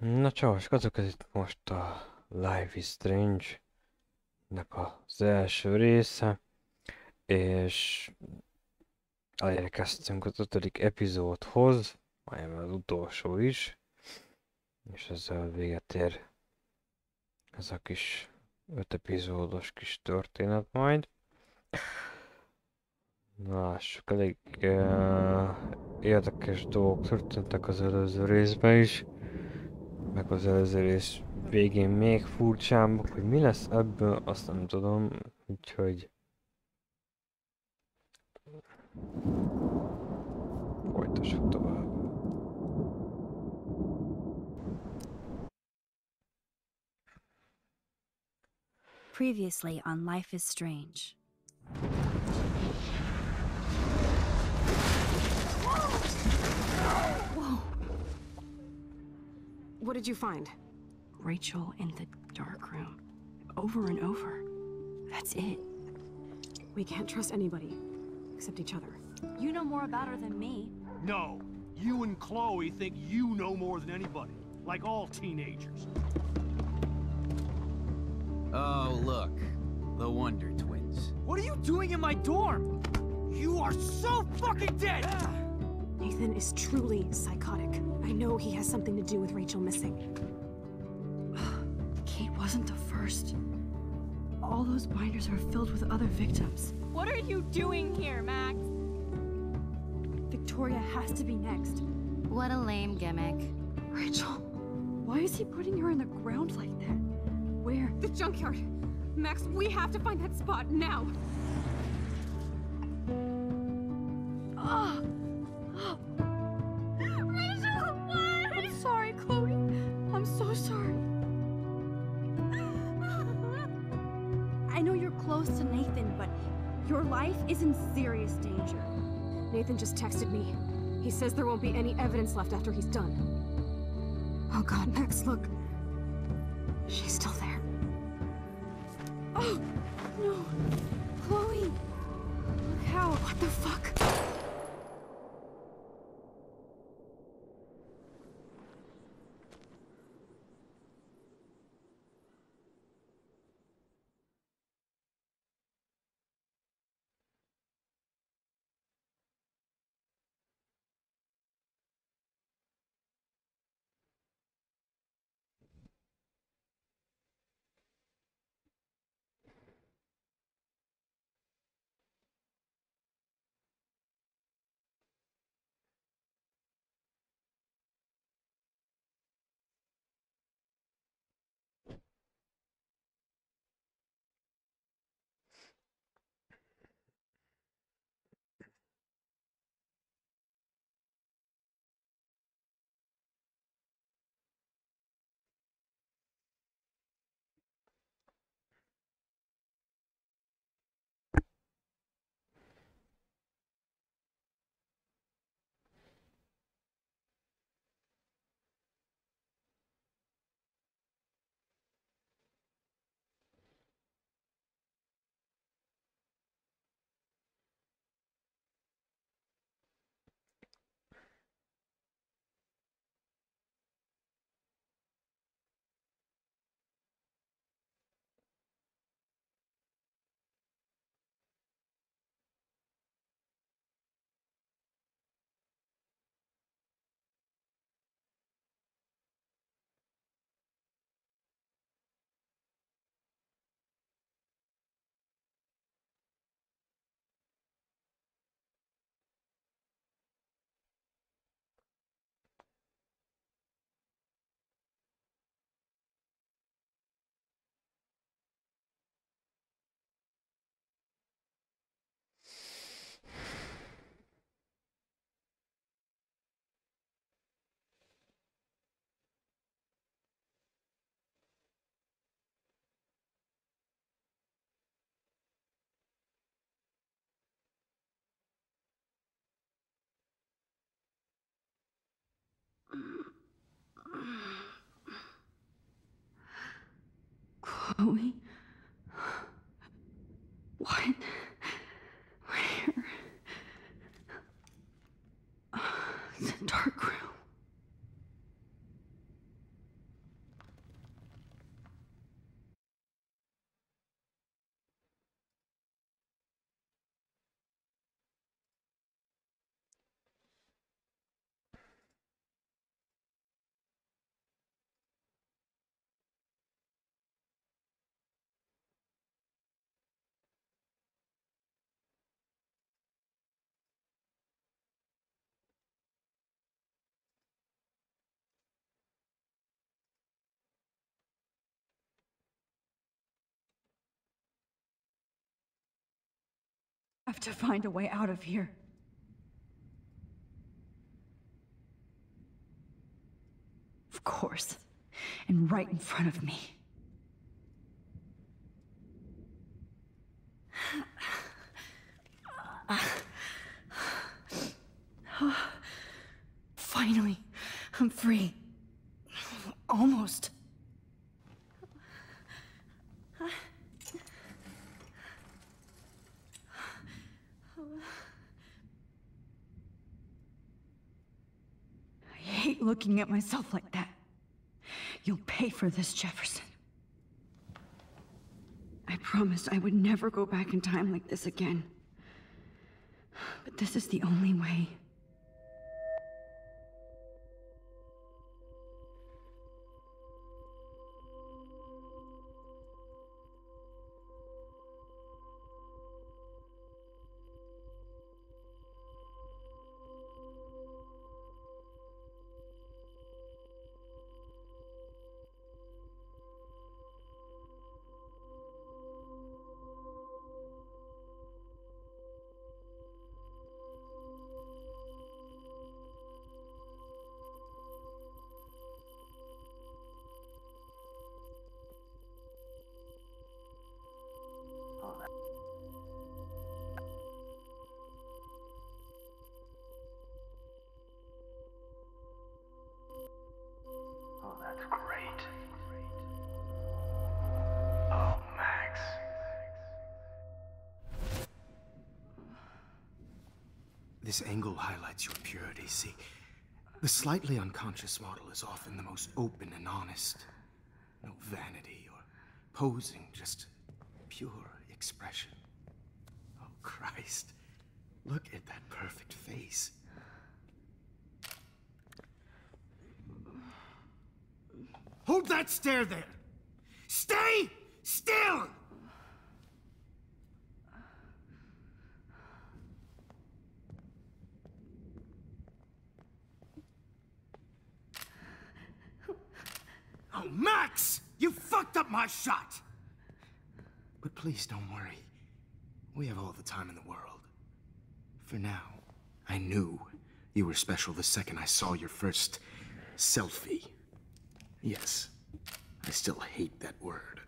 Na csavas, azok ez itt most a LifeIsStrange-nek az első része, és elérkeztünk az 5. epizódhoz, majd az utolsó is, és ezzel véget ér ez a kis 5 epizódos kis történet majd. Na lássuk, elég érdekes dolgok történtek az előző részben is, meg az előző rész végén még furcsábbak, hogy mi lesz ebből, azt nem tudom, úgyhogy folytassuk tovább. Previously on Life is Strange. Whoa! What did you find? Rachel in the dark room. Over and over. That's it. We can't trust anybody, except each other. You know more about her than me. No, you and Chloe think you know more than anybody, like all teenagers. Oh, look. The Wonder Twins. What are you doing in my dorm? You are so fucking dead! Nathan is truly psychotic. I know he has something to do with Rachel missing. Kate wasn't the first. All those binders are filled with other victims. What are you doing here, Max? Victoria has to be next. What a lame gimmick. Rachel, why is he putting her in the ground like that? Where? The junkyard! Max, we have to find that spot now! Ah! Rachel, what? I'm sorry, Chloe. I'm so sorry. I know you're close to Nathan, but your life is in serious danger. Nathan just texted me. He says there won't be any evidence left after he's done. Oh God, Max, look. She's still there. Oh, no. Chloe. Look how. What the fuck? Chloe? What? Where? The dark room. have to find a way out of here. Of course. And right in front of me. Finally, I'm free. Almost. I hate looking at myself like that. You'll pay for this, Jefferson. I promised I would never go back in time like this again. But this is the only way. Oh, that's great. Oh, Max. This angle highlights your purity, see? The slightly unconscious model is often the most open and honest. No vanity or posing, just pure expression. Oh, Christ. Look at that perfect face. Hold that stare there! Stay still! Oh, Max! You fucked up my shot! But please don't worry. We have all the time in the world. For now, I knew you were special the second I saw your first selfie. Yes, I still hate that word.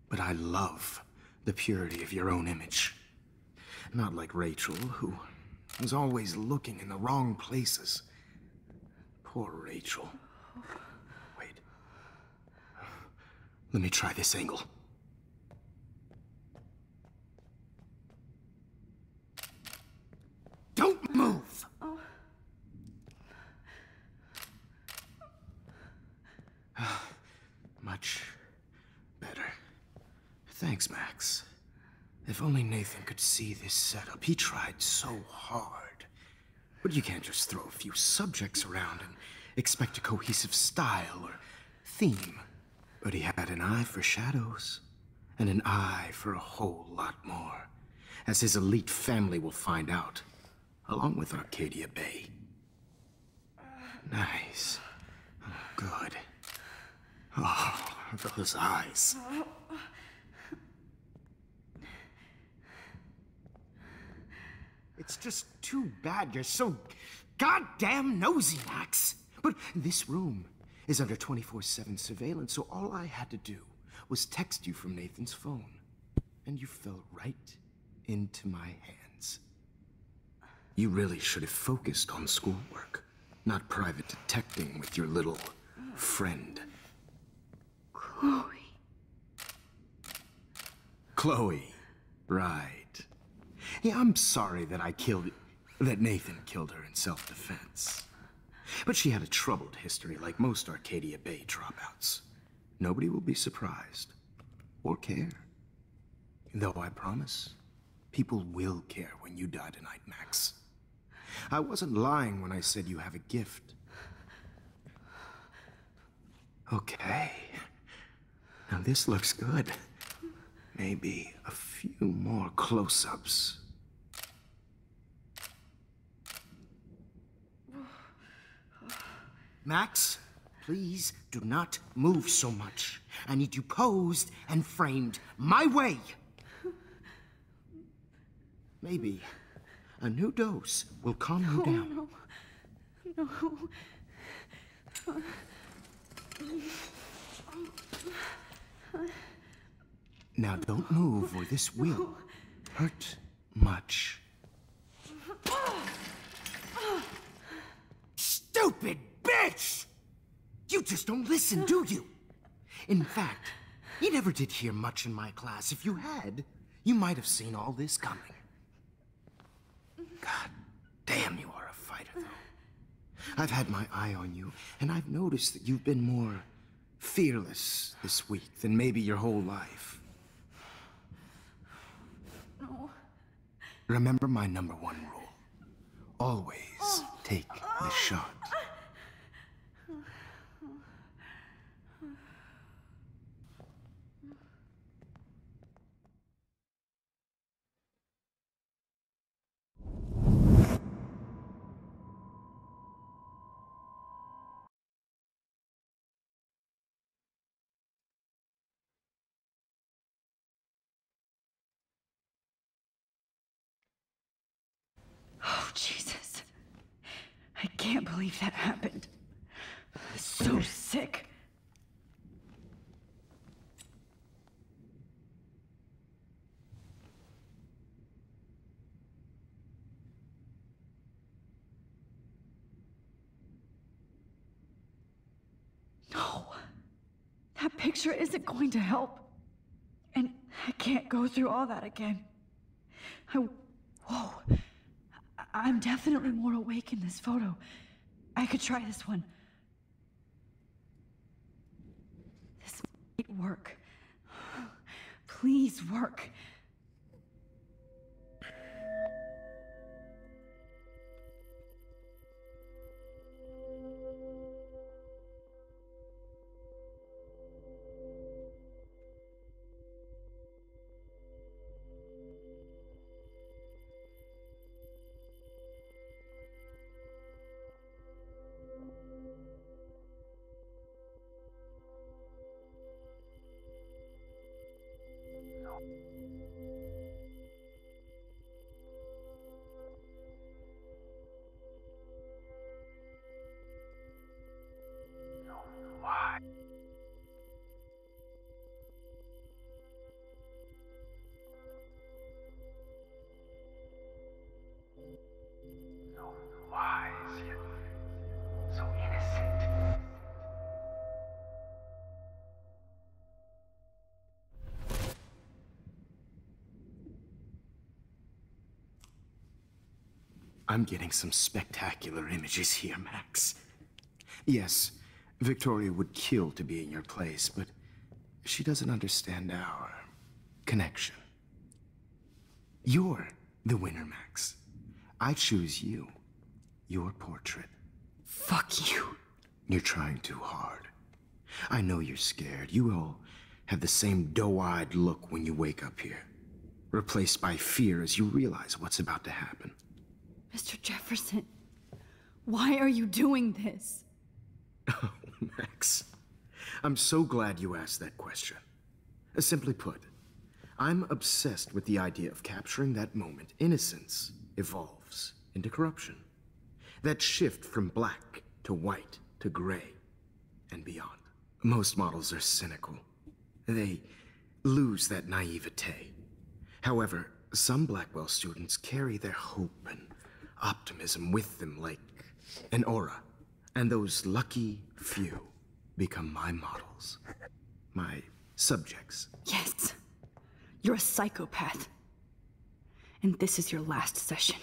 But I love the purity of your own image. Not like Rachel, who was always looking in the wrong places. Poor Rachel. Wait. Let me try this angle. Don't move! Much better. Thanks, Max. If only Nathan could see this setup. He tried so hard. But you can't just throw a few subjects around and expect a cohesive style or theme. But he had an eye for shadows, and an eye for a whole lot more, as his elite family will find out, along with Arcadia Bay. Nice. Oh, good. Oh, those eyes. It's just too bad you're so goddamn nosy, Max. But this room is under 24/7 surveillance, so all I had to do was text you from Nathan's phone. And you fell right into my hands. You really should have focused on schoolwork, not private detecting with your little friend. Chloe. Chloe, right. Yeah, I'm sorry that that Nathan killed her in self-defense. But she had a troubled history like most Arcadia Bay dropouts. Nobody will be surprised, or care. Though I promise, people will care when you die tonight, Max. I wasn't lying when I said you have a gift. Okay. Now this looks good. Maybe a few more close-ups. Max, please do not move so much. I need you posed and framed my way. Maybe a new dose will calm you down. No. Now don't move or this will hurt much. Stupid bitch! You just don't listen, do you? In fact, you never did hear much in my class. If you had, you might have seen all this coming. God damn, you are a fighter, though. I've had my eye on you, and I've noticed that you've been more fearless this week than maybe your whole life. No. Remember my #1 rule. Always take the shot. Oh, Jesus. I can't believe that happened. So sick. No. That picture isn't going to help. And I can't go through all that again. Whoa. I'm definitely more awake in this photo. I could try this one. This might work. Please work. Why? So wise yet so innocent. I'm getting some spectacular images here, Max. Yes, Victoria would kill to be in your place, but she doesn't understand our connection. You're the winner, Max. I choose you. Your portrait. Fuck you. You're trying too hard. I know you're scared. You all have the same doe-eyed look when you wake up here, replaced by fear as you realize what's about to happen. Mr. Jefferson, why are you doing this? Oh, Max. I'm so glad you asked that question. Simply put, I'm obsessed with the idea of capturing that moment innocence evolves into corruption. That shift from black to white to gray and beyond. Most models are cynical. They lose that naivete. However, some Blackwell students carry their hope and optimism with them like an aura. And those lucky few become my models. My subjects. Yes. You're a psychopath. And this is your last session.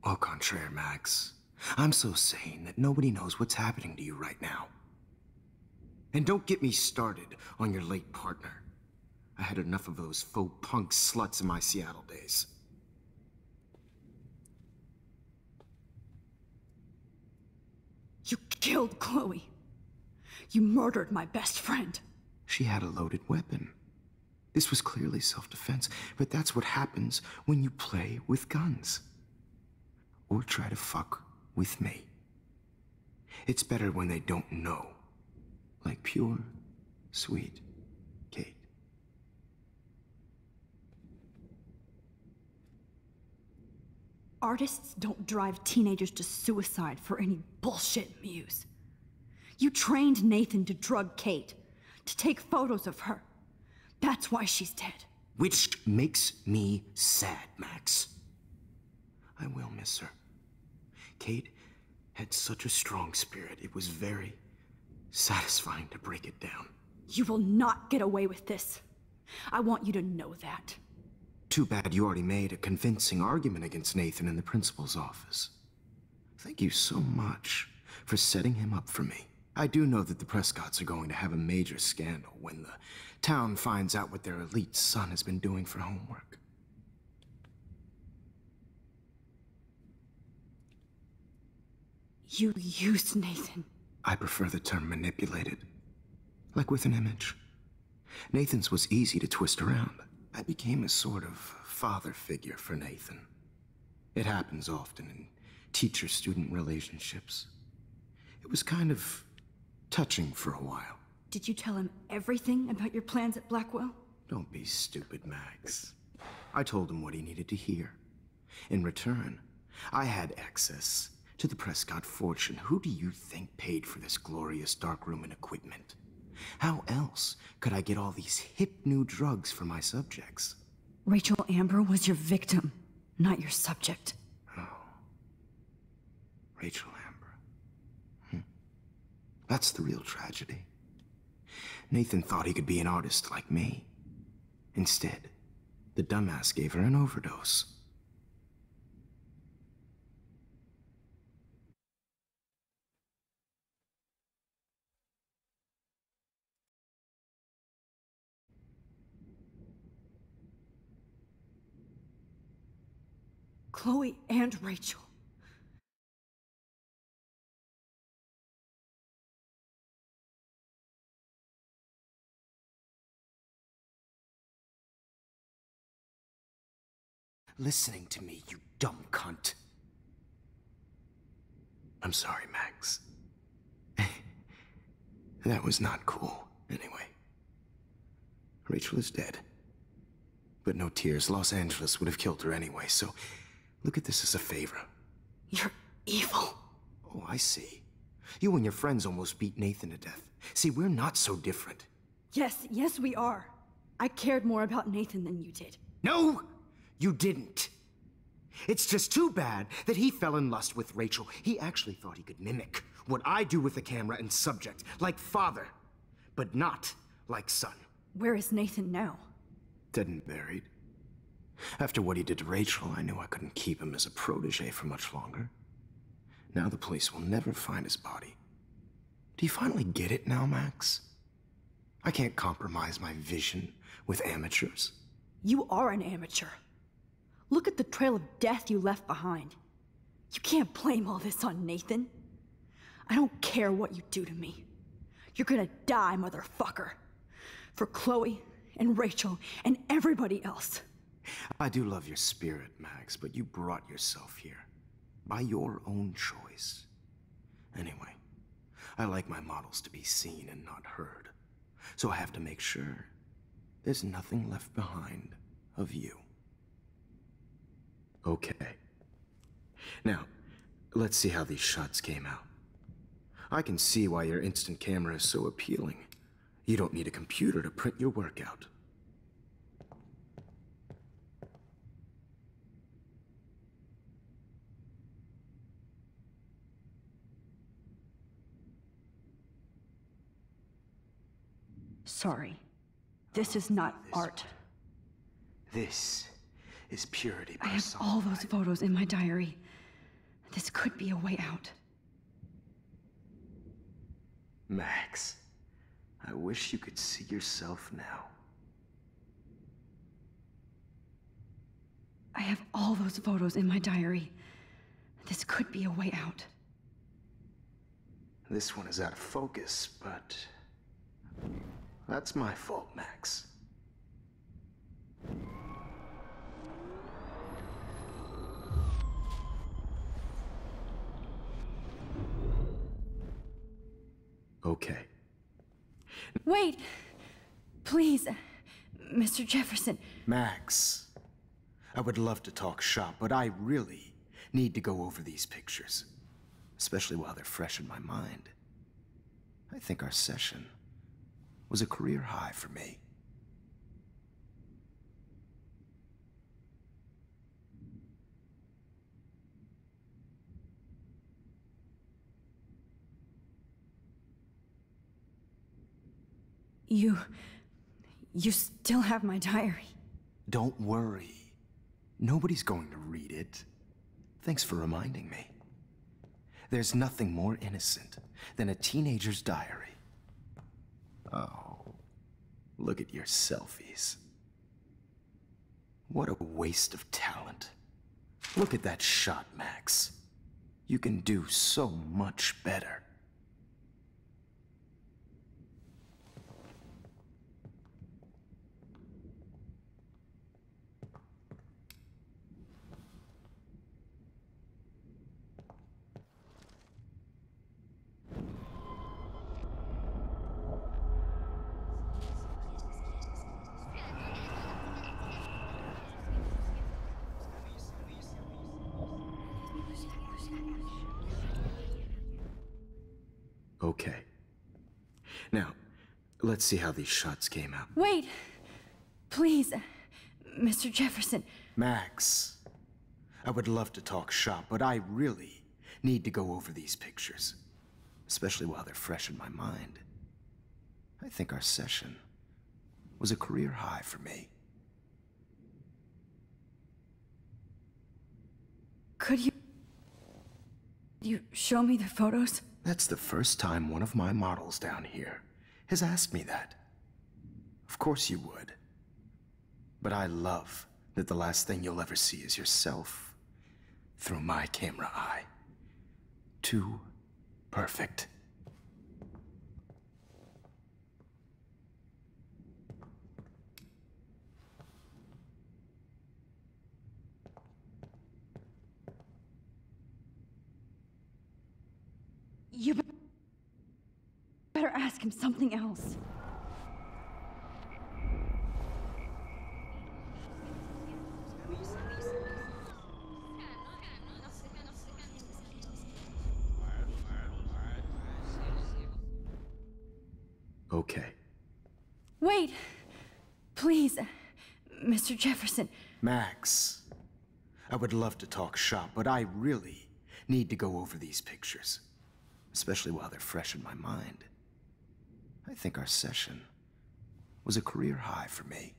Au contraire, Max. I'm so sane that nobody knows what's happening to you right now. And don't get me started on your late partner. I had enough of those faux punk sluts in my Seattle days. You killed Chloe. You murdered my best friend. She had a loaded weapon. This was clearly self-defense, but that's what happens when you play with guns. Or try to fuck with me. It's better when they don't know. Like pure, sweet Kate. Artists don't drive teenagers to suicide for any bullshit muse. You trained Nathan to drug Kate, to take photos of her. That's why she's dead. Which makes me sad, Max. I will miss her. Kate had such a strong spirit, it was very satisfying to break it down. You will not get away with this. I want you to know that. Too bad you already made a convincing argument against Nathan in the principal's office. Thank you so much for setting him up for me. I do know that the Prescotts are going to have a major scandal when the town finds out what their elite son has been doing for homework. You used Nathan. I prefer the term manipulated. Like with an image. Nathan's was easy to twist around. I became a sort of father figure for Nathan. It happens often in teacher-student relationships. It was kind of touching for a while. Did you tell him everything about your plans at Blackwell? Don't be stupid, Max. I told him what he needed to hear. In return, I had access to the Prescott fortune. Who do you think paid for this glorious darkroom and equipment? How else could I get all these hip new drugs for my subjects? Rachel Amber was your victim, not your subject. Oh. Rachel Amber. That's the real tragedy. Nathan thought he could be an artist like me. Instead, the dumbass gave her an overdose. Chloe and Rachel. Listening to me, you dumb cunt. I'm sorry, Max. That was not cool, anyway. Rachel is dead. But no tears. Los Angeles would have killed her anyway, so look at this as a favor. You're evil. Oh, I see. You and your friends almost beat Nathan to death. See, we're not so different. Yes, we are. I cared more about Nathan than you did. No, you didn't. It's just too bad that he fell in lust with Rachel. He actually thought he could mimic what I do with the camera and subject, like father, but not like son. Where is Nathan now? Dead and buried. After what he did to Rachel, I knew I couldn't keep him as a protege for much longer. Now the police will never find his body. Do you finally get it now, Max? I can't compromise my vision with amateurs. You are an amateur. Look at the trail of death you left behind. You can't blame all this on Nathan. I don't care what you do to me. You're gonna die, motherfucker. For Chloe and Rachel and everybody else. I do love your spirit, Max, but you brought yourself here. By your own choice. Anyway, I like my models to be seen and not heard. So I have to make sure there's nothing left behind of you. Okay. Now, let's see how these shots came out. I can see why your instant camera is so appealing. You don't need a computer to print your work out. Sorry. This is not art. This is purity I have all those photos in my diary. This could be a way out. Max, I wish you could see yourself now. I have all those photos in my diary. This could be a way out. This one is out of focus, but that's my fault, Max. Okay. Wait! Please, Mr. Jefferson. Max, I would love to talk shop, but I really need to go over these pictures, especially while they're fresh in my mind. I think our session was a career high for me. You still have my diary. Don't worry. Nobody's going to read it. Thanks for reminding me. There's nothing more innocent than a teenager's diary. Oh, look at your selfies. What a waste of talent. Look at that shot, Max. You can do so much better. Okay. Now, let's see how these shots came out. Wait! Please, Mr. Jefferson. Max, I would love to talk shop, but I really need to go over these pictures, especially while they're fresh in my mind. I think our session was a career high for me. Could you show me the photos? That's the first time one of my models down here has asked me that. Of course you would. But I love that the last thing you'll ever see is yourself through my camera eye. Too perfect. You better ask him something else. Okay. Wait! Please, Mr. Jefferson. Max, I would love to talk shop, but I really need to go over these pictures, especially while they're fresh in my mind. I think our session was a career high for me.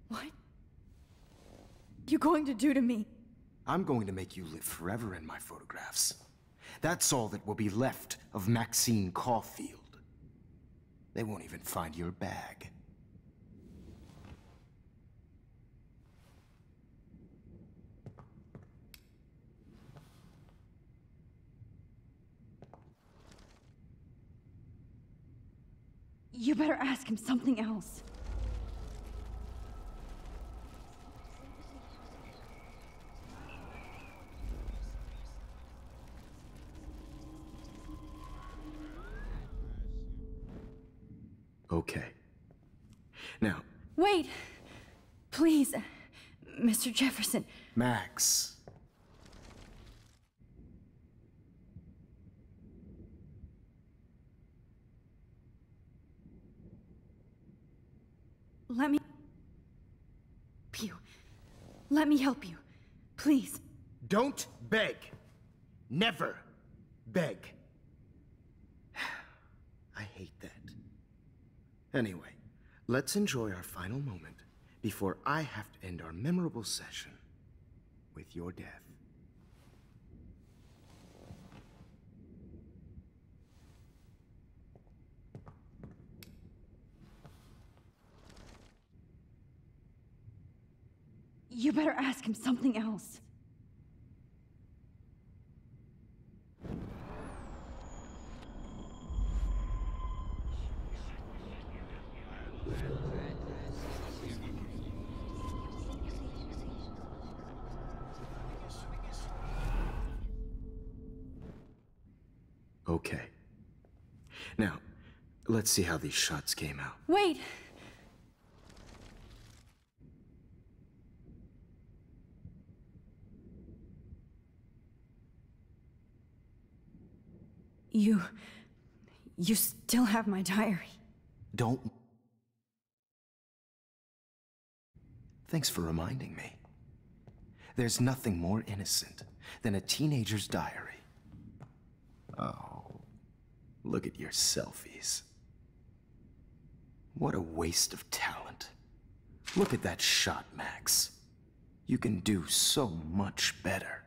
What are you going to do to me? I'm going to make you live forever in my photographs. That's all that will be left of Maxine Caulfield. They won't even find your bag. You better ask him something else. Okay. Now... Wait! Please, Mr. Jefferson. Max. Let me help you. Let me help you. Please. Don't beg. Never beg. I hate that. Anyway, let's enjoy our final moment before I have to end our memorable session with your death. You better ask him something else. Okay. Now, let's see how these shots came out. Wait! You still have my diary. Don't. Thanks for reminding me. There's nothing more innocent than a teenager's diary. Oh, look at your selfies. What a waste of talent. Look at that shot, Max. You can do so much better.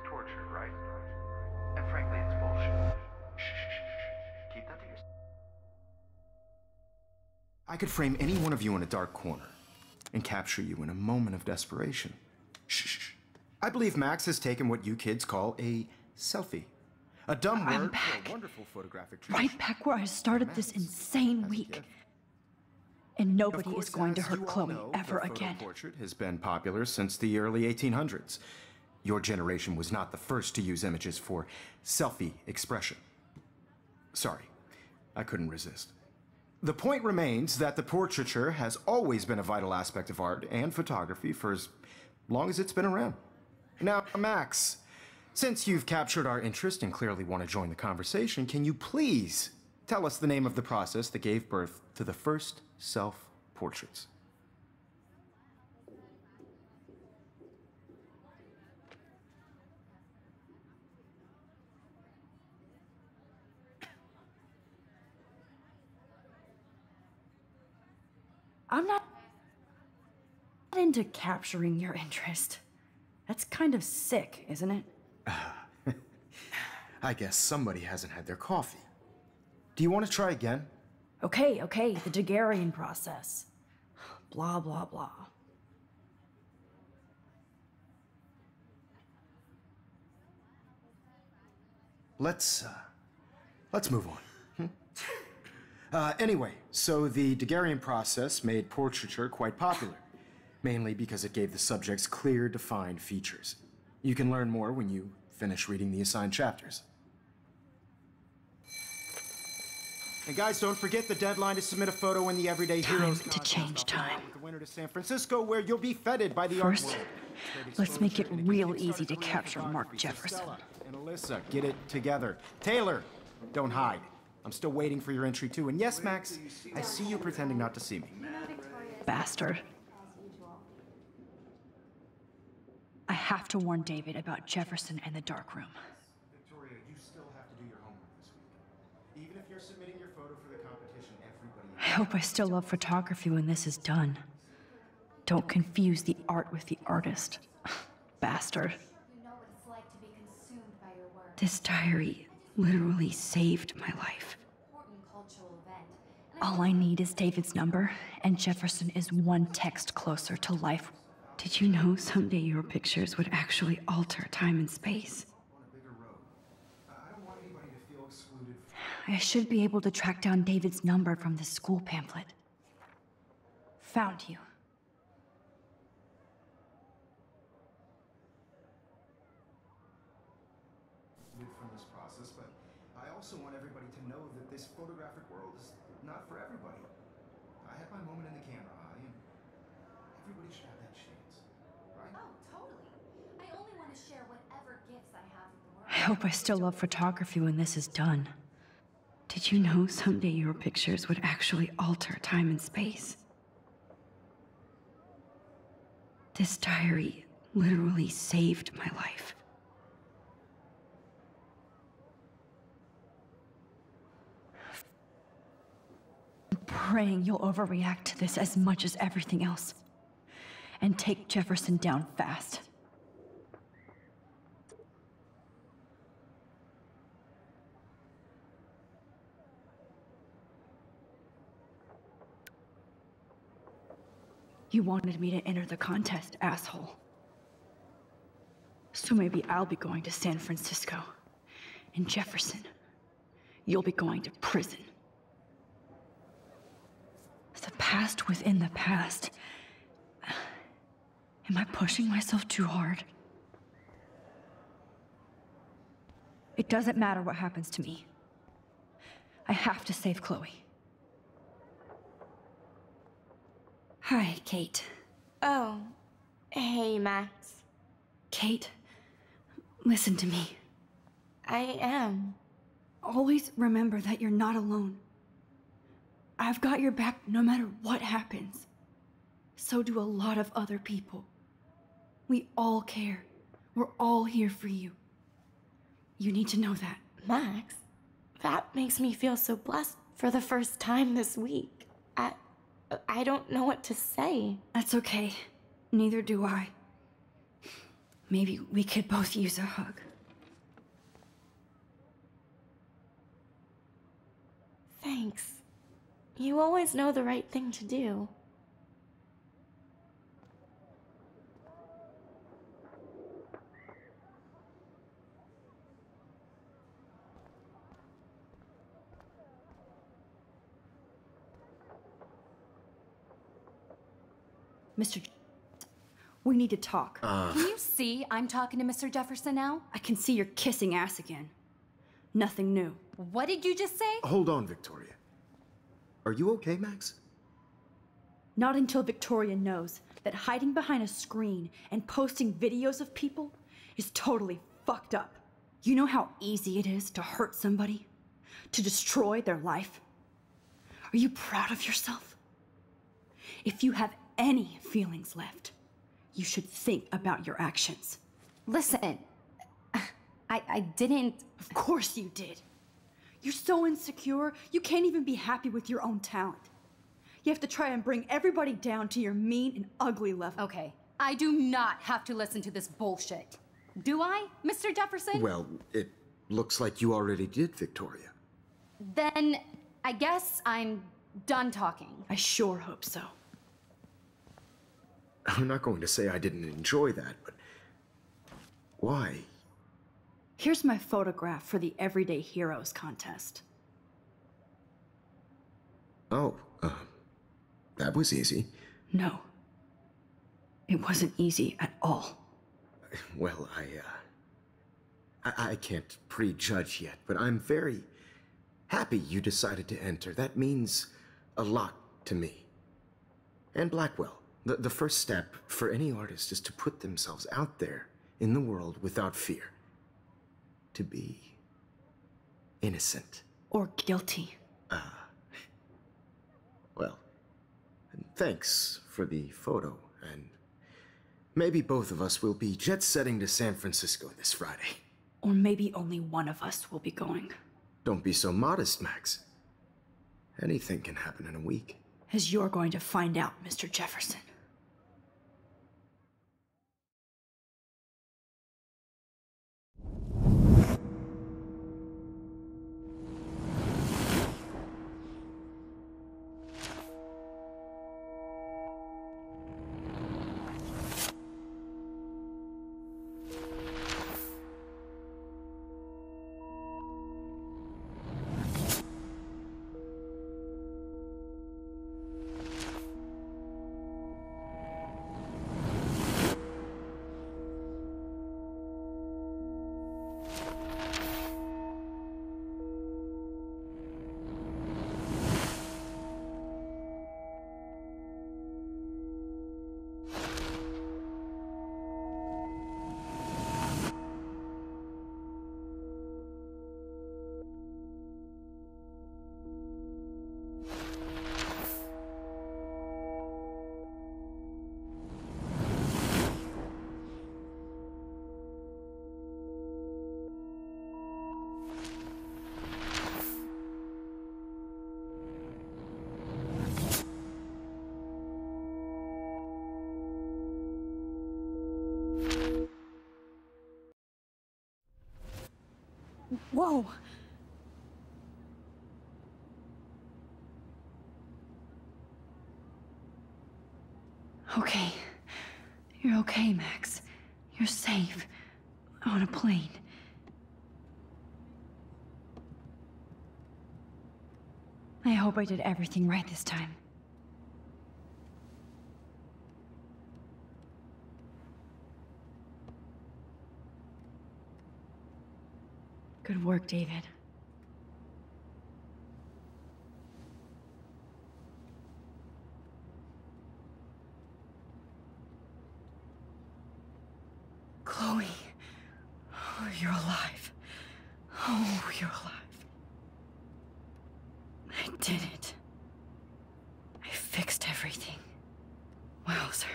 Tortured, right? And frankly, it's bullshit. Shh. Keep that to yourself. I could frame any one of you in a dark corner and capture you in a moment of desperation. Shh. I believe Max has taken what you kids call a selfie. A dumb word for a wonderful photographic tradition. Right back where I started this insane week. And nobody is going to hurt Chloe ever again. The portrait has been popular since the early 1800s. Your generation was not the first to use images for selfie expression. Sorry, I couldn't resist. The point remains that the portraiture has always been a vital aspect of art and photography for as long as it's been around. Now, Max, since you've captured our interest and clearly want to join the conversation, can you please tell us the name of the process that gave birth to the first self-portraits? I'm not into capturing your interest. That's kind of sick, isn't it? I guess somebody hasn't had their coffee. Do you want to try again? Okay, the Daguerrean process. Blah, blah, blah. Let's move on. Anyway, so the Daguerrean process made portraiture quite popular, mainly because it gave the subjects clear, defined features. You can learn more when you finish reading the assigned chapters. And guys, don't forget the deadline to submit a photo in the Everyday Heroes to change time. With the winner to San Francisco, where you'll be feted by the First, art world. let's make it real easy to capture Mark Jefferson. And Alyssa, get it together. Taylor, don't hide. I'm still waiting for your entry too. And yes, Max, I see you pretending not to see me. Bastard. I have to warn David about Jefferson and the dark room. Victoria, you still have to do your homework this week. Even if you're submitting your photo for the competition, everybody... I hope I still love photography when this is done. Don't confuse the art with the artist. Bastard. You know what it's like to be consumed by your work. This diary literally saved my life. Important cultural event. All I need is David's number, and Jefferson is one text closer to life. Did you know someday your pictures would actually alter time and space? I should be able to track down David's number from the school pamphlet. Found you. From this process, but I also want everybody to know that this photographic world is not for everybody. I had my moment in the camera eye, and everybody should have that chance, right? Oh, totally. I only want to share whatever gifts I have with the world. I hope I still love photography when this is done. Did you know someday your pictures would actually alter time and space? This diary literally saved my life. I'm praying you'll overreact to this as much as everything else, and take Jefferson down fast. You wanted me to enter the contest, asshole. So maybe I'll be going to San Francisco. And Jefferson, you'll be going to prison. The past within the past. Am I pushing myself too hard? It doesn't matter what happens to me. I have to save Chloe. Hi, Kate. Oh, hey, Max. Kate, listen to me. I am. Always remember that you're not alone. I've got your back no matter what happens. So do a lot of other people. We all care. We're all here for you. You need to know that. Max, that makes me feel so blessed for the first time this week. I don't know what to say. That's okay. Neither do I. Maybe we could both use a hug. Thanks. You always know the right thing to do. We need to talk. Can you see I'm talking to Mr. Jefferson now? I can see you're kissing ass again. Nothing new. What did you just say? Hold on, Victoria. Are you okay, Max? Not until Victoria knows that hiding behind a screen and posting videos of people is totally fucked up. You know how easy it is to hurt somebody? To destroy their life? Are you proud of yourself? If you have any feelings left, you should think about your actions. Listen, I didn't... Of course you did. You're so insecure, you can't even be happy with your own talent. You have to try and bring everybody down to your mean and ugly level. Okay, I do not have to listen to this bullshit. Do I, Mr. Jefferson? Well, it looks like you already did, Victoria. Then I guess I'm done talking. I sure hope so. I'm not going to say I didn't enjoy that, but why? Here's my photograph for the Everyday Heroes contest. Oh, that was easy. No. It wasn't easy at all. Well, I can't prejudge yet, but I'm very happy you decided to enter. That means a lot to me. And Blackwell. The first step for any artist is to put themselves out there in the world without fear. To be innocent. Or guilty. Well, thanks for the photo, and maybe both of us will be jet-setting to San Francisco this Friday. Or maybe only one of us will be going. Don't be so modest, Max. Anything can happen in a week. As you're going to find out, Mr. Jefferson. Whoa! Okay. You're okay, Max. You're safe. On a plane. I hope I did everything right this time. Good work, David. Chloe. Oh, you're alive. Oh, you're alive. I did it. I fixed everything. Wowzer.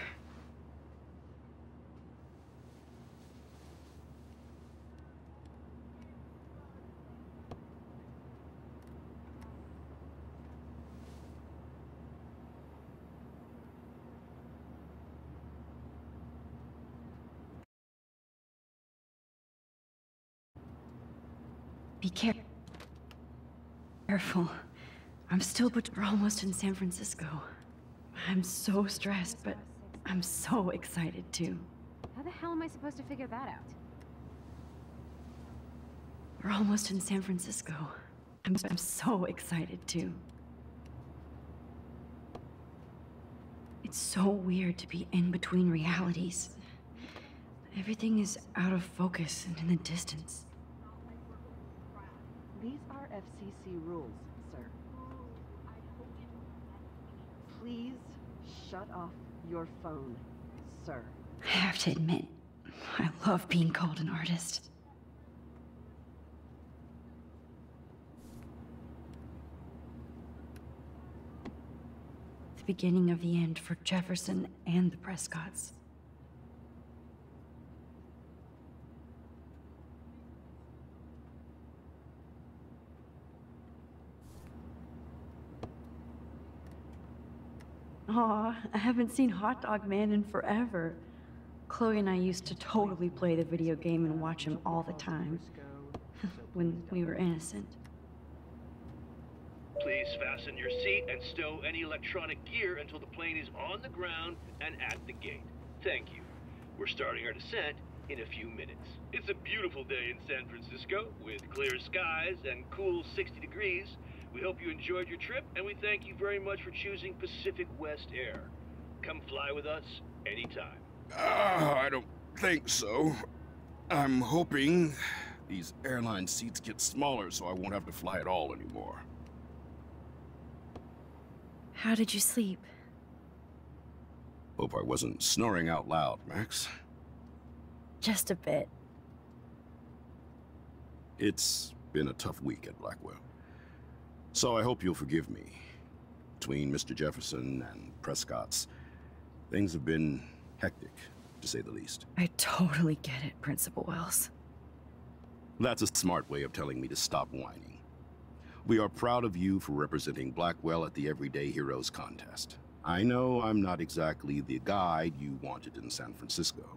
Be careful. But we're almost in San Francisco. I'm so stressed, but I'm so excited too. How the hell am I supposed to figure that out? We're almost in San Francisco. I'm so excited too. It's so weird to be in between realities. Everything is out of focus and in the distance. These are FCC rules, sir. Please shut off your phone, sir. I have to admit, I love being called an artist. The beginning of the end for Jefferson and the Prescotts. Aw, I haven't seen Hot Dog Man in forever. Chloe and I used to totally play the video game and watch him all the time. When we were innocent. Please fasten your seat and stow any electronic gear until the plane is on the ground and at the gate. Thank you. We're starting our descent in a few minutes. It's a beautiful day in San Francisco with clear skies and cool 60 degrees. We hope you enjoyed your trip, and we thank you very much for choosing Pacific West Air. Come fly with us anytime. I don't think so. I'm hoping these airline seats get smaller so I won't have to fly at all anymore. How did you sleep? Hope I wasn't snoring out loud, Max. Just a bit. It's been a tough week at Blackwell. So I hope you'll forgive me. Between Mr. Jefferson and Prescott's, things have been hectic, to say the least. I totally get it, Principal Wells. That's a smart way of telling me to stop whining. We are proud of you for representing Blackwell at the Everyday Heroes contest. I know I'm not exactly the guide you wanted in San Francisco,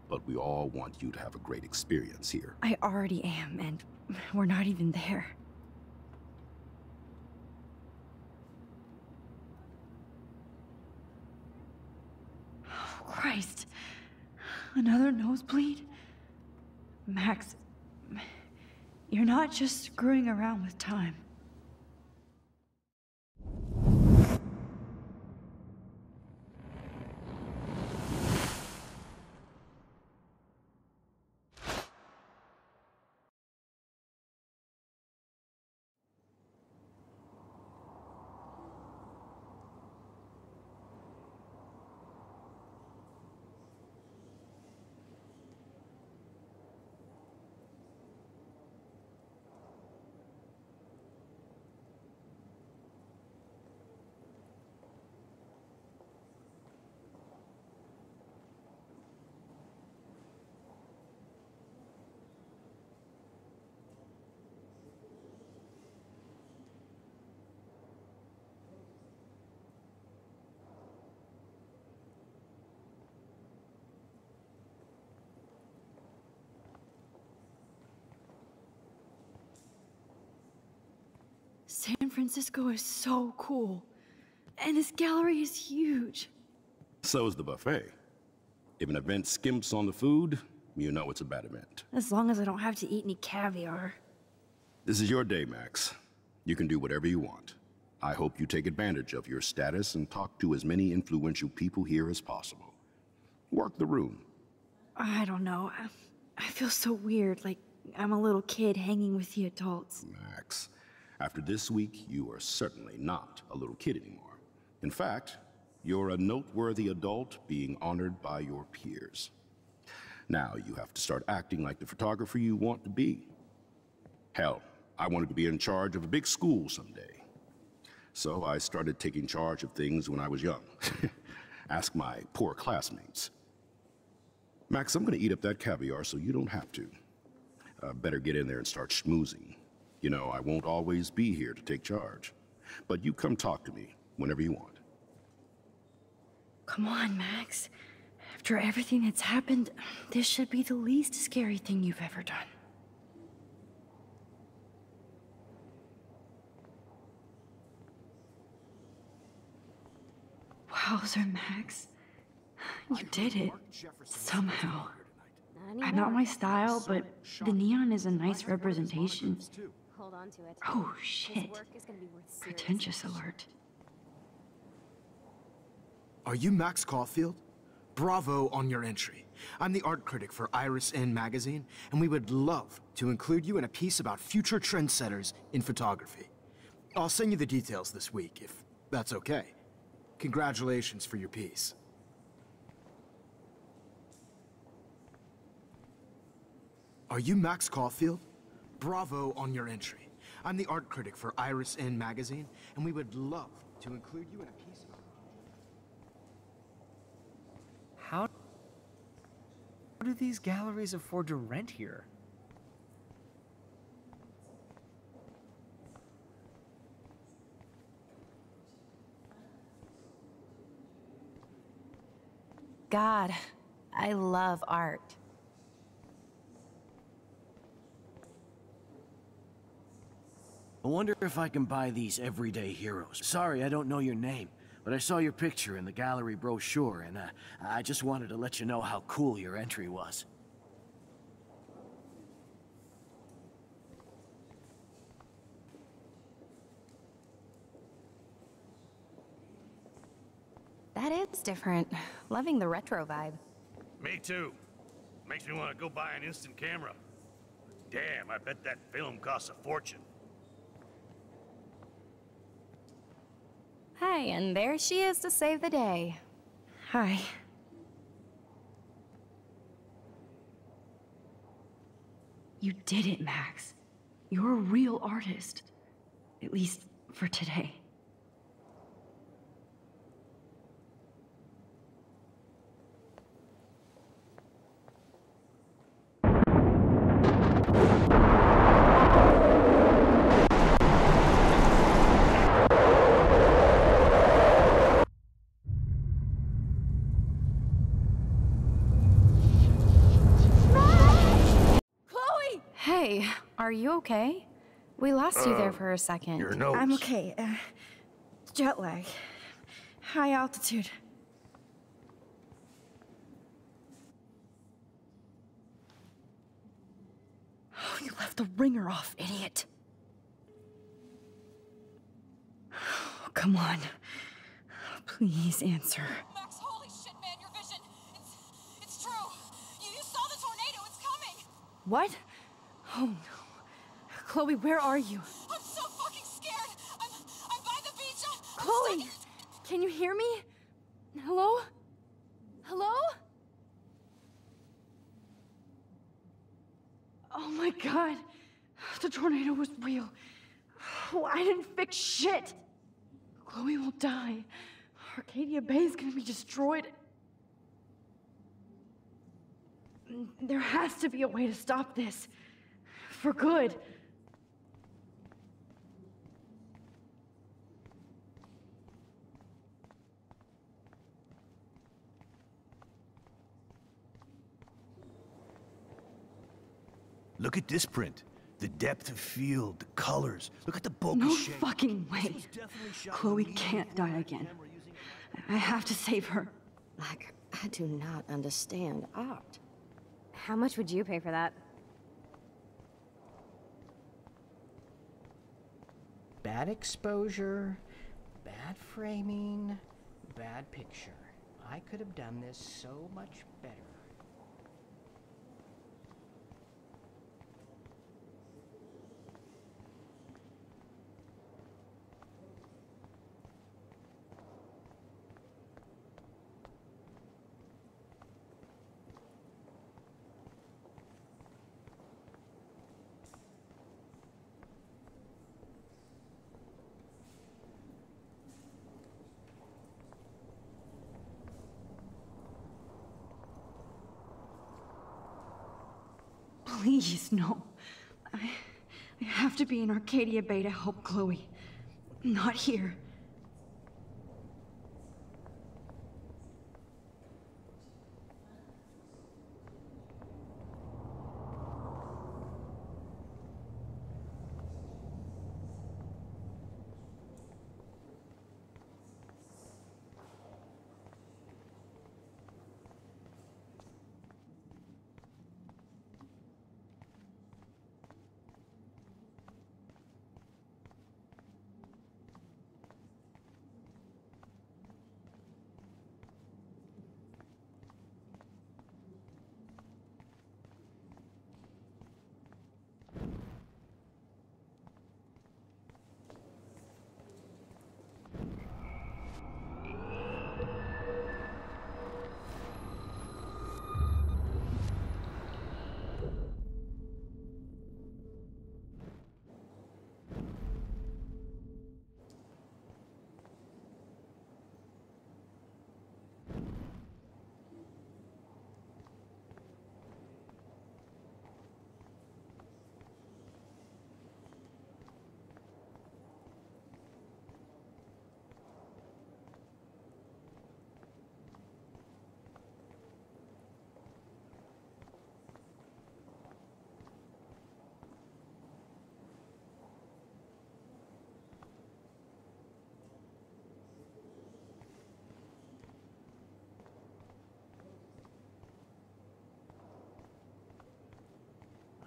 but we all want you to have a great experience here. I already am, and we're not even there. Oh, Christ. Another nosebleed? Max, you're not just screwing around with time. San Francisco is so cool. And this gallery is huge. So is the buffet. If an event skimps on the food, you know it's a bad event. As long as I don't have to eat any caviar. This is your day, Max. You can do whatever you want. I hope you take advantage of your status and talk to as many influential people here as possible. Work the room. I don't know. I feel so weird, like I'm a little kid hanging with the adults. Max, after this week, you are certainly not a little kid anymore. In fact, you're a noteworthy adult being honored by your peers. Now you have to start acting like the photographer you want to be. Hell, I wanted to be in charge of a big school someday. So I started taking charge of things when I was young. Ask my poor classmates. Max, I'm gonna eat up that caviar so you don't have to. Better get in there and start schmoozing. You know, I won't always be here to take charge. But you come talk to me whenever you want. Come on, Max. After everything that's happened, this should be the least scary thing you've ever done. Wowzer, Max. You did it. Somehow. Not my style, but the neon is a nice representation. Hold on to it. Oh, shit. Pretentious alert. Are you Max Caulfield? Bravo on your entry. I'm the art critic for Iris N magazine, and we would love to include you in a piece about future trendsetters in photography. I'll send you the details this week, if that's okay. Congratulations for your piece. Are you Max Caulfield? Bravo on your entry. I'm the art critic for Iris N magazine, and we would love to include you in a piece about... How do these galleries afford to rent here? God, I love art. I wonder if I can buy these everyday heroes. Sorry, I don't know your name, but I saw your picture in the gallery brochure, and I just wanted to let you know how cool your entry was. That is different. Loving the retro vibe. Me too. Makes me want to go buy an instant camera. Damn, I bet that film costs a fortune. Hi, and there she is to save the day. Hi. You did it, Max. You're a real artist. At least for today. Hey, are you okay? We lost you there for a second. Your nose. I'm okay. Jet lag. High altitude. Oh, you left the ringer off, idiot. Oh, come on. Please answer. Max, holy shit, man, your vision. It's true. You saw the tornado. It's coming. What? Oh no. Chloe, where are you? I'm so fucking scared. I'm by the beach. I'm Chloe! stuck. Can you hear me? Hello? Hello? Oh my god. The tornado was real. Oh, I didn't fix shit. Chloe will die. Arcadia Bay is gonna be destroyed. There has to be a way to stop this. For good. Look at this print. The depth of field, the colors. Look at the bulky No shape. fucking way. Chloe can't die again. I have to save her. Like, I do not understand art. How much would you pay for that? Bad exposure, bad framing, bad picture. I could have done this so much better. Please, no. I have to be in Arcadia Bay to help Chloe. Not here.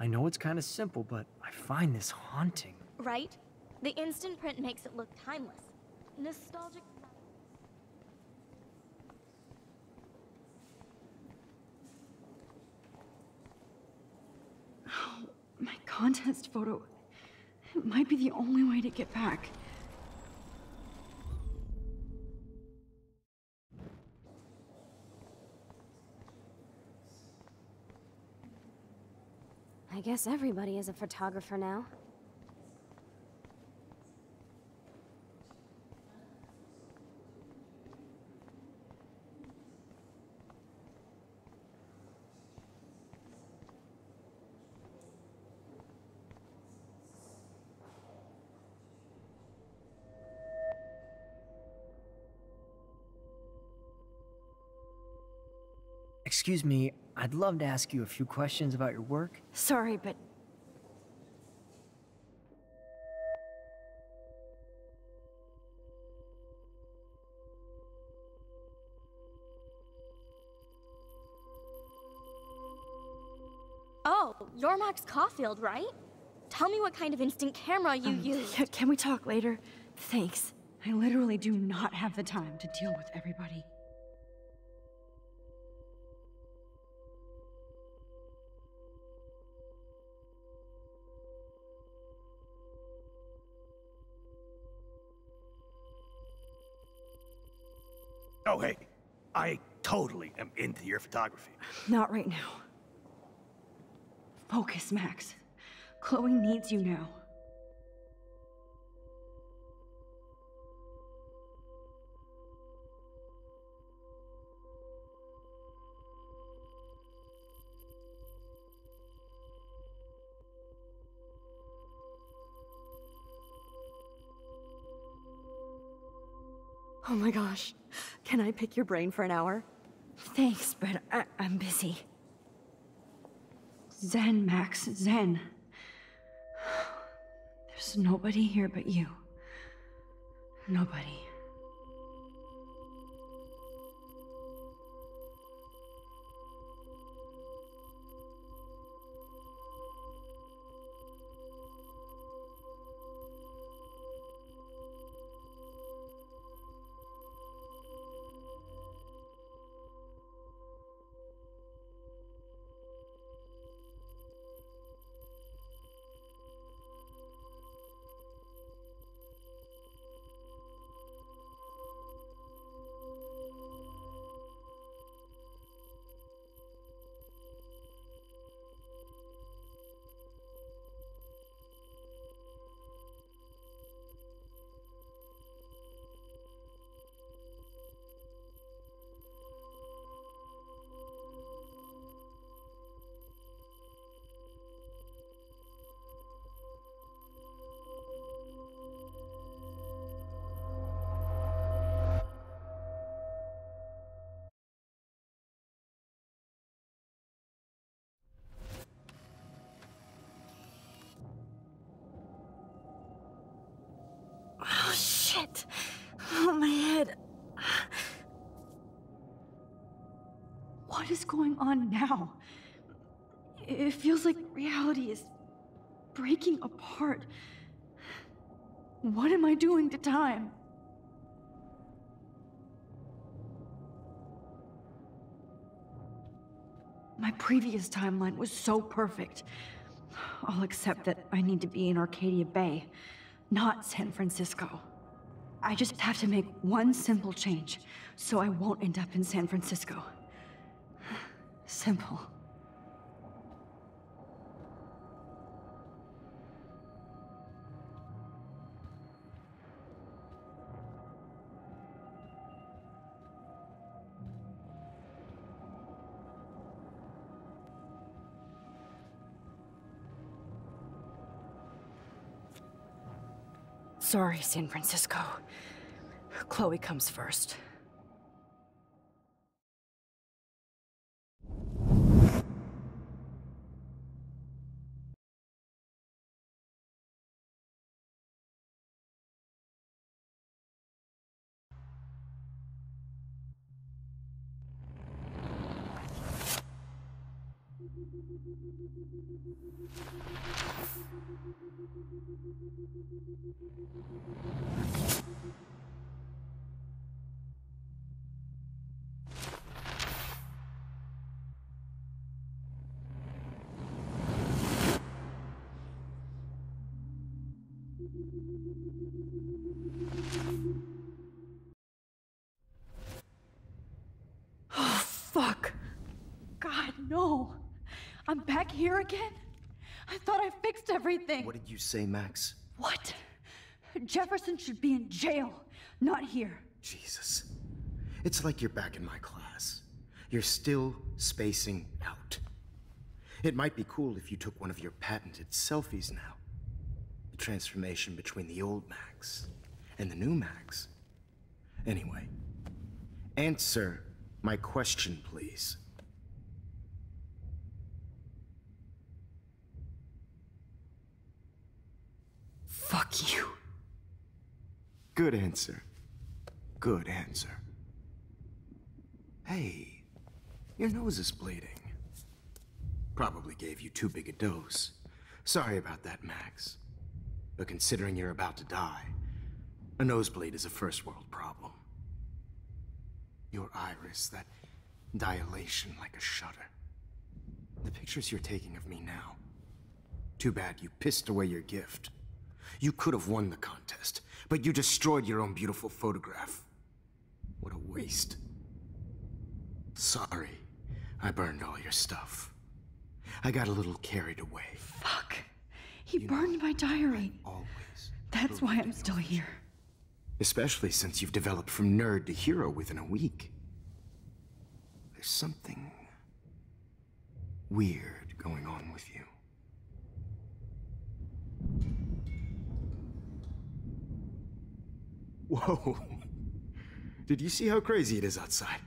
I know it's kind of simple, but I find this haunting. Right? The instant print makes it look timeless. Nostalgic. Oh, my contest photo. It might be the only way to get back. I guess everybody is a photographer now. Excuse me, I'd love to ask you a few questions about your work. Sorry, but... Oh, you're Max Caulfield, right? Tell me what kind of instant camera you use. Can we talk later? Thanks. I literally do not have the time to deal with everybody. Oh, hey, I totally am into your photography. Not right now. Focus, Max. Chloe needs you now. Oh my gosh. Can I pick your brain for an hour? Thanks, but I'm busy. Zen, Max, zen. There's nobody here but you. Nobody. Oh, shit. Oh, my head. What is going on now? It feels like reality is breaking apart. What am I doing to time? My previous timeline was so perfect. I'll accept that I need to be in Arcadia Bay, not San Francisco. I just have to make one simple change, so I won't end up in San Francisco. Simple. Sorry, San Francisco. Chloe comes first. Oh, fuck. God, no. I'm back here again? I thought I fixed everything. What did you say, Max? What? Jefferson should be in jail, not here. Jesus. It's like you're back in my class. You're still spacing out. It might be cool if you took one of your patented selfies now. The transformation between the old Max and the new Max. Anyway, answer my question, please. Fuck you. Good answer. Good answer. Hey, your nose is bleeding. Probably gave you too big a dose. Sorry about that, Max. But considering you're about to die, a nosebleed is a first world problem. Your iris, that dilation like a shutter. The pictures you're taking of me now. Too bad you pissed away your gift. You could have won the contest, but you destroyed your own beautiful photograph. What a waste. Sorry, I burned all your stuff. I got a little carried away. Fuck. He burned my diary. That's why I'm still here. Especially since you've developed from nerd to hero within a week. There's something weird going on with you. Whoa. Did you see how crazy it is outside?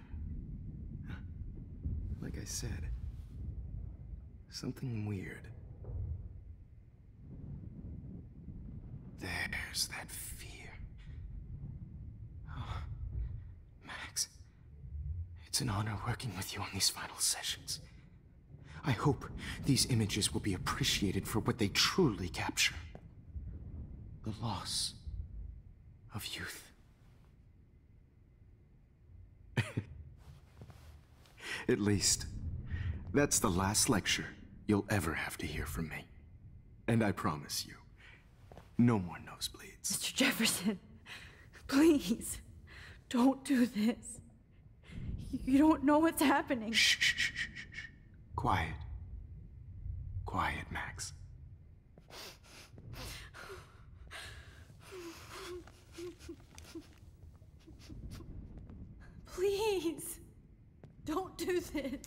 Like I said, something weird. There's that fear. Oh, Max, it's an honor working with you on these final sessions. I hope these images will be appreciated for what they truly capture. The loss of youth. At least, that's the last lecture you'll ever have to hear from me. And I promise you, no more nosebleeds. Mr. Jefferson, please, don't do this. You don't know what's happening. Shh, shh, shh, shh, shh. Quiet. Quiet, Max. Please, don't do this.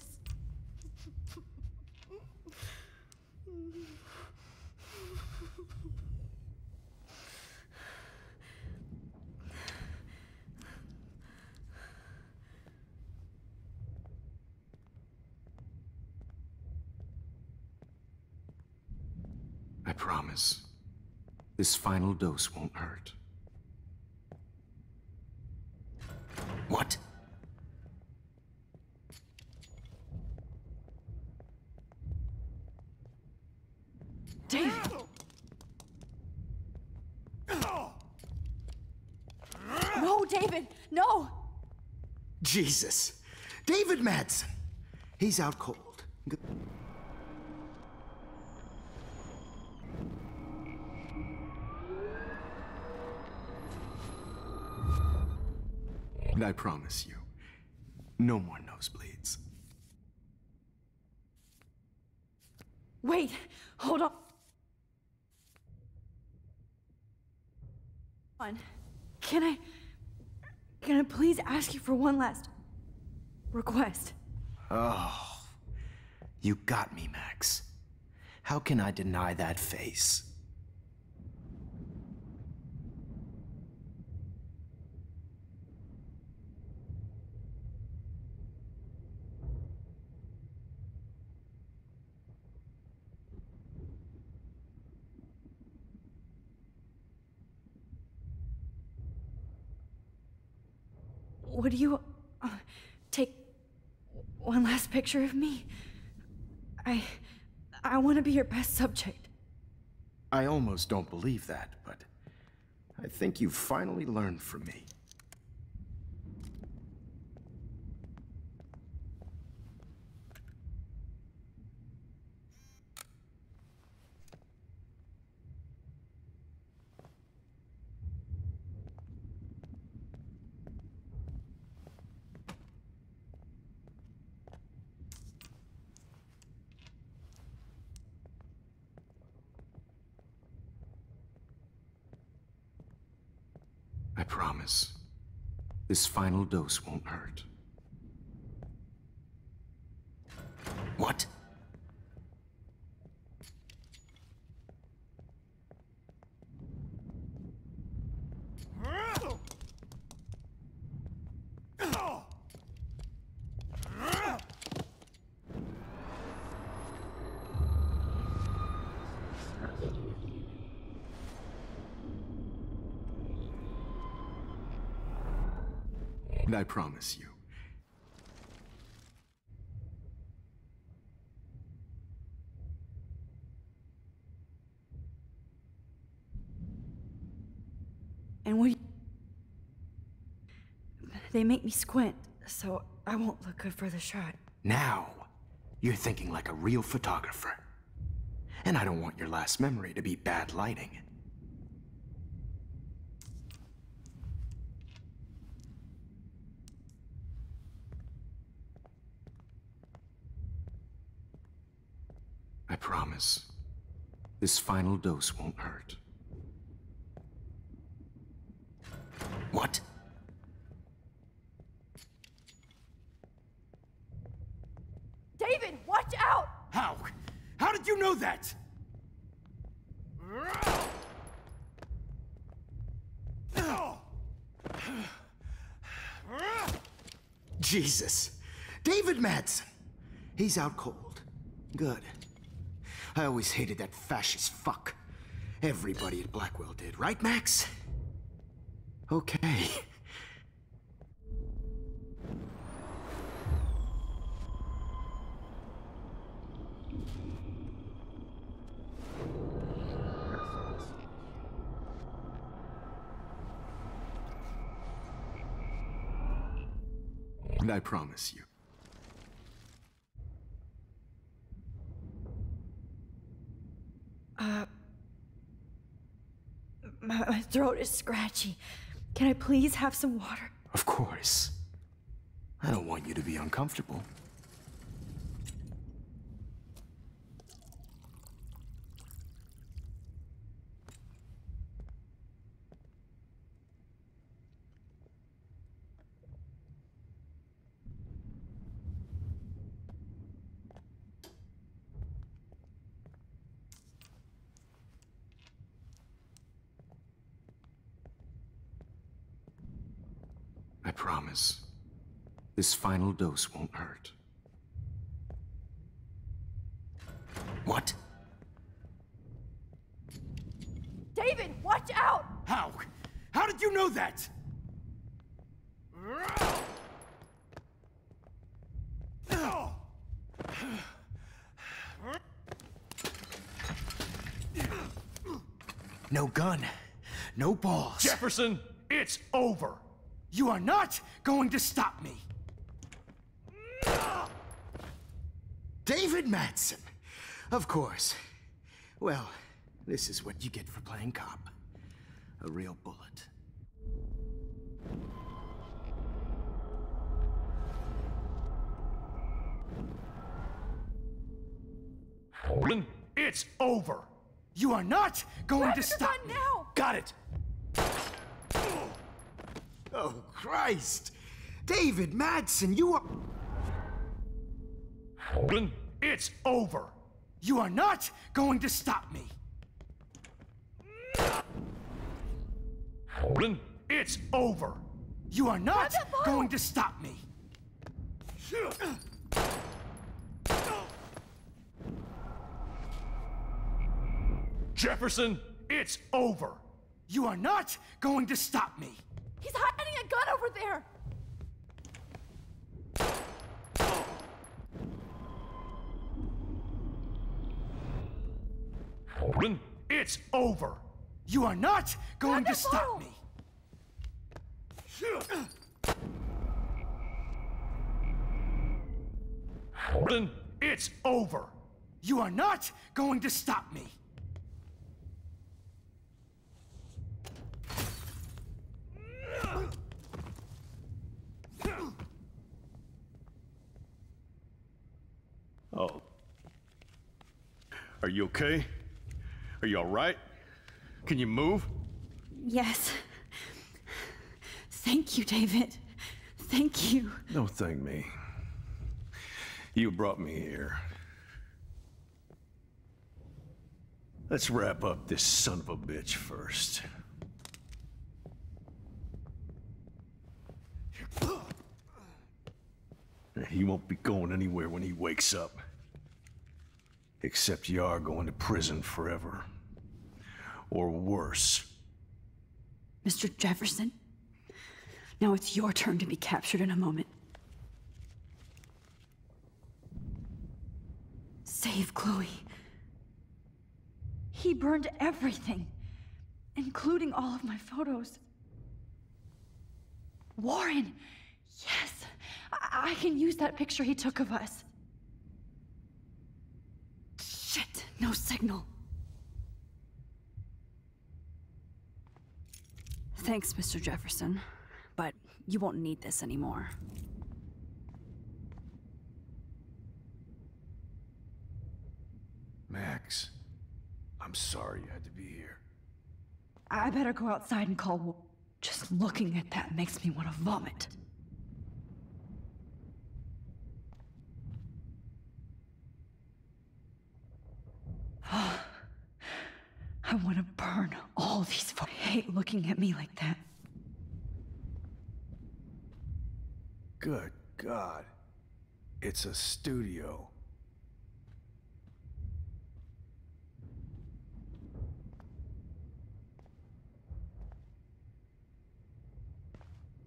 I promise, this final dose won't hurt. What? David! No, David! No! Jesus! David Madsen! He's out cold. And I promise you, no more nosebleeds. Wait! Hold on. Can I please ask you for one last request? Oh, you got me, Max. How can I deny that face? Would you take one last picture of me? I want to be your best subject. I almost don't believe that, but I think you've finally learned from me. I promise, this final dose won't hurt. What? And I promise you. And what? They make me squint, so I won't look good for the shot. Now, you're thinking like a real photographer. And I don't want your last memory to be bad lighting. I promise, this final dose won't hurt. What? David, watch out! How? How did you know that? Jesus. David Madsen. He's out cold. Good. I always hated that fascist fuck. Everybody at Blackwell did, right, Max? Okay. And I promise you. My throat is scratchy. Can I please have some water? Of course. I don't want you to be uncomfortable. I promise. This final dose won't hurt. What? David, watch out! How? How did you know that? No gun, no balls. Jefferson, it's over. You are not going to stop me. David Madsen. Of course. Well, this is what you get for playing cop. A real bullet. Holden, it's over. You are not going to stop me. Now. Got it. Oh, Christ! David Madsen, you are... Holden, it's over. You are not going to stop me. Holden, it's over. You are not going to stop me. Jefferson, it's over. You are not going to stop me. He's hiding a gun over there! Holden, it's over. You are not going to stop me. Holden, it's over. You are not going to stop me. Oh. Are you okay? Are you all right? Can you move? Yes. Thank you, David. Thank you. Don't thank me. You brought me here. Let's wrap up this son of a bitch first. He won't be going anywhere when he wakes up. Except you are going to prison forever. Or worse. Mr. Jefferson, now it's your turn to be captured in a moment. Save Chloe. He burned everything, including all of my photos. Warren, yes, I can use that picture he took of us. Shit, no signal. Thanks, Mr. Jefferson, but you won't need this anymore. Max, I'm sorry you had to be here. I better go outside and call. Just looking at that makes me want to vomit. I want to burn all these. I hate looking at me like that. Good God. It's a studio.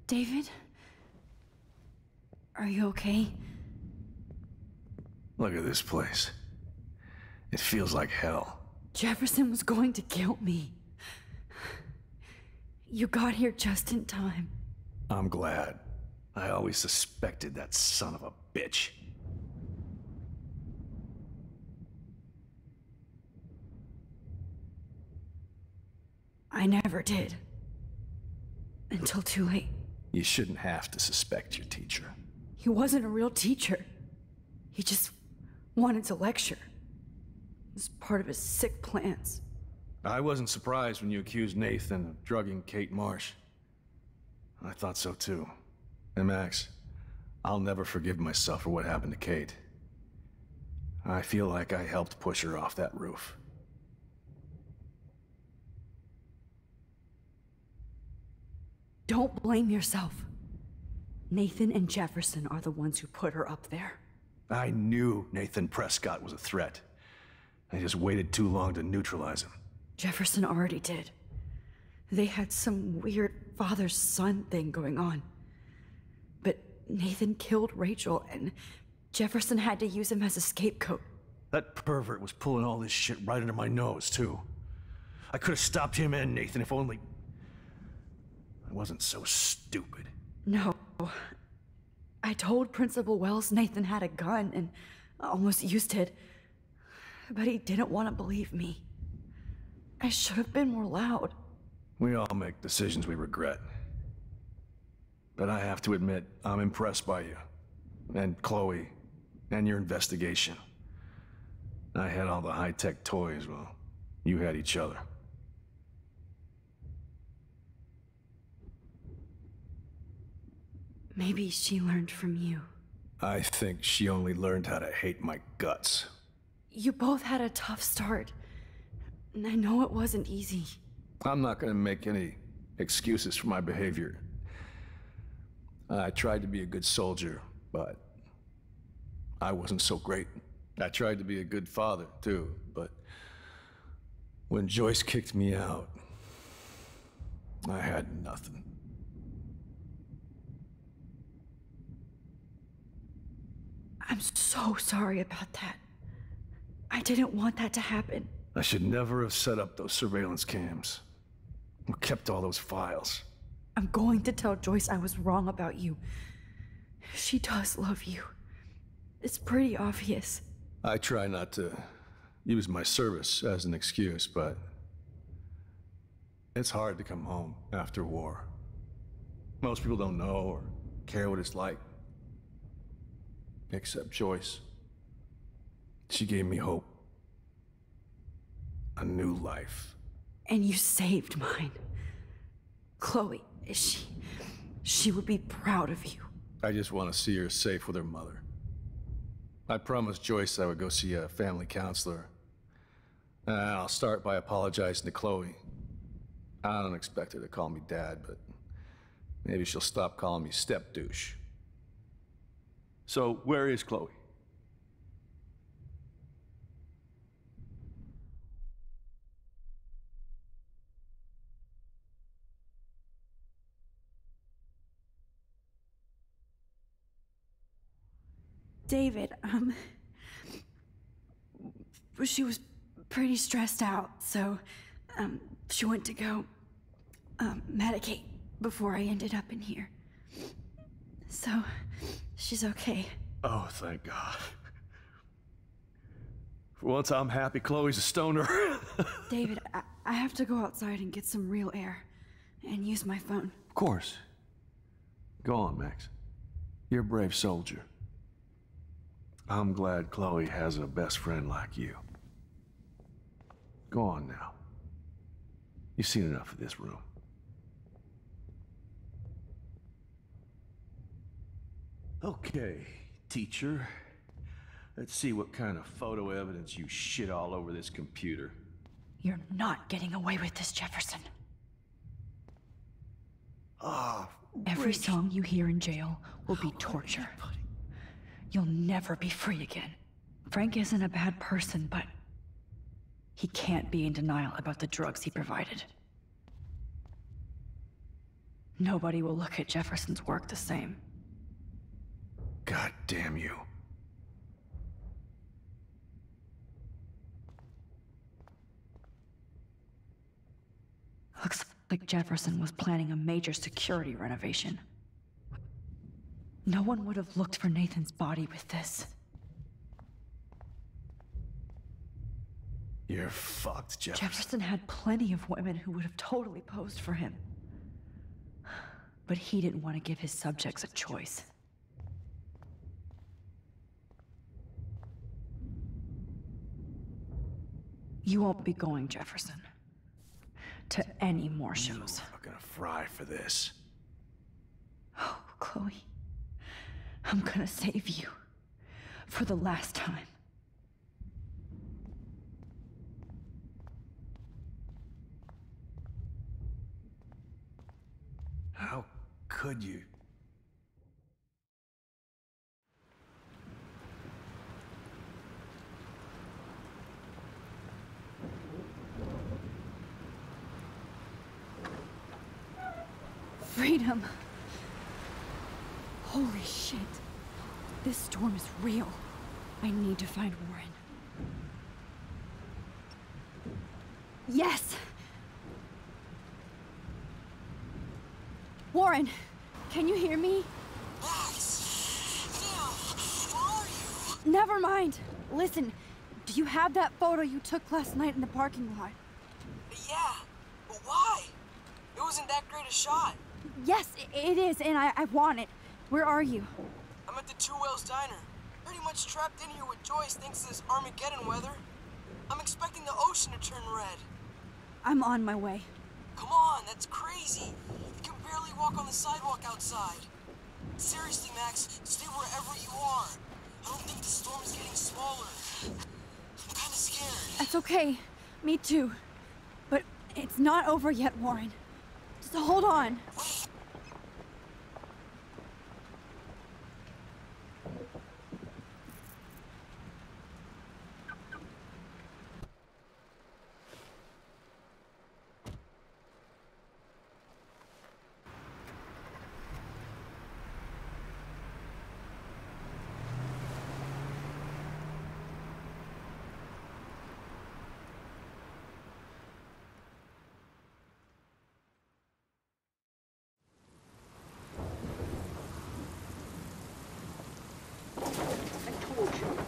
David? Are you okay? Look at this place. It feels like hell. Jefferson was going to kill me. You got here just in time. I'm glad. I always suspected that son of a bitch. I never did. Until too late. You shouldn't have to suspect your teacher. He wasn't a real teacher. He just wanted to lecture. It was part of his sick plans. I wasn't surprised when you accused Nathan of drugging Kate Marsh. I thought so too. And Max, I'll never forgive myself for what happened to Kate. I feel like I helped push her off that roof. Don't blame yourself. Nathan and Jefferson are the ones who put her up there. I knew Nathan Prescott was a threat. I just waited too long to neutralize him. Jefferson already did. They had some weird father-son thing going on. But Nathan killed Rachel, and Jefferson had to use him as a scapegoat. That pervert was pulling all this shit right under my nose, too. I could have stopped him and Nathan if only... I wasn't so stupid. No. I told Principal Wells Nathan had a gun and almost used it. But he didn't want to believe me. I should have been more loud. We all make decisions we regret. But I have to admit, I'm impressed by you. And Chloe. And your investigation. I had all the high-tech toys, well, you had each other. Maybe she learned from you. I think she only learned how to hate my guts. You both had a tough start. And I know it wasn't easy. I'm not gonna make any excuses for my behavior. I tried to be a good soldier, but I wasn't so great. I tried to be a good father, too, but when Joyce kicked me out, I had nothing. I'm so sorry about that. I didn't want that to happen. I should never have set up those surveillance cams. Or kept all those files. I'm going to tell Joyce I was wrong about you. She does love you. It's pretty obvious. I try not to use my service as an excuse, but it's hard to come home after war. Most people don't know or care what it's like. Except Joyce. She gave me hope. A new life. And you saved mine. Chloe, she would be proud of you. I just want to see her safe with her mother. I promised Joyce I would go see a family counselor. I'll start by apologizing to Chloe. I don't expect her to call me Dad, but maybe she'll stop calling me step-douche. So, where is Chloe? David, she was pretty stressed out, so, she went to go, medicate before I ended up in here. So, she's okay. Oh, thank God. For once, I'm happy Chloe's a stoner. David, I have to go outside and get some real air, and use my phone. Of course. Go on, Max. You're a brave soldier. I'm glad Chloe has a best friend like you. Go on now. You've seen enough of this room. Okay, teacher. Let's see what kind of photo evidence you shit all over this computer. You're not getting away with this, Jefferson. Every song you hear in jail will be torture. You'll never be free again. Frank isn't a bad person, but he can't be in denial about the drugs he provided. Nobody will look at Jefferson's work the same. God damn you. Looks like Jefferson was planning a major security renovation. No one would have looked for Nathan's body with this. You're fucked, Jefferson. Jefferson had plenty of women who would have totally posed for him. But he didn't want to give his subjects a choice. You won't be going, Jefferson, to any more shows. I'm not gonna fry for this. Oh, Chloe. I'm gonna save you. For the last time. How could you? Freedom. Holy shit. This storm is real. I need to find Warren. Yes! Warren, can you hear me? Max! Damn! Where are you? Never mind. Listen, do you have that photo you took last night in the parking lot? Yeah, but why? It wasn't that great a shot. Yes, it is, and I want it. Where are you? I'm at the Two Whales Diner. Pretty much trapped in here with Joyce thanks to this Armageddon weather. I'm expecting the ocean to turn red. I'm on my way. Come on, that's crazy. You can barely walk on the sidewalk outside. Seriously, Max, stay wherever you are. I don't think the storm is getting smaller. I'm kinda scared. That's okay. Me too. But it's not over yet, Warren. Just hold on.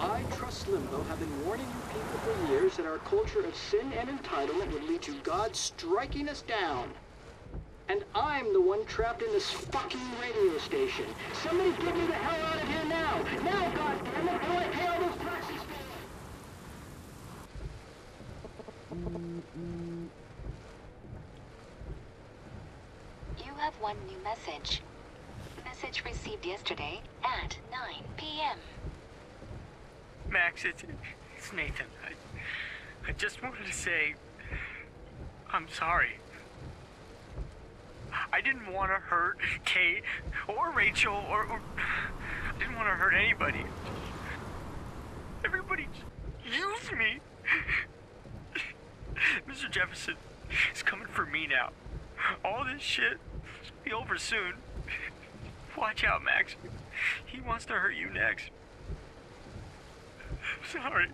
I, Trust Limbo, have been warning you people for years that our culture of sin and entitlement would lead to God striking us down. And I'm the one trapped in this fucking radio station. Somebody get me the hell out of here now! Now, goddammit, or I pay all those taxes! You have one new message. Message received yesterday at 9 p.m. Max, it's Nathan. I just wanted to say, I'm sorry. I didn't want to hurt Kate or Rachel or I didn't want to hurt anybody. Everybody used me. Mr. Jefferson is coming for me now. All this shit will be over soon. Watch out, Max. He wants to hurt you next. Sorry.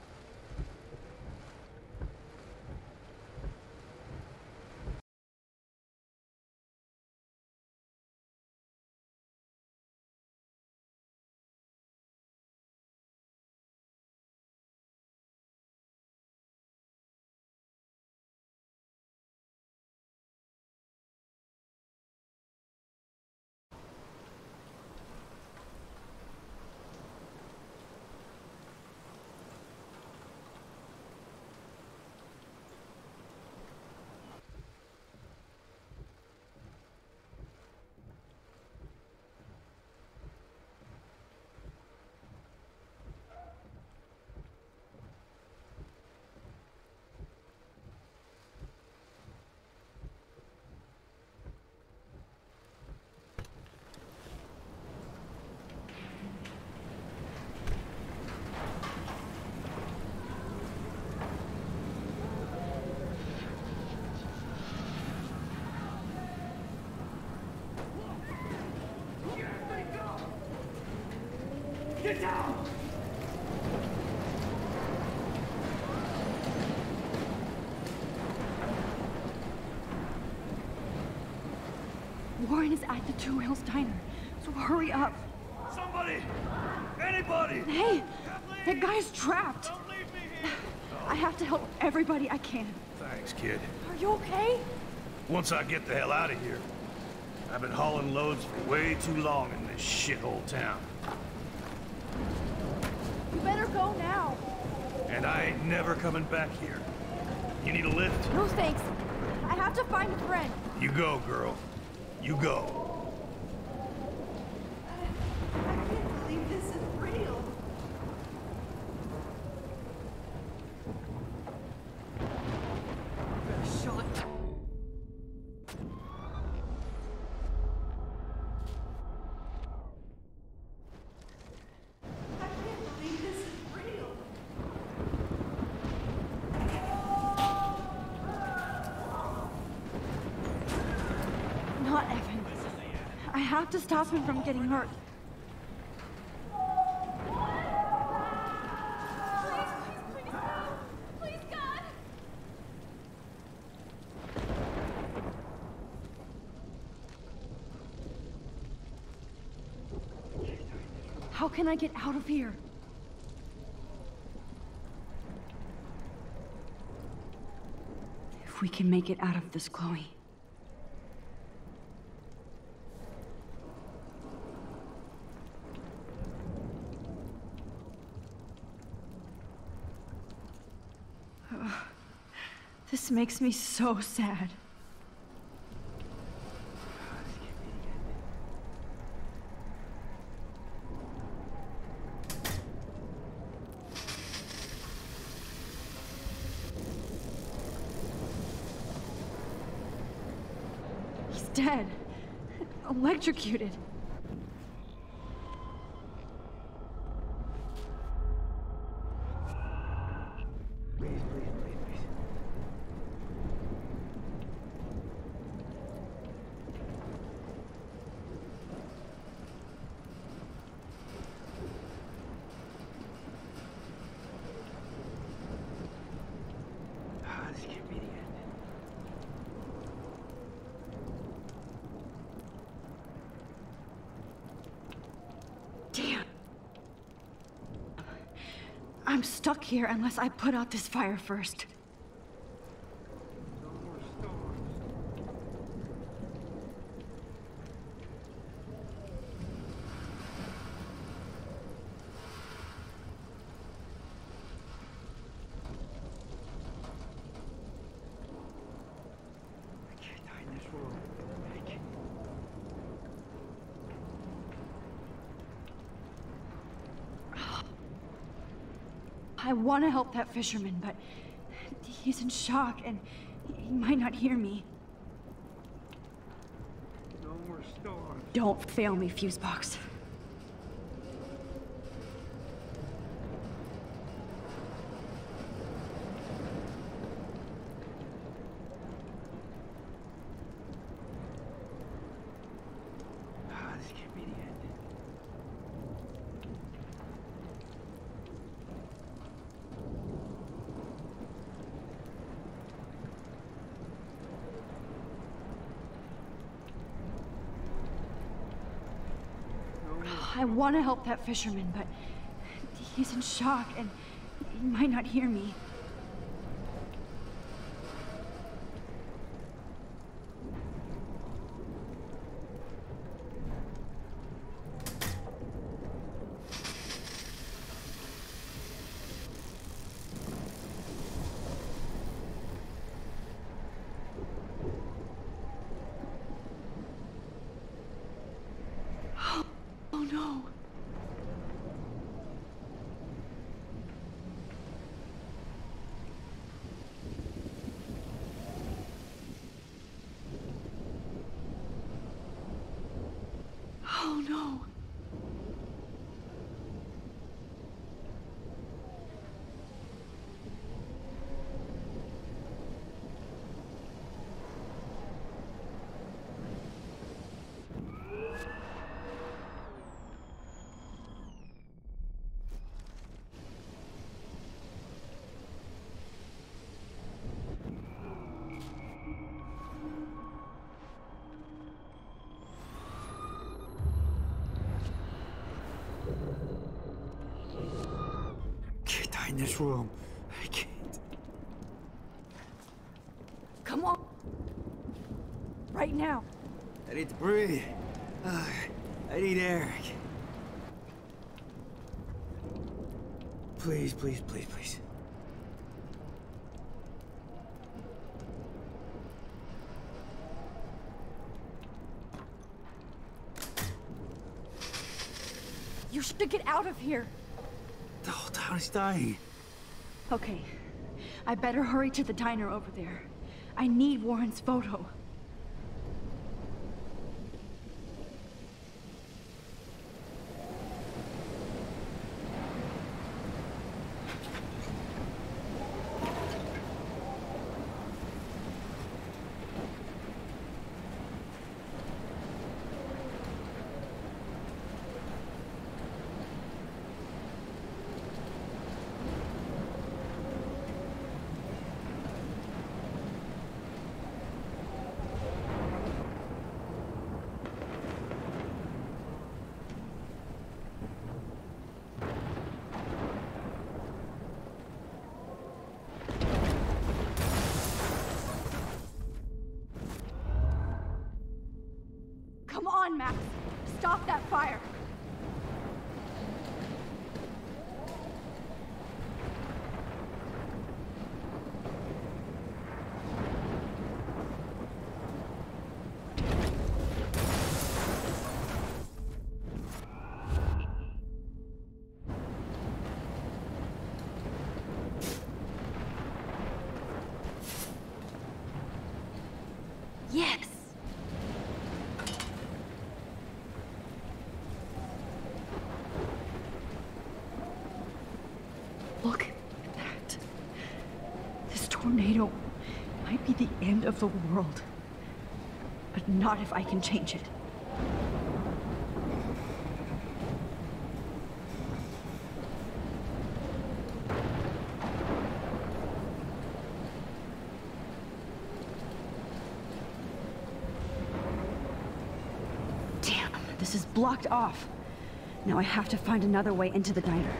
Get down! Warren is at the Two Whales Diner, so hurry up. Somebody! Anybody! Hey! That guy's trapped! I have to help everybody I can. Thanks, kid. Are you okay? Once I get the hell out of here. I've been hauling loads for way too long in this shithole town. You better go now. And I ain't never coming back here. You need a lift? No thanks. I have to find a friend. You go, girl. You go. I can't believe this is real. Shot. I can't believe this is real. Not Evan. I have to stop him from getting hurt. Please, God! How can I get out of here? If we can make it out of this, Chloe. This makes me so sad. He's dead. Electrocuted. Damn. I'm stuck here unless I put out this fire first. I want to help that fisherman, but he's in shock and he might not hear me. No more storms. Don't fail me, Fusebox. This can't be the end. I want to help that fisherman, but he's in shock and he might not hear me. Oh no. Oh no. in this room. I can't. Come on. Right now. I need to breathe. I need air. Please, please, please, please. You should get out of here. The whole town is dying. Okay. I better hurry to the diner over there. I need Warren's photo. Come on, Max. Stop that fire. Yes. Look at that. This tornado might be the end of the world. But not if I can change it. Damn, this is blocked off. Now I have to find another way into the diner.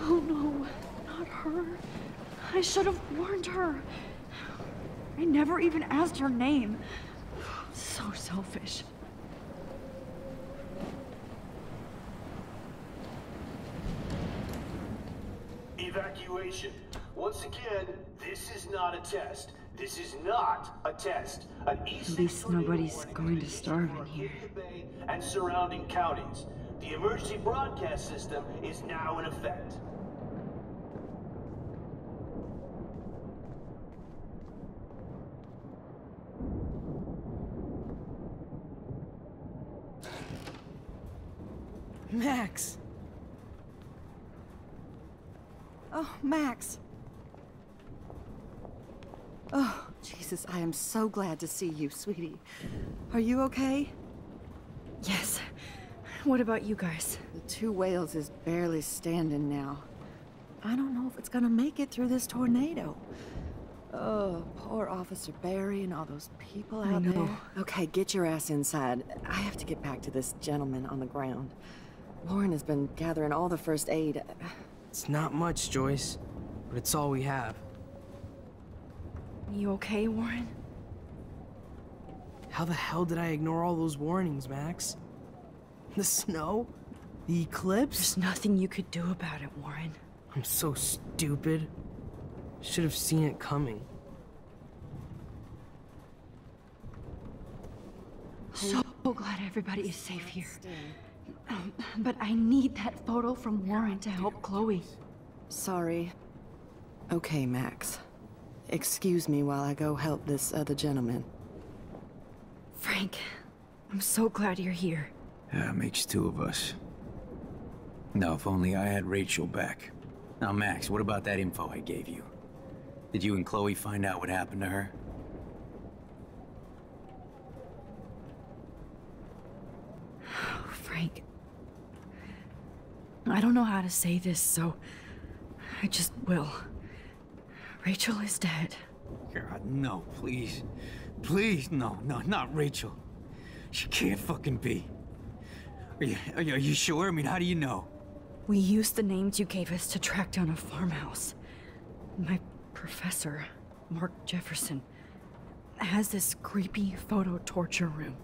Oh no, not her. I should have warned her. I never even asked her name. So selfish. Evacuation. Once again, this is not a test. This is not a test. At least nobody's going to starve in here. And surrounding counties. The emergency broadcast system is now in effect. Max! Oh, Max! Oh, Jesus, I am so glad to see you, sweetie. Are you okay? Yes. What about you guys? The Two Whales is barely standing now. I don't know if it's gonna make it through this tornado. Oh, poor Officer Barry and all those people out there. Okay, get your ass inside. I have to get back to this gentleman on the ground. Warren has been gathering all the first aid. It's not much, Joyce, but it's all we have. You okay, Warren? How the hell did I ignore all those warnings, Max? The snow? The eclipse? There's nothing you could do about it, Warren. I'm so stupid. Should have seen it coming. So glad everybody is safe here. But I need that photo from Warren to help Chloe. Sorry. Okay, Max. Excuse me while I go help this other gentleman. Frank, I'm so glad you're here. Yeah, makes two of us. Now, if only I had Rachel back. Now, Max, what about that info I gave you? Did you and Chloe find out what happened to her? Oh, Frank. I don't know how to say this, so I just will. Rachel is dead. God, no, please. Please, no, not Rachel. She can't fucking be. Are you sure? I mean, how do you know? We used the names you gave us to track down a farmhouse. My professor, Mark Jefferson, has this creepy photo torture room.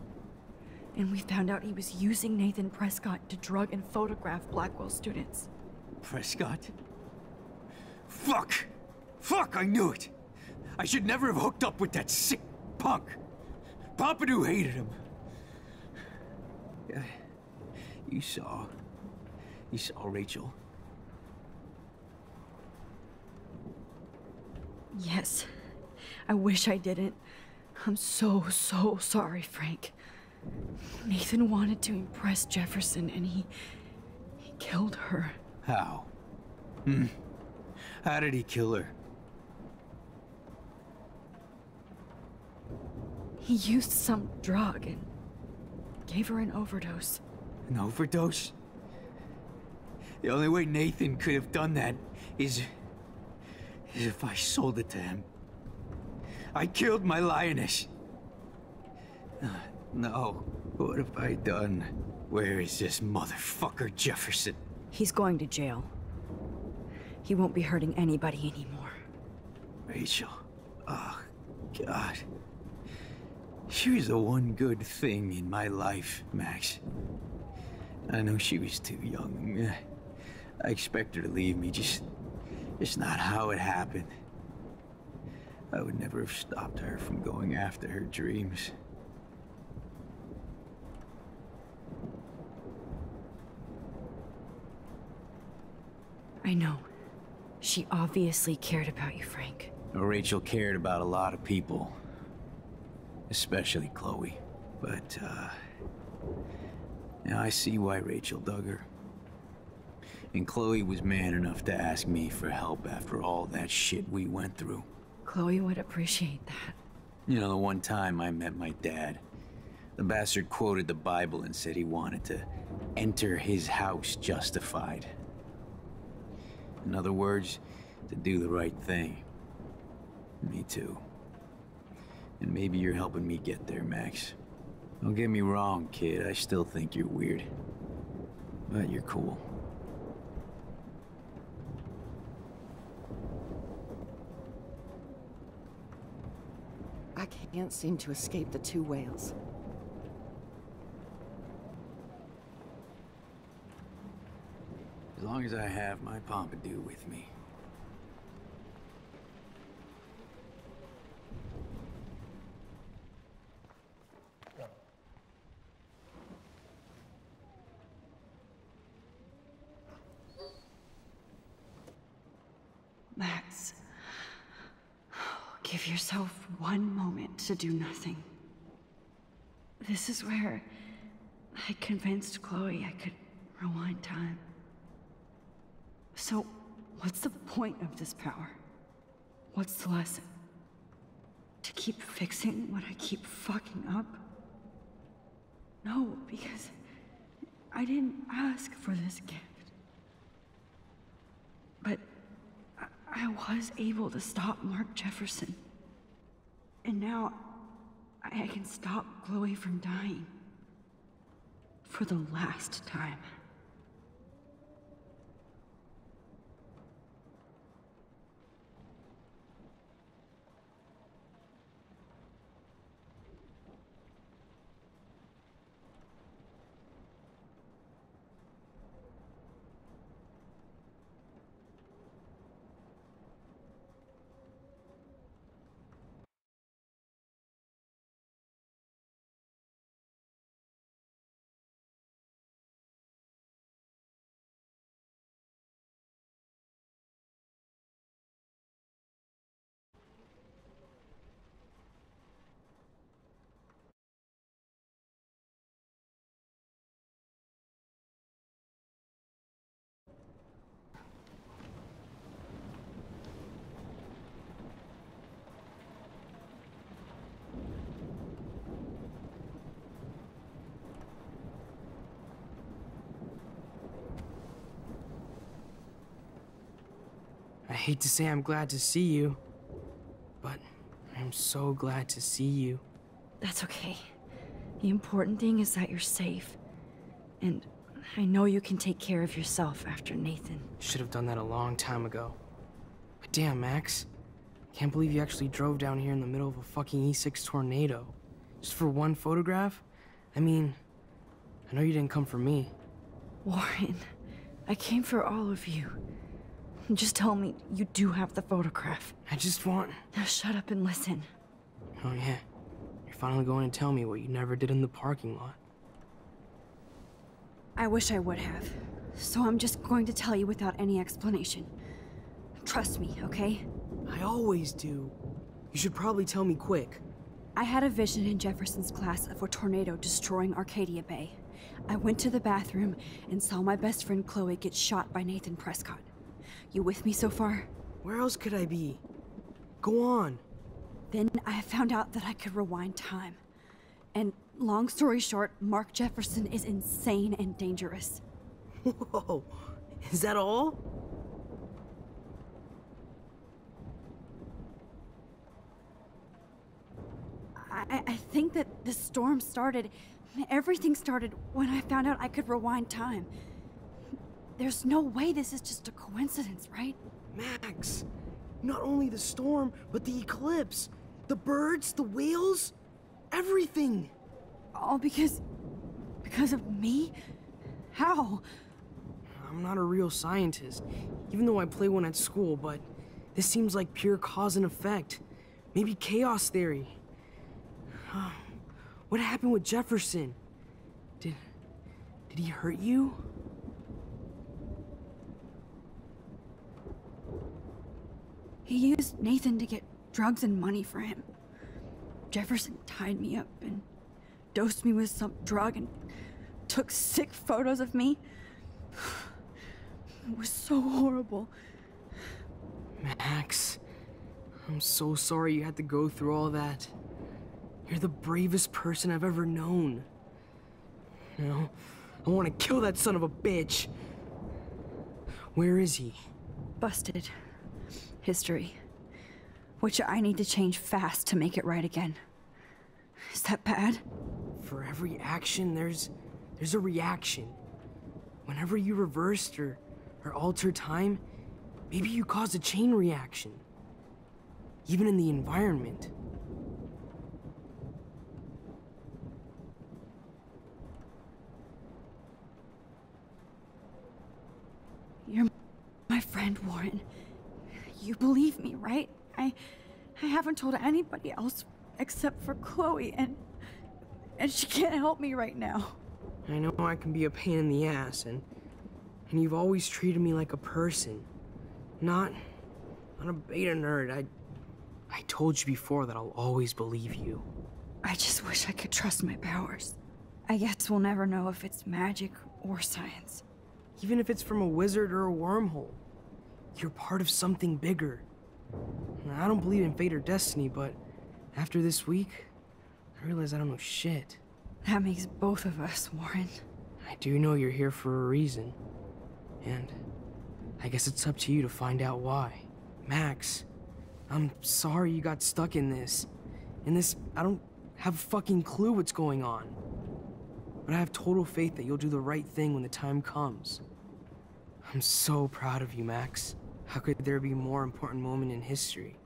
And we found out he was using Nathan Prescott to drug and photograph Blackwell students. Prescott? Fuck! Fuck, I knew it! I should never have hooked up with that sick punk. Pompidou hated him. You saw Rachel. Yes. I wish I didn't. I'm so sorry, Frank. Nathan wanted to impress Jefferson, and he killed her. How? How did he kill her? He used some drug and gave her an overdose. An overdose? The only way Nathan could have done that is if I sold it to him. I killed my lioness. No. What have I done? Where is this motherfucker Jefferson? He's going to jail. He won't be hurting anybody anymore. Rachel. Oh, God. She was the one good thing in my life, Max. I know she was too young. I expect her to leave me, just not how it happened. I would never have stopped her from going after her dreams. I know. She obviously cared about you, Frank. Well, Rachel cared about a lot of people. Especially Chloe. But, now I see why Rachel dug her. And Chloe was man enough to ask me for help after all that shit we went through. Chloe would appreciate that. You know, the one time I met my dad, the bastard quoted the Bible and said he wanted to enter his house justified. In other words, to do the right thing. Me too. And maybe you're helping me get there, Max. Don't get me wrong, kid. I still think you're weird. But you're cool. I can't seem to escape the two whales. As long as I have my Pompidou with me. Max, give yourself one moment to do nothing. This is where I convinced Chloe I could rewind time. So, what's the point of this power? What's the lesson? To keep fixing what I keep fucking up? No, because I didn't ask for this gift. But I was able to stop Mark Jefferson. And now I can stop Chloe from dying. For the last time. hate to say I'm glad to see you, but I'm so glad to see you. That's okay. The important thing is that you're safe. And I know you can take care of yourself after Nathan. Should have done that a long time ago. But damn, Max. Can't believe you actually drove down here in the middle of a fucking E6 tornado. Just for one photograph? I mean, I know you didn't come for me. Warren, I came for all of you. Just tell me you do have the photograph. I just want... Now shut up and listen. Oh yeah. You're finally going to tell me what you never did in the parking lot. I wish I would have. So I'm just going to tell you without any explanation. Trust me, okay? I always do. You should probably tell me quick. I had a vision in Jefferson's class of a tornado destroying Arcadia Bay. I went to the bathroom and saw my best friend Chloe get shot by Nathan Prescott. You with me so far? Where else could I be? Go on. Then I found out that I could rewind time. And long story short, Mark Jefferson is insane and dangerous. Whoa, is that all? I think that the storm started, everything started when I found out I could rewind time. There's no way this is just a coincidence, right? Max, not only the storm, but the eclipse, the birds, the whales, everything. All because of me? How? I'm not a real scientist, even though I play one at school, but this seems like pure cause and effect. Maybe chaos theory. What happened with Jefferson? Did he hurt you? He used Nathan to get drugs and money for him. Jefferson tied me up and dosed me with some drug and took sick photos of me. It was so horrible. Max, I'm so sorry you had to go through all that. You're the bravest person I've ever known. You know, I want to kill that son of a bitch. Where is he? Busted. History. Which I need to change fast to make it right again. Is that bad? For every action, there's a reaction. Whenever you reversed or altered time, maybe you caused a chain reaction. Even in the environment. You're my friend, Warren. You believe me, right? I haven't told anybody else except for Chloe, and she can't help me right now. I know I can be a pain in the ass, and you've always treated me like a person, not a beta nerd. I told you before that I'll always believe you. I just wish I could trust my powers. I guess we'll never know if it's magic or science. Even if it's from a wizard or a wormhole, you're part of something bigger. I don't believe in fate or destiny, but after this week, I realize I don't know shit. That makes both of us, Warren. I do know you're here for a reason. And I guess it's up to you to find out why. Max, I'm sorry you got stuck in this. I don't have a fucking clue what's going on. But I have total faith that you'll do the right thing when the time comes. I'm so proud of you, Max. How could there be a more important moment in history?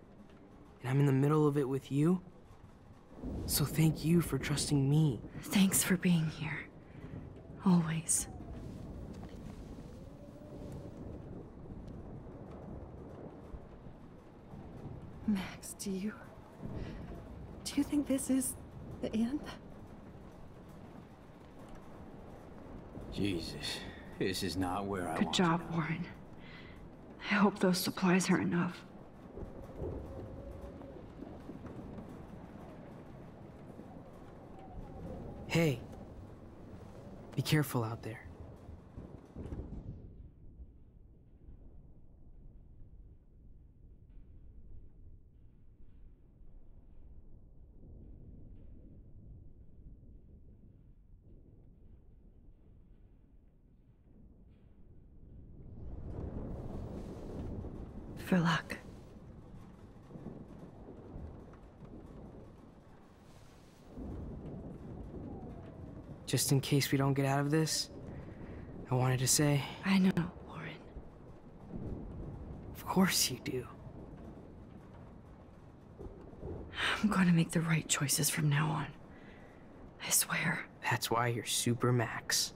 And I'm in the middle of it with you? So thank you for trusting me. Thanks for being here. Always. Max, do you think this is the end? Jesus, this is not where I Good job, Warren. I hope those supplies are enough. Hey, be careful out there. for luck. Just in case we don't get out of this, I wanted to say... I know, Warren. Of course you do. I'm going to make the right choices from now on. I swear. That's why you're Super Max.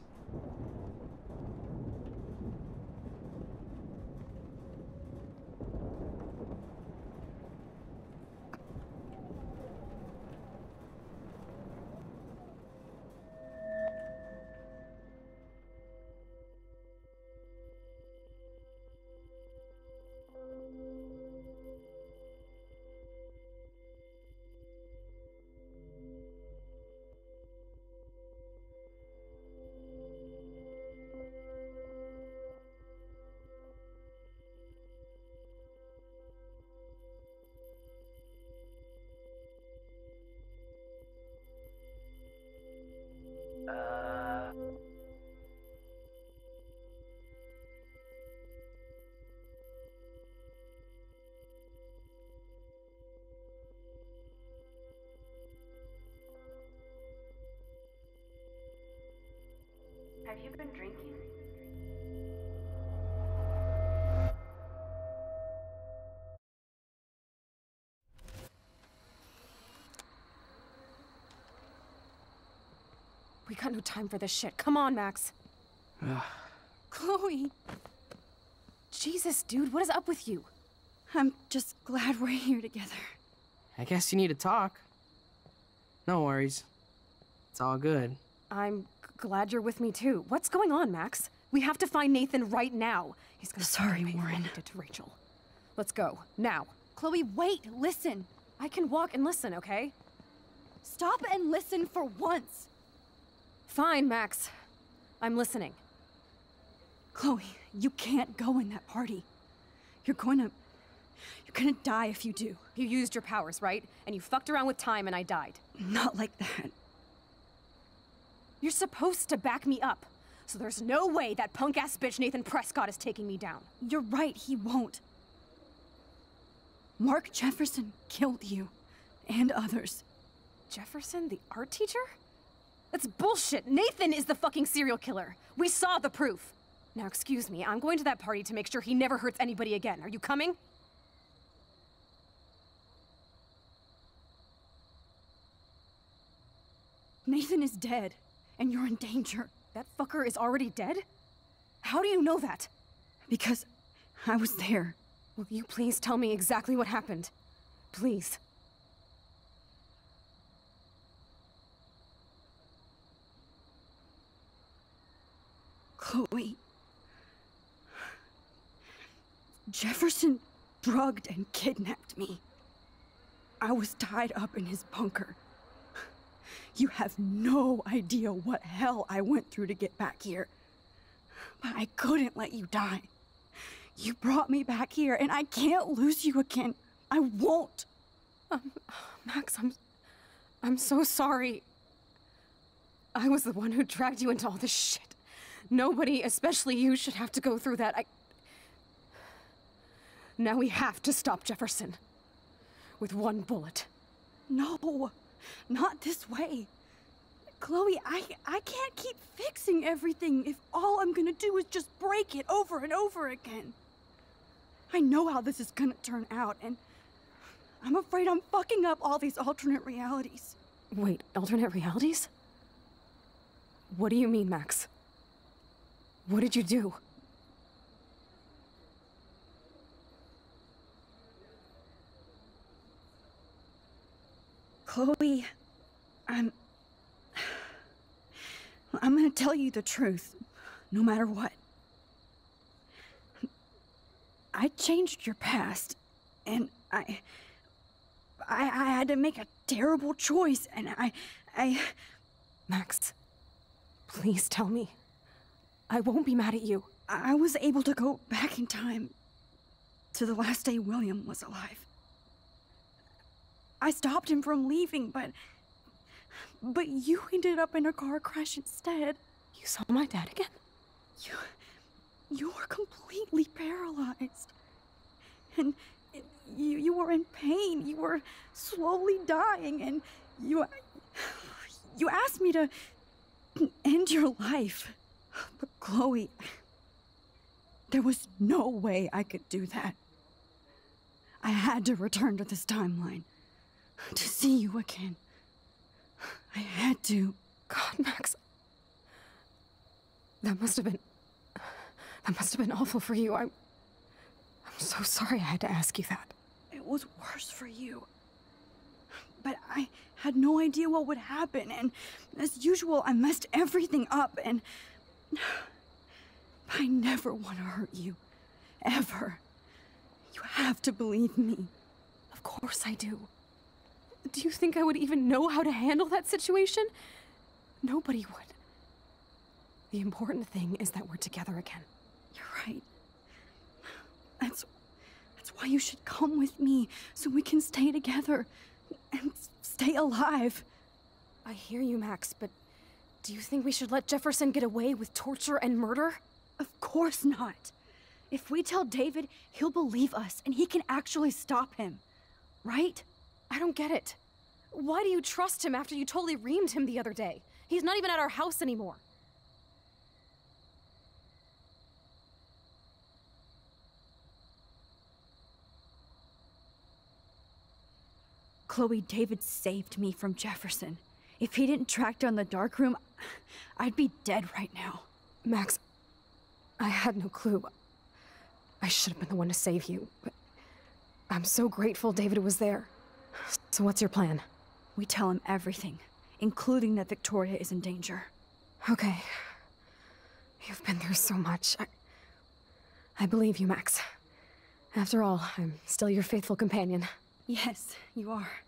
Have you been drinking? We got no time for this shit. Come on, Max. Chloe. Jesus, dude, what is up with you? I'm just glad we're here together. I guess you need to talk. No worries. It's all good. I'm glad you're with me too. What's going on, Max? We have to find Nathan right now. He's gonna Sorry, Warren. Did to Rachel. Let's go now. Chloe, wait. Listen. I can walk and listen, okay? Stop and listen for once. Fine, Max. I'm listening. Chloe, you can't go in that party. You're gonna die if you do. You used your powers, right? And you fucked around with time and I died. Not like that. You're supposed to back me up. So there's no way that punk-ass bitch Nathan Prescott is taking me down. You're right, he won't. Mark Jefferson killed you. And others. Jefferson, the art teacher? That's bullshit. Nathan is the fucking serial killer. We saw the proof. Now, excuse me, I'm going to that party to make sure he never hurts anybody again. Are you coming? Nathan is dead, and you're in danger. That fucker is already dead? How do you know that? Because I was there. Will you please tell me exactly what happened? Please. Chloe. Jefferson drugged and kidnapped me. I was tied up in his bunker. You have no idea what hell I went through to get back here. But I couldn't let you die. You brought me back here, and I can't lose you again. I won't. Max, I'm so sorry. I was the one who dragged you into all this shit. Nobody, especially you, should have to go through that. Now we have to stop Jefferson. With one bullet. No, not this way. Chloe, I can't keep fixing everything if all I'm gonna do is just break it over and over again. I know how this is gonna turn out, and I'm afraid I'm fucking up all these alternate realities. Wait, alternate realities? What do you mean, Max? What did you do? Chloe, I'm gonna tell you the truth, no matter what. I changed your past, and I had to make a terrible choice, and I... Max, please tell me. I won't be mad at you. I was able to go back in time to the last day William was alive. I stopped him from leaving, but you ended up in a car crash instead. You saw my dad again? You were completely paralyzed. And you were in pain. You were slowly dying, and you asked me to end your life. But Chloe, there was no way I could do that. I had to return to this timeline to see you again. I had to. God, Max. That must have been awful for you. I'm so sorry I had to ask you that. It was worse for you. But I had no idea what would happen, and as usual, I messed everything up, and I never want to hurt you. Ever. You have to believe me. Of course I do. Do you think I would even know how to handle that situation? Nobody would. The important thing is that we're together again. You're right. That's why you should come with me, so we can stay together and stay alive. I hear you, Max, but do you think we should let Jefferson get away with torture and murder? Of course not. If we tell David, he'll believe us, and he can actually stop him. Right? I don't get it. Why do you trust him after you totally reamed him the other day? He's not even at our house anymore. Chloe, David saved me from Jefferson. If he didn't track down the dark room, I'd be dead right now. Max, I had no clue. I should have been the one to save you, but I'm so grateful David was there. So what's your plan? We tell him everything, including that Victoria is in danger. Okay. You've been through so much. I believe you, Max. After all, I'm still your faithful companion. Yes, you are.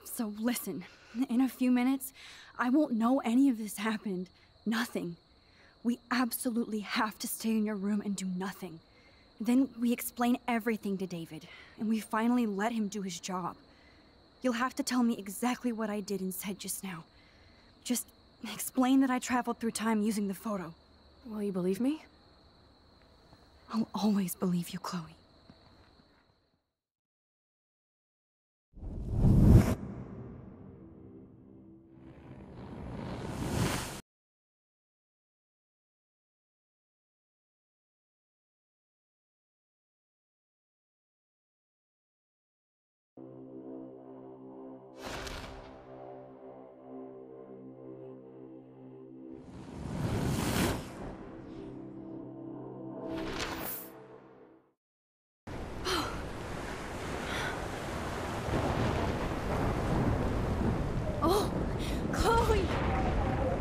So listen, in a few minutes, I won't know any of this happened. Nothing. We absolutely have to stay in your room and do nothing. Then we explain everything to David, and we finally let him do his job. You'll have to tell me exactly what I did and said just now. Just explain that I traveled through time using the photo. Will you believe me? I'll always believe you, Chloe.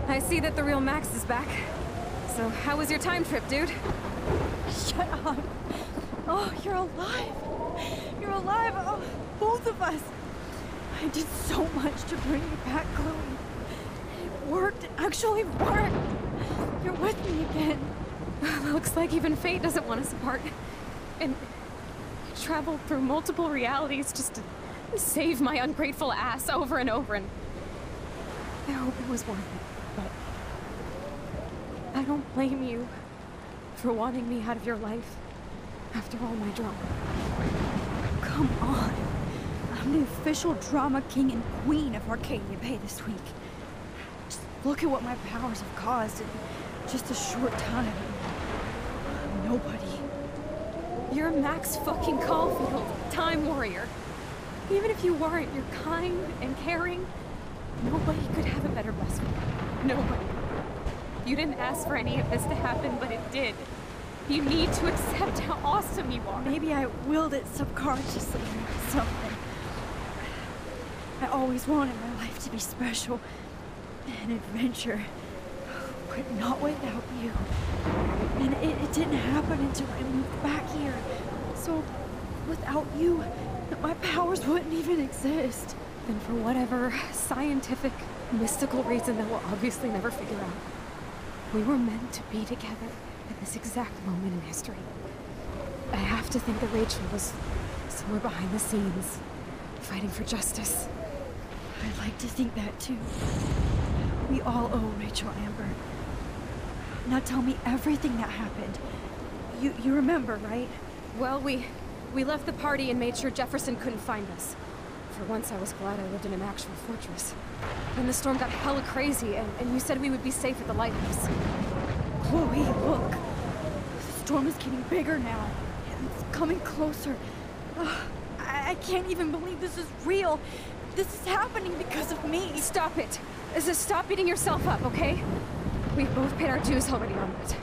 I see that the real Max is back. So how was your time trip, dude? Shut up. Oh, you're alive. You're alive. Oh, both of us. I did so much to bring you back, Chloe. It worked. It actually worked. You're with me again. Looks like even fate doesn't want us apart. And I traveled through multiple realities just to save my ungrateful ass over and over, and I hope it was worth it. But I don't blame you for wanting me out of your life after all my drama. Come on. I'm the official drama king and queen of Arcadia Bay this week. Just look at what my powers have caused in just a short time. Nobody. You're Max fucking Caulfield, Time Warrior. Even if you weren't, you're kind and caring. Nobody could have a better best friend. Nobody. You didn't ask for any of this to happen, but it did. You need to accept how awesome you are. Maybe I willed it subconsciously or something. I always wanted my life to be special. An adventure. But not without you. And it didn't happen until I moved back here. So, without you, my powers wouldn't even exist. And for whatever scientific, mystical reason that we'll obviously never figure out, we were meant to be together at this exact moment in history. I have to think that Rachel was somewhere behind the scenes, fighting for justice. I'd like to think that too. We all owe Rachel Amber. Now tell me everything that happened. You remember, right? Well, we We left the party and made sure Jefferson couldn't find us. For once, I was glad I lived in an actual fortress. Then the storm got hella crazy, and you said we would be safe at the lighthouse. Chloe, look. The storm is getting bigger now. And it's coming closer. I can't even believe this is real. This is happening because of me. Stop it. Stop beating yourself up, okay? We've both paid our dues already on it.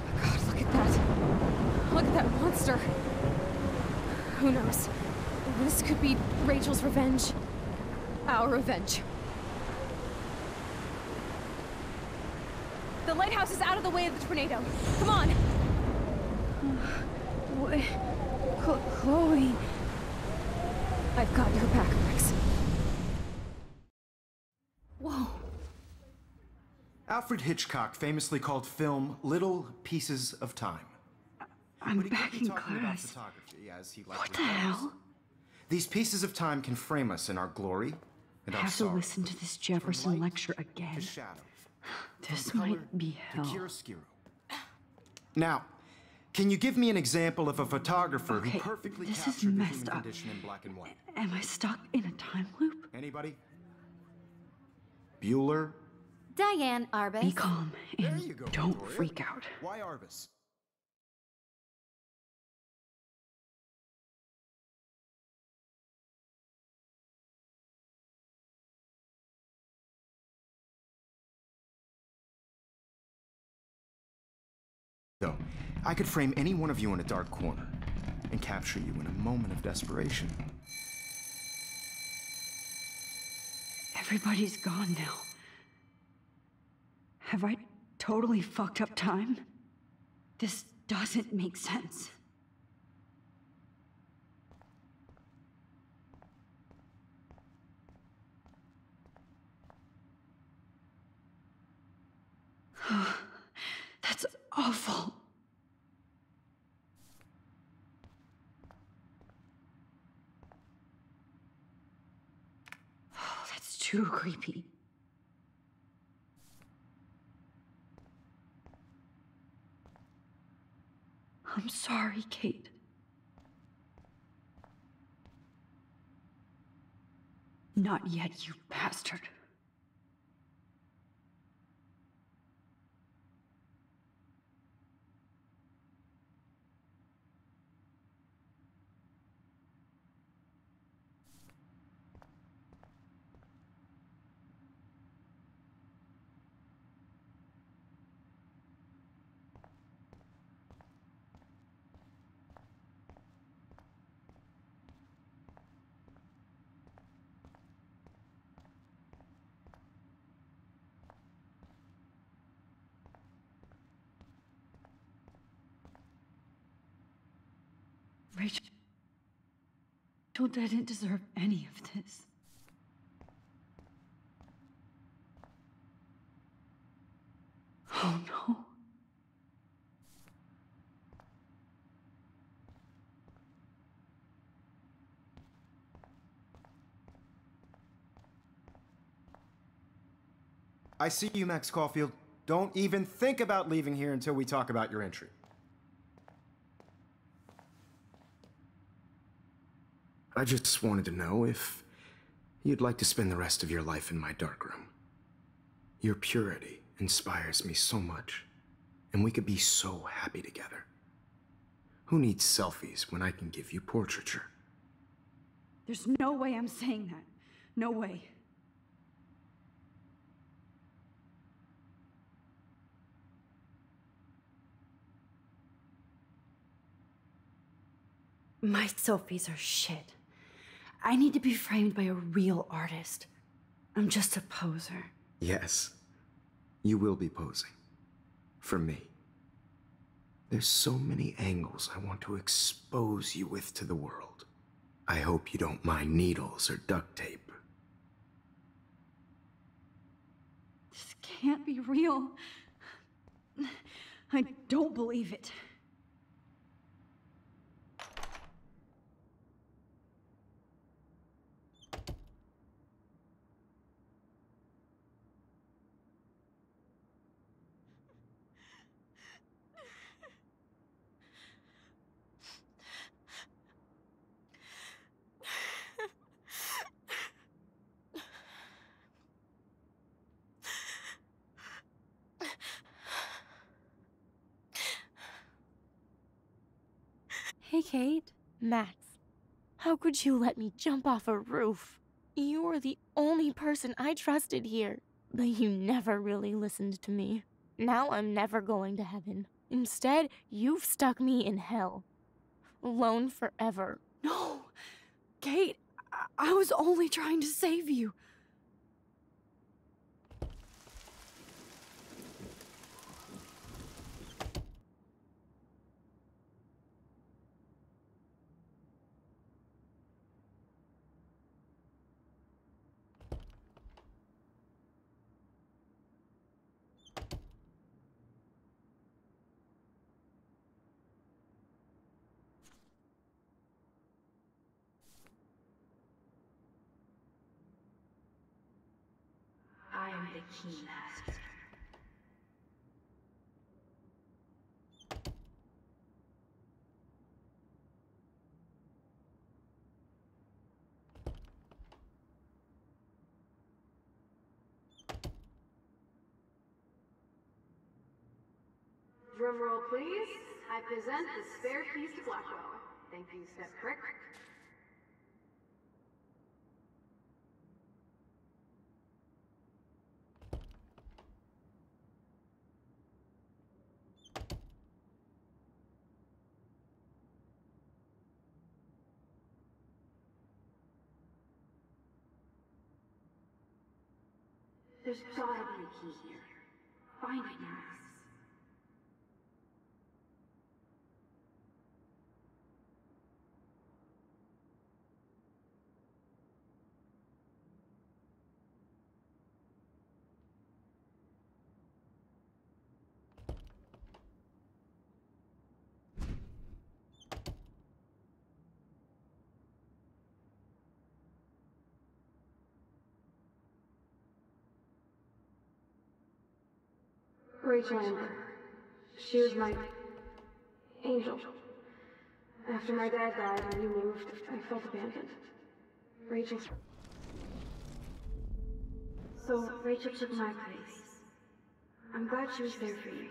Oh God, look at that. Look at that monster. Who knows? This could be Rachel's revenge. Our revenge. The lighthouse is out of the way of the tornado. Come on! Chloe... I've got your back, Rex. Whoa. Alfred Hitchcock famously called film little pieces of time. I'm back in class. What the hell? These pieces of time can frame us in our glory and our I have to sorrow. listen to this Jefferson lecture again. This might be hell. Now, can you give me an example of a photographer Okay, who perfectly this is captured the messed human up. condition in black and white? Am I stuck in a time loop? Anybody? Bueller? Diane Arbus. Be calm and don't freak out. Why Arbus? So, I could frame any one of you in a dark corner and capture you in a moment of desperation. Everybody's gone now. Have I totally fucked up time? This doesn't make sense. That's awful. Oh, that's too creepy. I'm sorry, Kate. Not yet, you bastard. Rachel didn't deserve any of this. Oh no. I see you, Max Caulfield. Don't even think about leaving here until we talk about your entry. I just wanted to know if you'd like to spend the rest of your life in my darkroom. Your purity inspires me so much, and we could be so happy together. Who needs selfies when I can give you portraiture? There's no way I'm saying that. No way. My selfies are shit. I need to be framed by a real artist. I'm just a poser. Yes, you will be posing. For me. There's so many angles I want to expose you with to the world. I hope you don't mind needles or duct tape. This can't be real. I don't believe it. Hey, Kate. Max, how could you let me jump off a roof? You were the only person I trusted here, but you never really listened to me. Now I'm never going to heaven. Instead, you've stuck me in hell. Alone forever. No! Kate, I was only trying to save you. I am the Keymaster. Drumroll, please. I present the spare piece to Blackwell. Thank you, Step Crick. There's gotta be a key here. Find it, Max. Rachel Amber. She was my angel. After my dad died and you moved, I felt abandoned. Rachel's... So Rachel took my place. I'm glad she was there for you.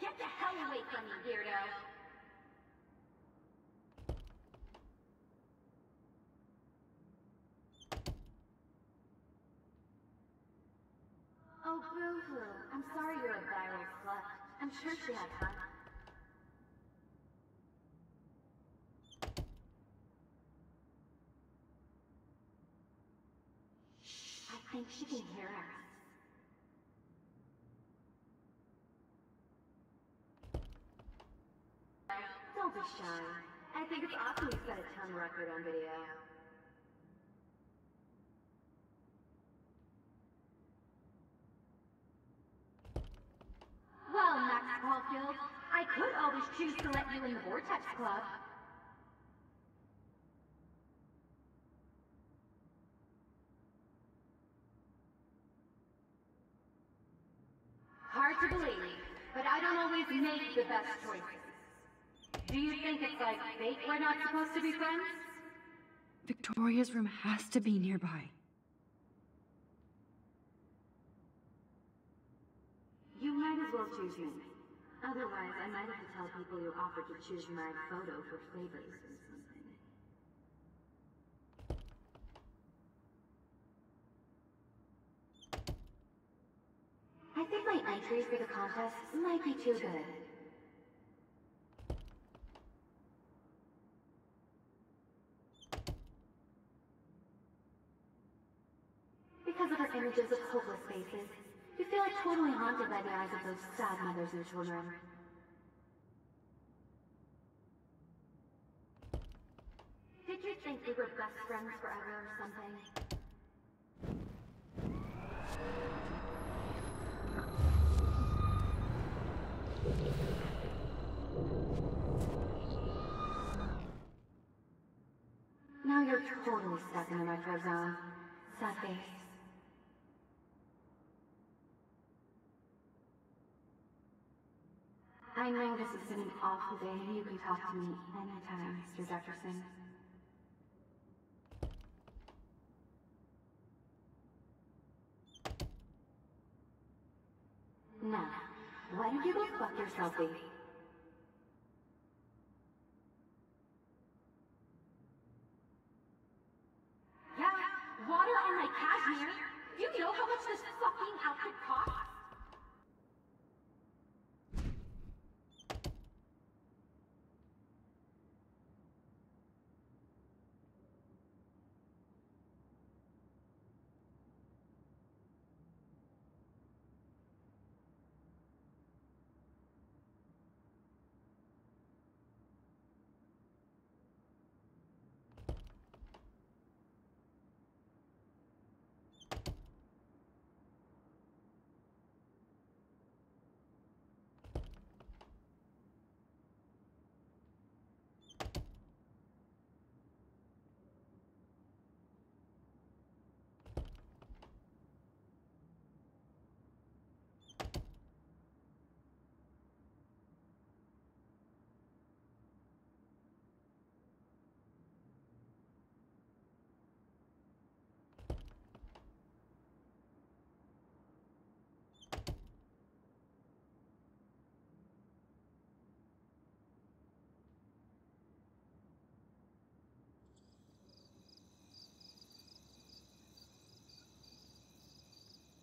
Get the hell away from me, weirdo! Oh, boo-hoo. I'm sorry you're a viral slut. I'm sure she had fun. I think she can hear us. Don't be shy. I think it's awesome you set a ton record on video. Well, Max Caulfield, I could always choose to let you in the Vortex Club. Hard to believe, but I don't always make the best choices. Do you think it's like fate we're not supposed to be friends? Victoria's room has to be nearby. You you might as well choose me. Otherwise, I might have to tell people you offered to choose my photo for favors or something. I think my entry for the contest might be too good. Because of her images of hopeless faces, you feel like totally haunted by the eyes of those sad mothers and children. Did you think we were best friends forever or something? Now you're totally stuck in the retro zone. Sad face. I know this has been an awful day, and you can talk to me anytime, Mr. Jefferson. Now, why don't you go fuck yourself, baby? Yeah, water on my cashmere? Do you know how much this fucking outfit costs?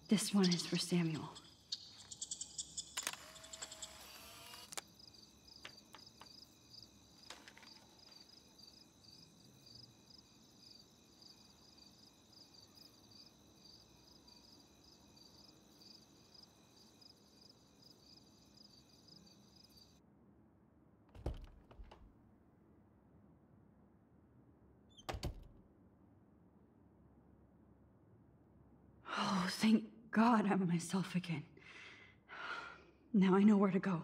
This one is for Samuel. Oh, thank God I'm myself again. Now I know where to go.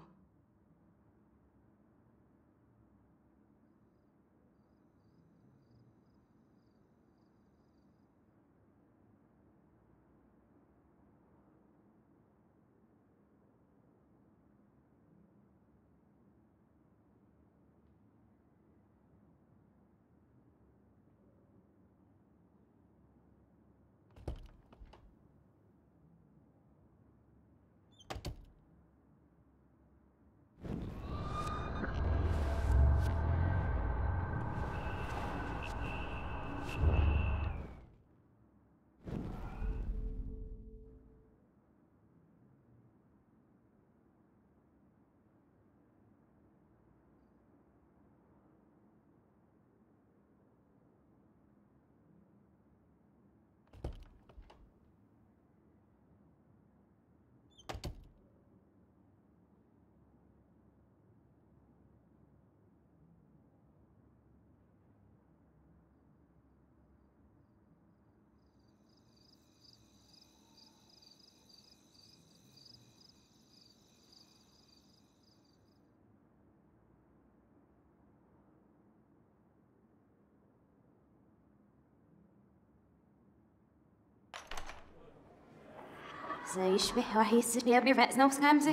زي يشبه راح يصير يبني رأس نفس خمسة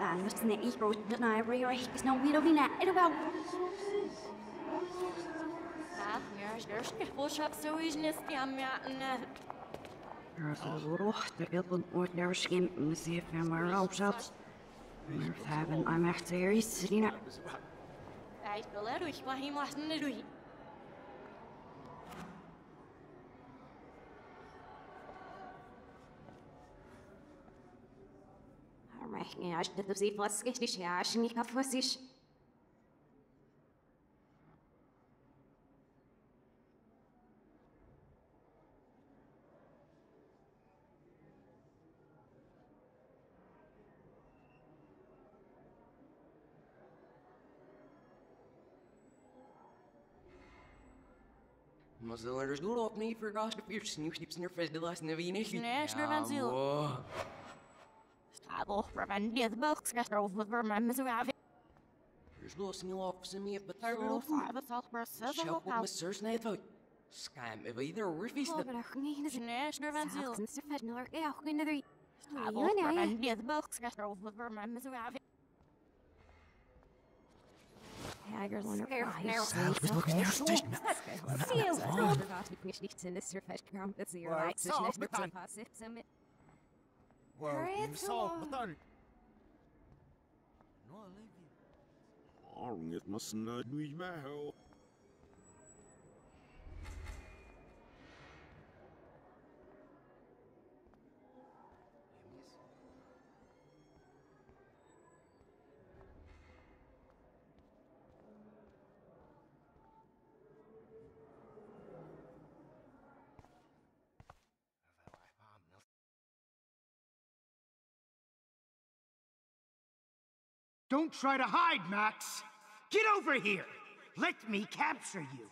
أنا بس نعيش روتنا يبري راح يسنو بيرو بينا إلو Ach, ja, ich push up so ich nicht am ja. Mazzelers doel op niet verrast of je snoepsnips in je vis de laatste nevine. Stable, Ravendia, the books, get over my misery. There's no single office in me, but I will five a self process of a house. Mr. Snaith out. Scam if either refuse the national Ravendia. Stable, Ravendia, the books, get over my misery. Haggers wonder It must not be my hell. Don't try to hide, Max! Get over here! Let me capture you!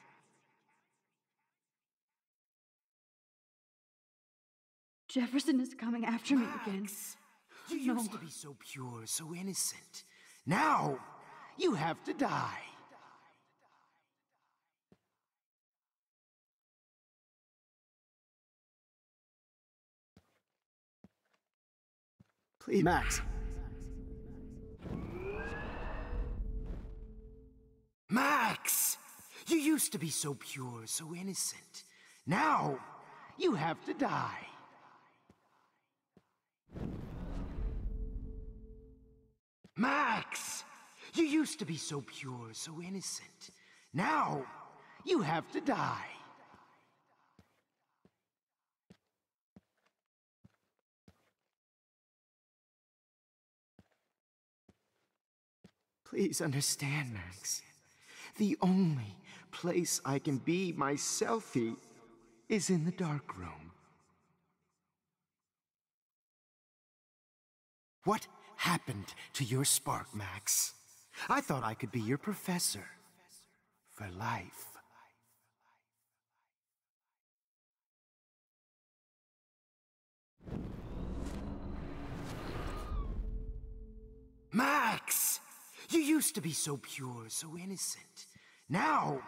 Jefferson is coming after me again. You used to be so pure, so innocent. Now, you have to die. Please, Max. Max! You used to be so pure, so innocent. Now, you have to die. Max! You used to be so pure, so innocent. Now, you have to die. Please understand, Max. The only place I can be myself is in the dark room. What happened to your spark, Max? I thought I could be your professor for life. Max! You used to be so pure, so innocent. Now,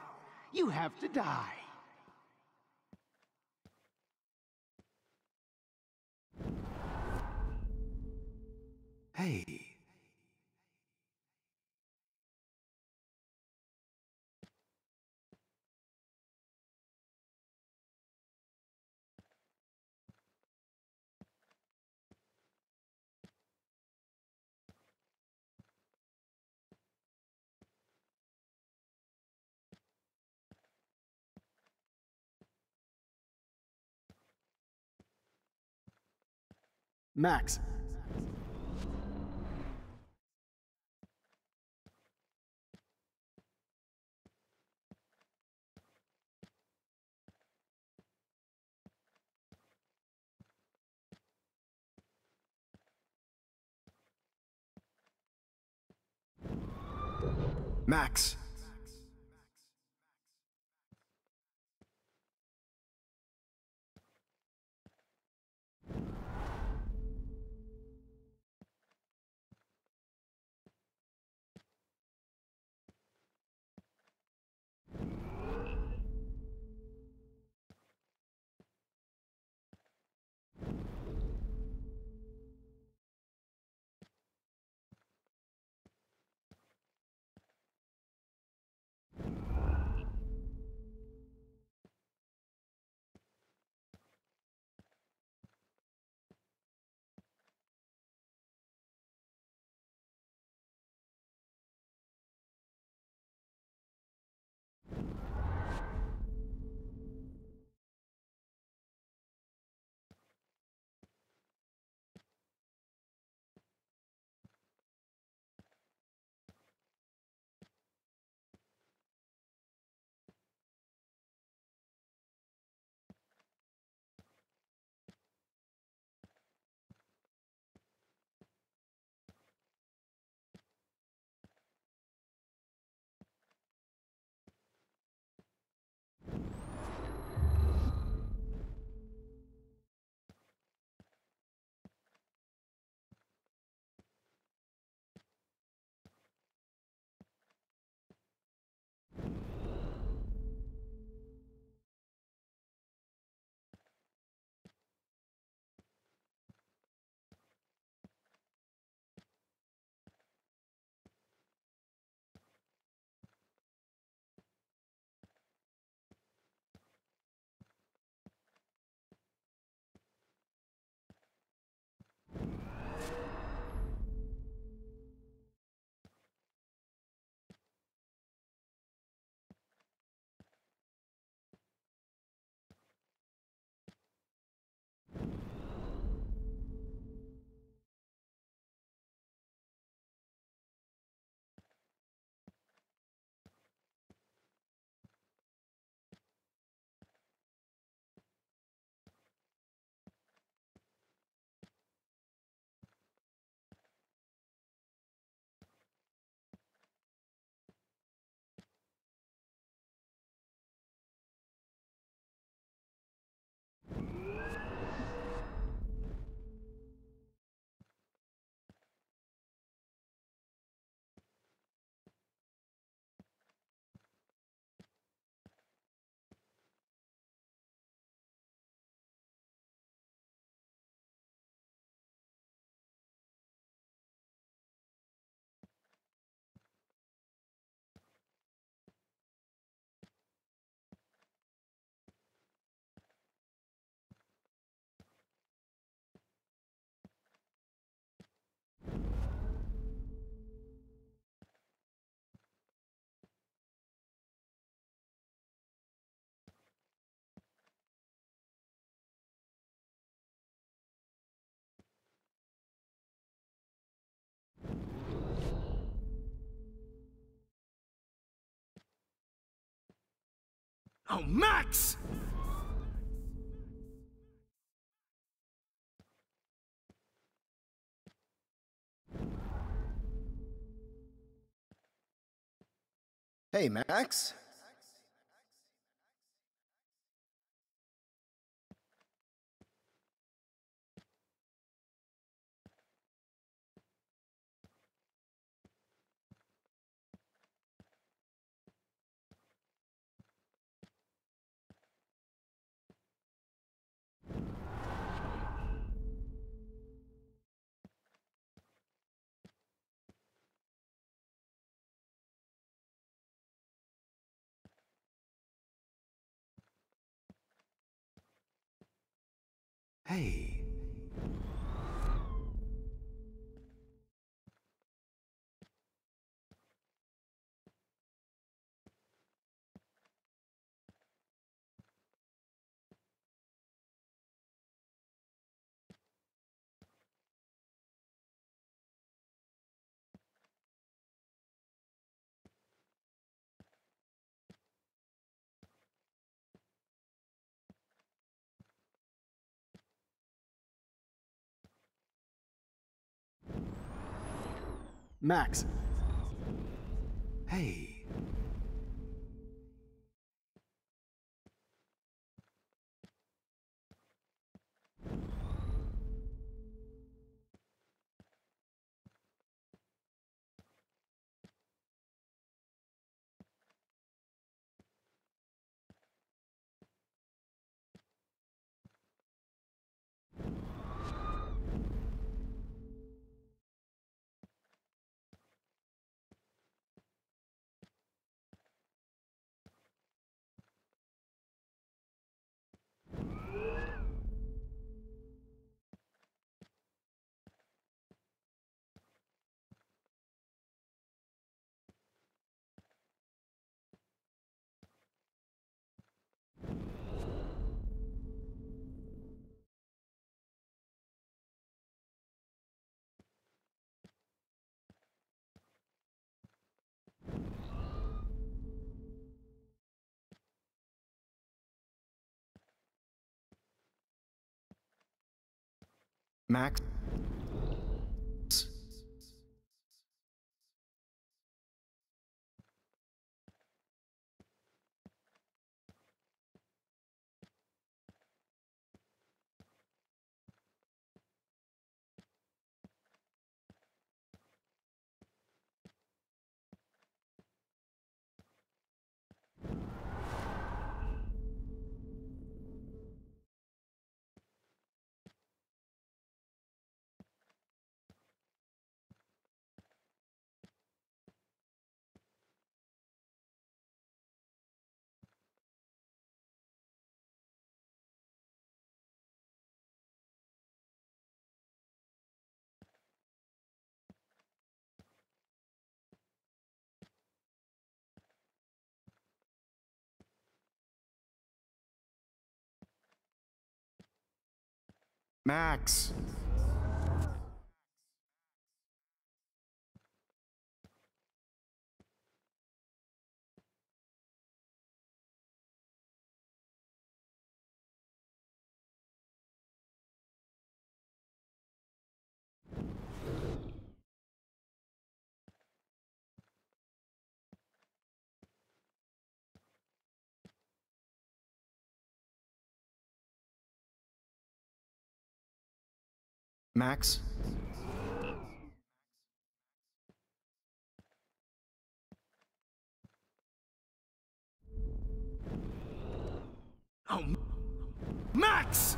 you have to die. Hey. Max. Max. Oh, Max! Hey, Max. Hey. Max. Hey. Max. Max. Max. Oh, Max!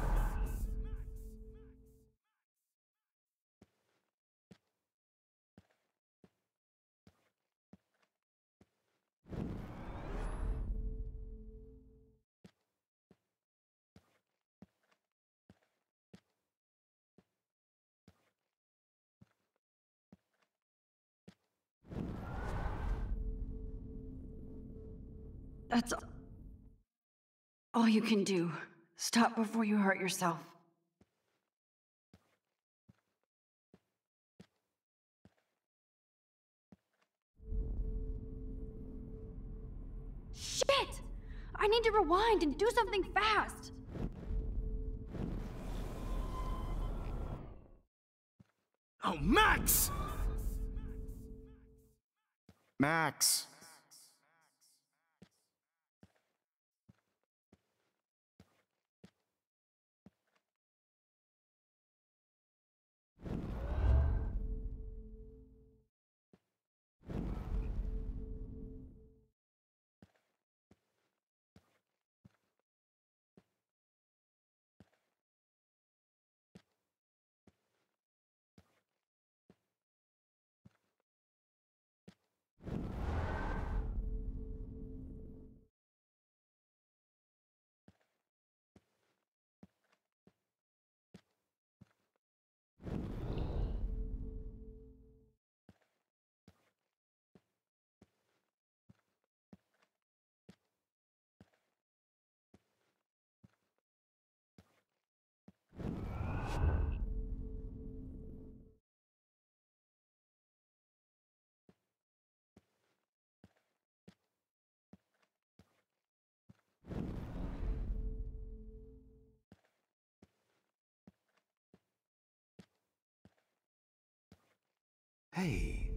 That's all you can do. Stop before you hurt yourself. Shit! I need to rewind and do something fast. Oh, Max! Max! Hey.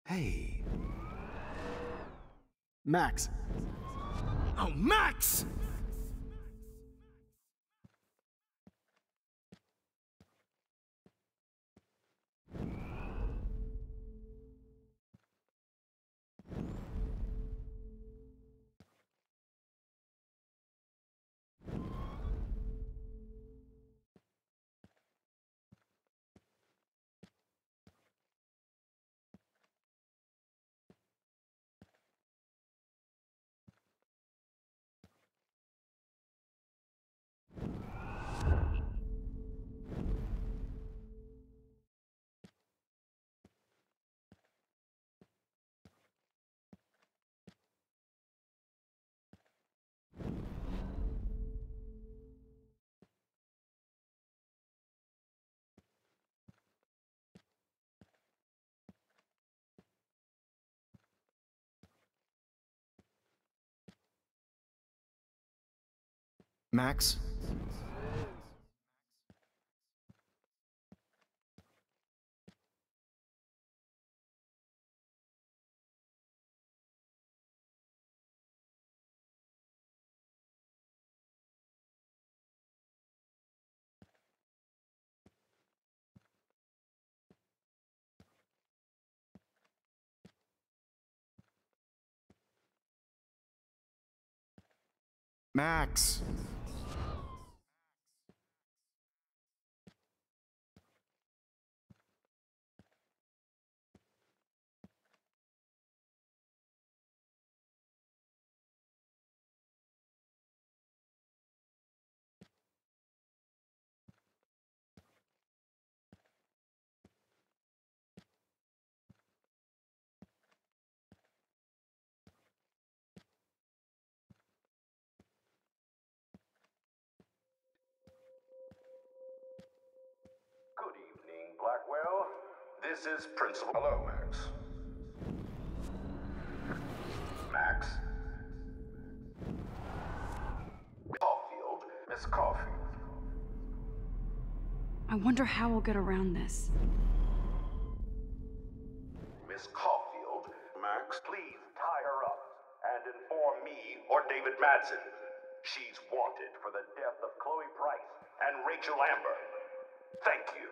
Hey. Max. Oh, Max! Max? Max! Good evening, Blackwell. This is Principal. Hello, Max. Max? Caulfield, Miss Caulfield. I wonder how we'll get around this. Miss Caulfield, Max, please tie her up and inform me or David Madsen. She's wanted for the death of Chloe Price and Rachel Amber. Thank you.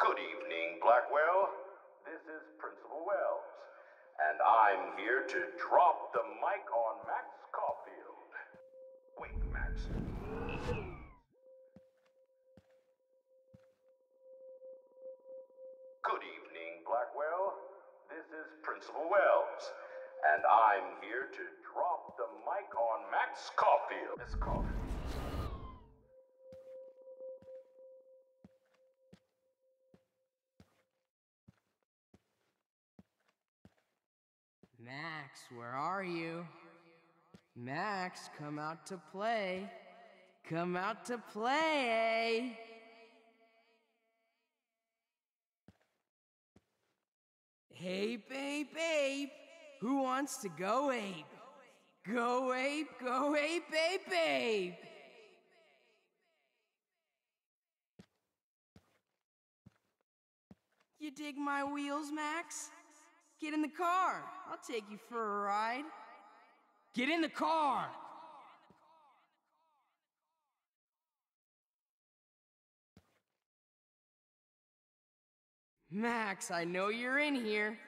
Good evening, Blackwell. This is Principal Wells, and I'm here to drop the mic on Max Caulfield. Wait, Max. Principal Wells. And I'm here to drop the mic on Max Caulfield. Miss Caulfield. Max, where are you? Max, come out to play. Come out to play. Ape, ape, ape. Who wants to go ape? Go ape, go ape, ape, ape. You dig my wheels, Max? Get in the car. I'll take you for a ride. Get in the car! Max, I know you're in here.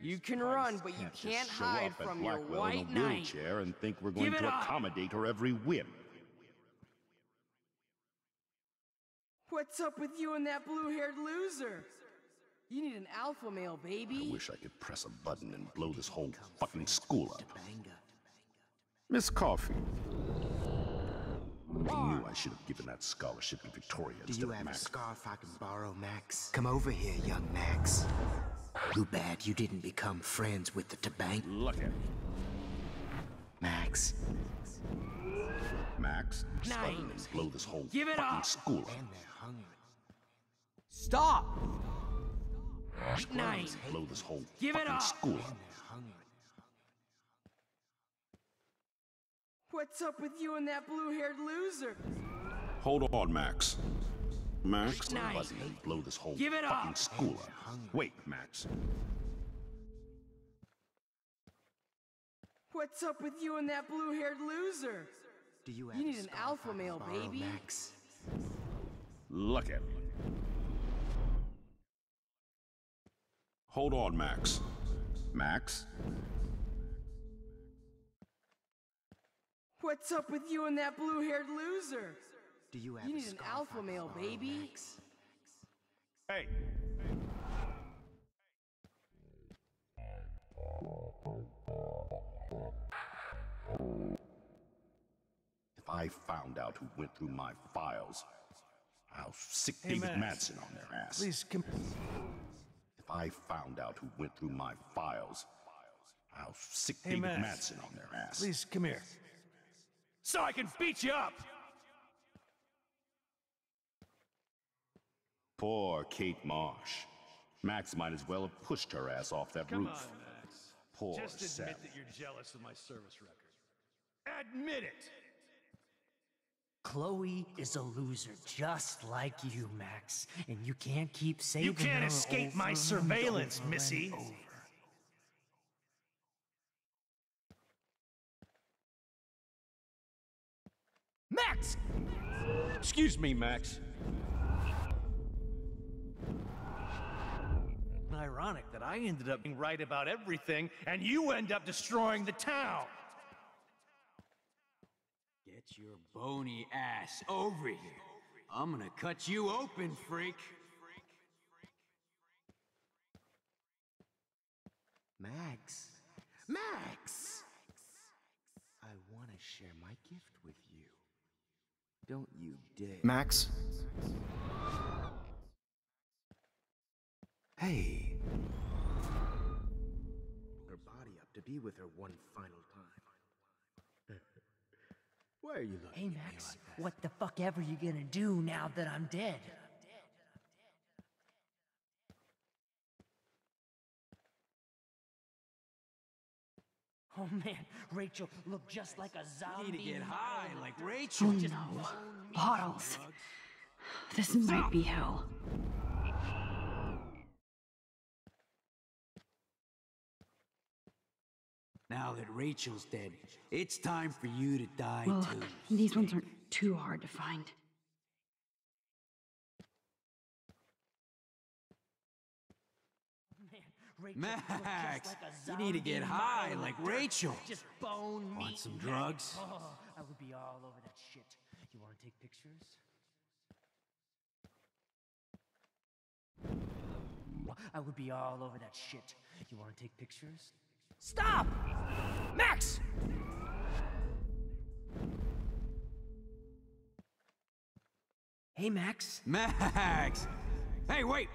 You can run, but you can't hide from your white knight. Wheelchair and think we're going to accommodate her every whim. What's up with you and that blue-haired loser? You need an alpha male, baby. I wish I could press a button and blow this whole fucking school up. Miss Caulfield. I knew I should have given that scholarship to Victoria instead of Max. Do you have a scarf I can borrow, Max? Come over here, young Max. Too bad you didn't become friends with the Tabank. Look at it. Max. Max, button and blow this whole Give it fucking up. school up. And they're hungry. Stop! Max, blow this whole Give it fucking up. school up. And they're hungry. What's up with you and that blue-haired loser? Hold on, Max. Max, Nice. button and blow this whole Give it fucking up. school up. Wait, Max. What's up with you and that blue-haired loser? Do you need an alpha male, baby. Max? Look at me. Hold on, Max. Max? What's up with you and that blue-haired loser? Do you have You a need an scarf alpha I can male, borrow, baby. Max? Hey. If I found out who went through my files, I'll sick David Madsen on their ass. Please come. If I found out who went through my files, I'll sick David Madsen on their ass. Please come here. So I can beat you up! Poor Kate Marsh. Max might as well have pushed her ass off that Come roof. on, Max. Poor Just admit Sally. that you're jealous of my service record. Admit it! Chloe is a loser just like you, Max. And you can't keep saving You can't her escape over my and surveillance, over and missy. over. Max! Excuse me, Max. Ironic that I ended up being right about everything, and you end up destroying the town! Get your bony ass over here. I'm gonna cut you open, freak. Max. Max! I want to share my gift with you. Don't you dare. Max? Hey. Her body up to be with her one final time. Why are you looking Hey, at me Max, like that? what the fuck ever you gonna do now that I'm dead? Oh man, Rachel looked just like a zombie. You need to get high like Oh Rachel. no. Bottles. This might be hell. Now that Rachel's dead, it's time for you to die Well, too. these ones aren't too hard to find. Max, you need to get high like Rachel. Just bone meat. Want some drugs? Oh, I would be all over that shit. You want to take pictures? I would be all over that shit. You wanna take pictures? Stop! Max! Hey, Max. Max! Hey, wait!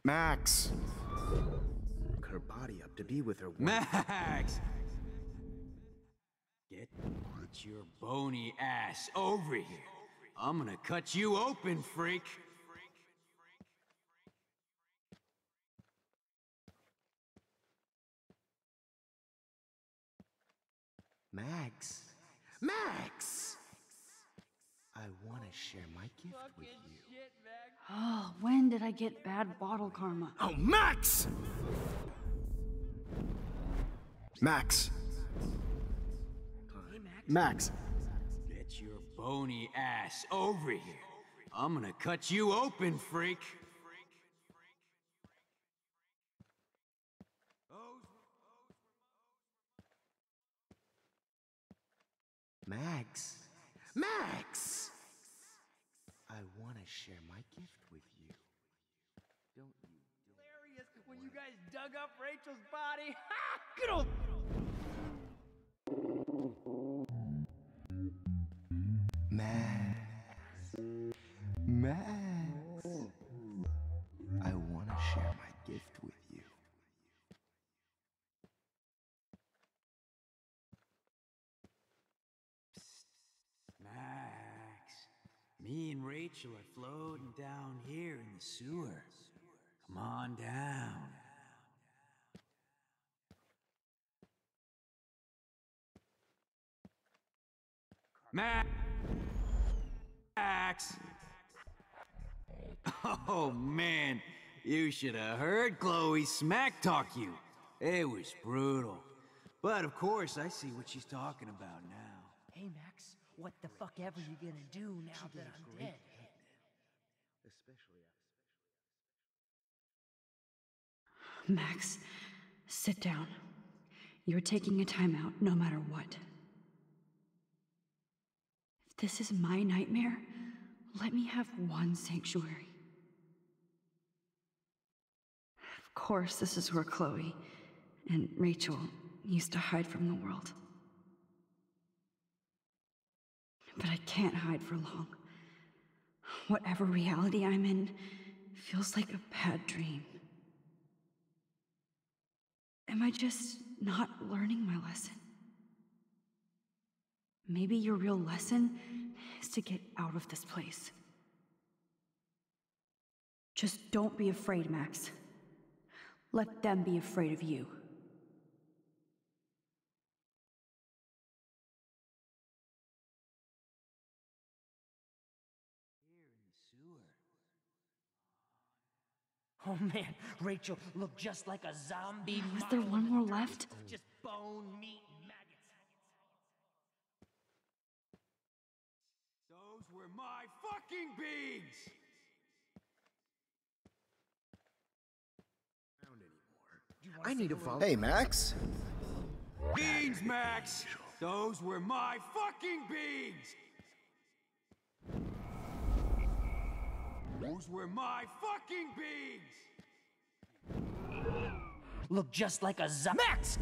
Max! Her body up to be with her. Max! Get your bony ass over here. I'm gonna cut you open, freak. Max! Max! I want to share my gift with you. Oh, when did I get bad bottle karma? Oh, Max! Max! Hey, Max. Max! Get your bony ass over here. I'm gonna cut you open, freak. Max! Max! I want to share my gift with you. Don't you? Hilarious when you guys dug up Rachel's body. Ha! Good old. Max. Max. I want to share my gift with you. Max, me and Rachel are floating down here in the sewer. Come on down. Max! Oh man, you should have heard Chloe smack talk you. It was brutal. But of course, I see what she's talking about now. Hey, Max, what the fuck ever you gonna do now that I'm dead? Max, sit down. You're taking a timeout no matter what. If this is my nightmare, let me have one sanctuary. Of course, this is where Chloe and Rachel used to hide from the world. But I can't hide for long. Whatever reality I'm in feels like a bad dream. Am I just not learning my lesson? Maybe your real lesson is to get out of this place. Just don't be afraid, Max. Let them be afraid of you. Oh man, Rachel looked just like a zombie. Was there one more left? Just bone, meat, and maggots. Those were my fucking beans! I need to follow. Hey, Max. Beans, Max! Those were my fucking beans! Those were my fucking beans! Look just like a zombie. Max!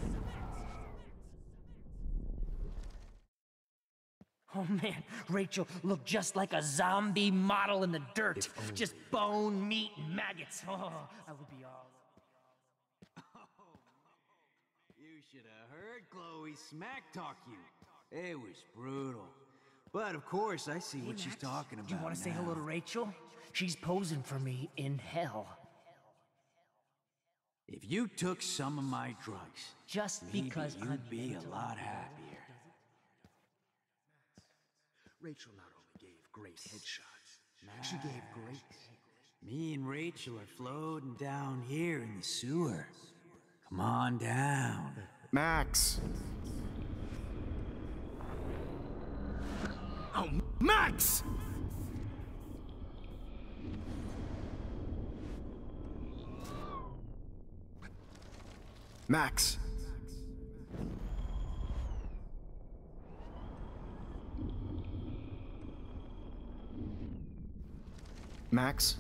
Oh man, Rachel looked just like a zombie model in the dirt. Just bone, meat, and maggots. Oh, I would be all. You should have heard Chloe smack talk you. It was brutal. But of course, I see what she's talking about. Do you want to say hello to Rachel? She's posing for me in hell. If you took some of my drugs, just maybe because you'd be a lot happier. Rachel not only gave great headshots, she gave great. Me and Rachel are floating down here in the sewer. Come on down. Max! Oh, Max! Max! Max?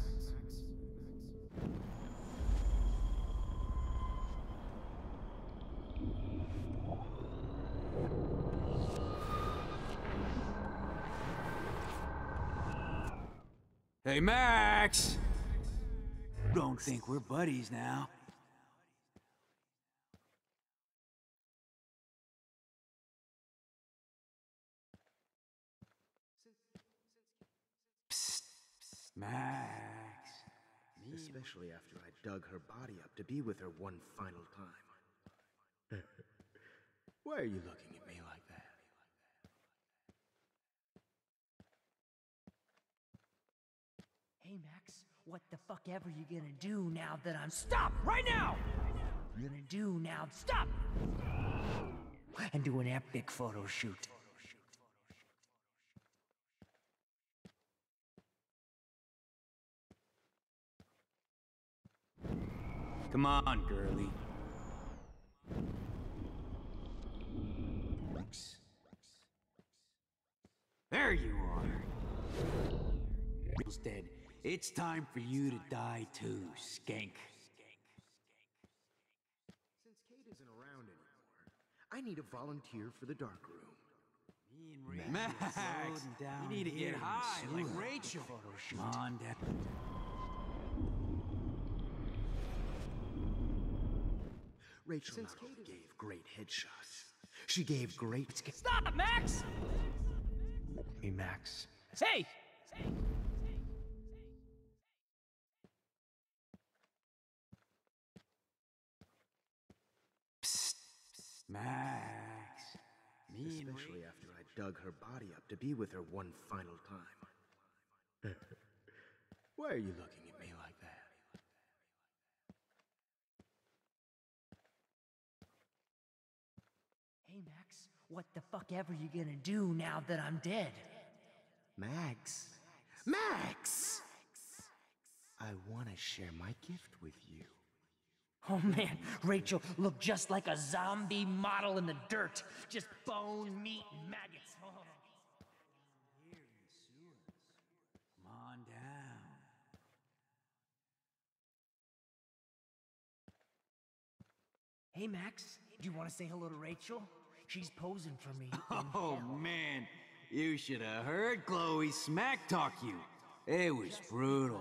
Hey, Max! Don't think we're buddies now. Psst, Max. Especially after I dug her body up to be with her one final time. Why are you looking at me like that? Hey, Max, what the fuck ever you gonna do now that I'm— Stop! Right now! You're gonna do now— Stop! And do an epic photo shoot. Come on, girlie. There you are. Dead. It's time for you to die too, skank. Since Kate isn't around anymore, I need a volunteer for the dark room. Max, you need to get high like Rachel. Come on down. Rachel not only gave great headshots, she gave great— Stop, Max! Hey, Max. Hey! Psst, Max. Especially after I dug her body up to be with her one final time. Why are you looking at me like that? Hey, Max, what the fuck ever you gonna do now that I'm dead? Max. Max! I want to share my gift with you. Oh man, Rachel looked just like a zombie model in the dirt. Just bone, meat, and maggots. Oh. Come on down. Hey, Max, do you want to say hello to Rachel? She's posing for me. Oh, man. You should have heard Chloe smack talk you. It was brutal.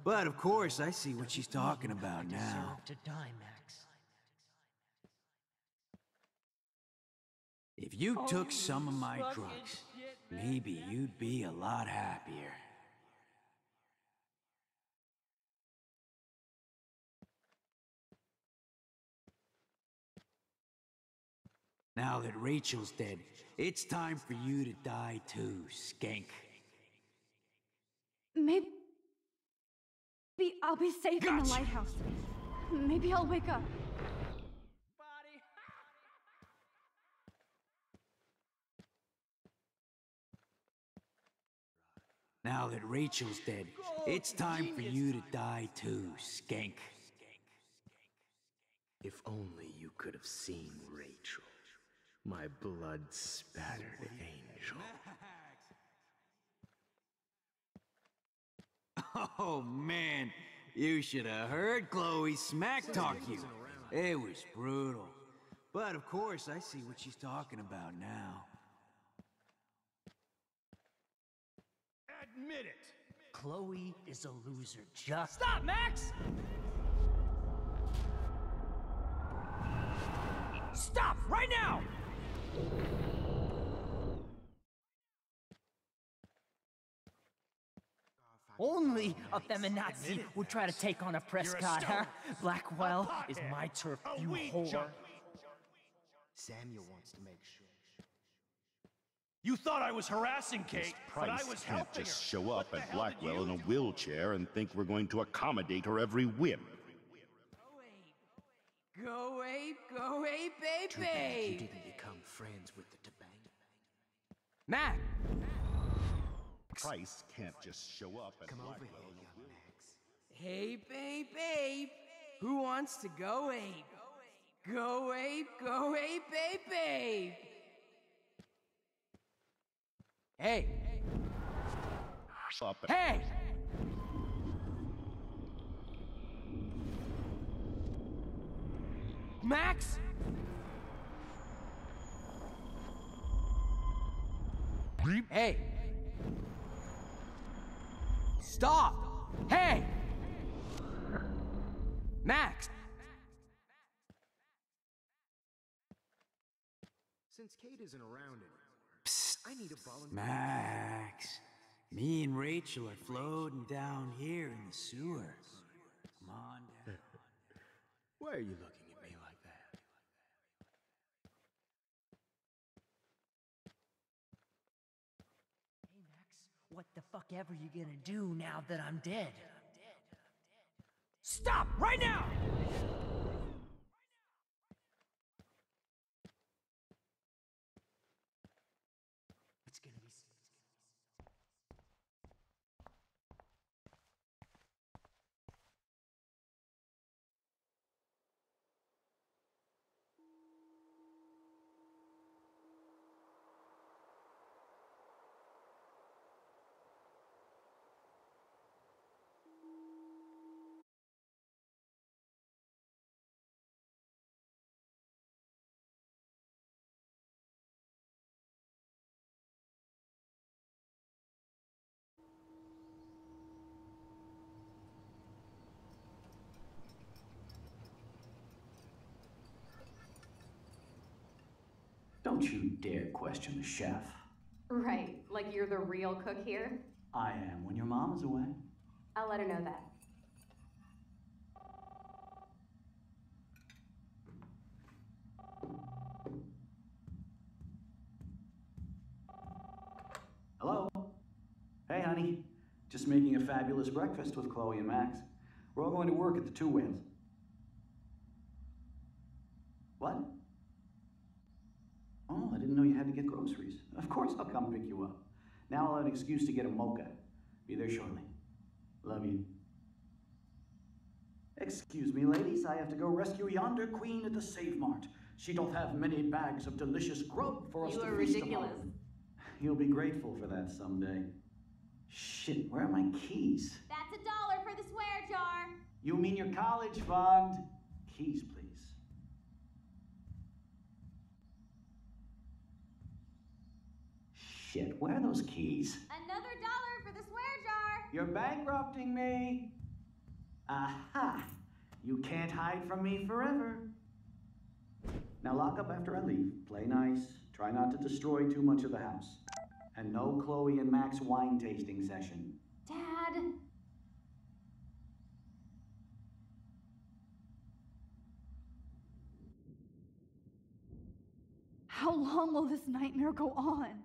But of course, I see what she's talking about now. To die, Max. If you took some of my drugs, maybe you'd be a lot happier. Now that Rachel's dead, it's time for you to die too, skank. Maybe I'll be safe in the lighthouse. Maybe I'll wake up. Now that Rachel's dead, it's time for you to die too, skank. If only you could have seen Rachel, my blood-spattered angel. Oh man, you should have heard Chloe smack talk you. It was brutal. But of course, I see what she's talking about now. Admit it! Chloe is a loser. Just— Stop, Max! Stop right now! Only a feminazi would try to take on a Prescott, huh? Blackwell is my turf, you whore. Samuel wants to make sure. You thought I was harassing Kate, but I was can't helping just her. show up What at the hell did Blackwell in you a do? wheelchair and think we're going to accommodate her every whim. Go ape, baby! Too bad you didn't become friends with the Tabang. Mac! Price can't just show up at Come over Blackwell here, in a young wheelchair. Max. Hey, babe! Who wants to go ape? Go ape, babe! Hey! Up at- Hey! Max? Hey! Stop! Hey! Max! Since Kate isn't around anymore, I need a volunteer. Max, me and Rachel are floating down here in the sewer. Come on down. Why are you looking at me like that? Hey, Max, what the fuck ever you gonna do now that I'm dead? Stop right now! It's gonna be... Don't you dare question the chef. Right, like you're the real cook here? I am when your mom is away. I'll let her know that. Hello? Hey, honey. Just making a fabulous breakfast with Chloe and Max. We're all going to work at the Two Whales. What? Oh, I didn't know you had to get groceries. Of course I'll come pick you up. Now I'll have an excuse to get a mocha. Be there shortly. Love you. Excuse me, ladies. I have to go rescue yonder queen at the Save Mart. She doth have many bags of delicious grub for us to feast upon. You are ridiculous. You'll be grateful for that someday. Shit, where are my keys? That's $1 for the swear jar. You mean your college fund? Keys, please. Shit, where are those keys? Another $1 for the swear jar. You're bankrupting me. Aha! You can't hide from me forever. Now lock up after I leave. Play nice. Try not to destroy too much of the house. And no Chloe and Max wine tasting session. Dad. How long will this nightmare go on?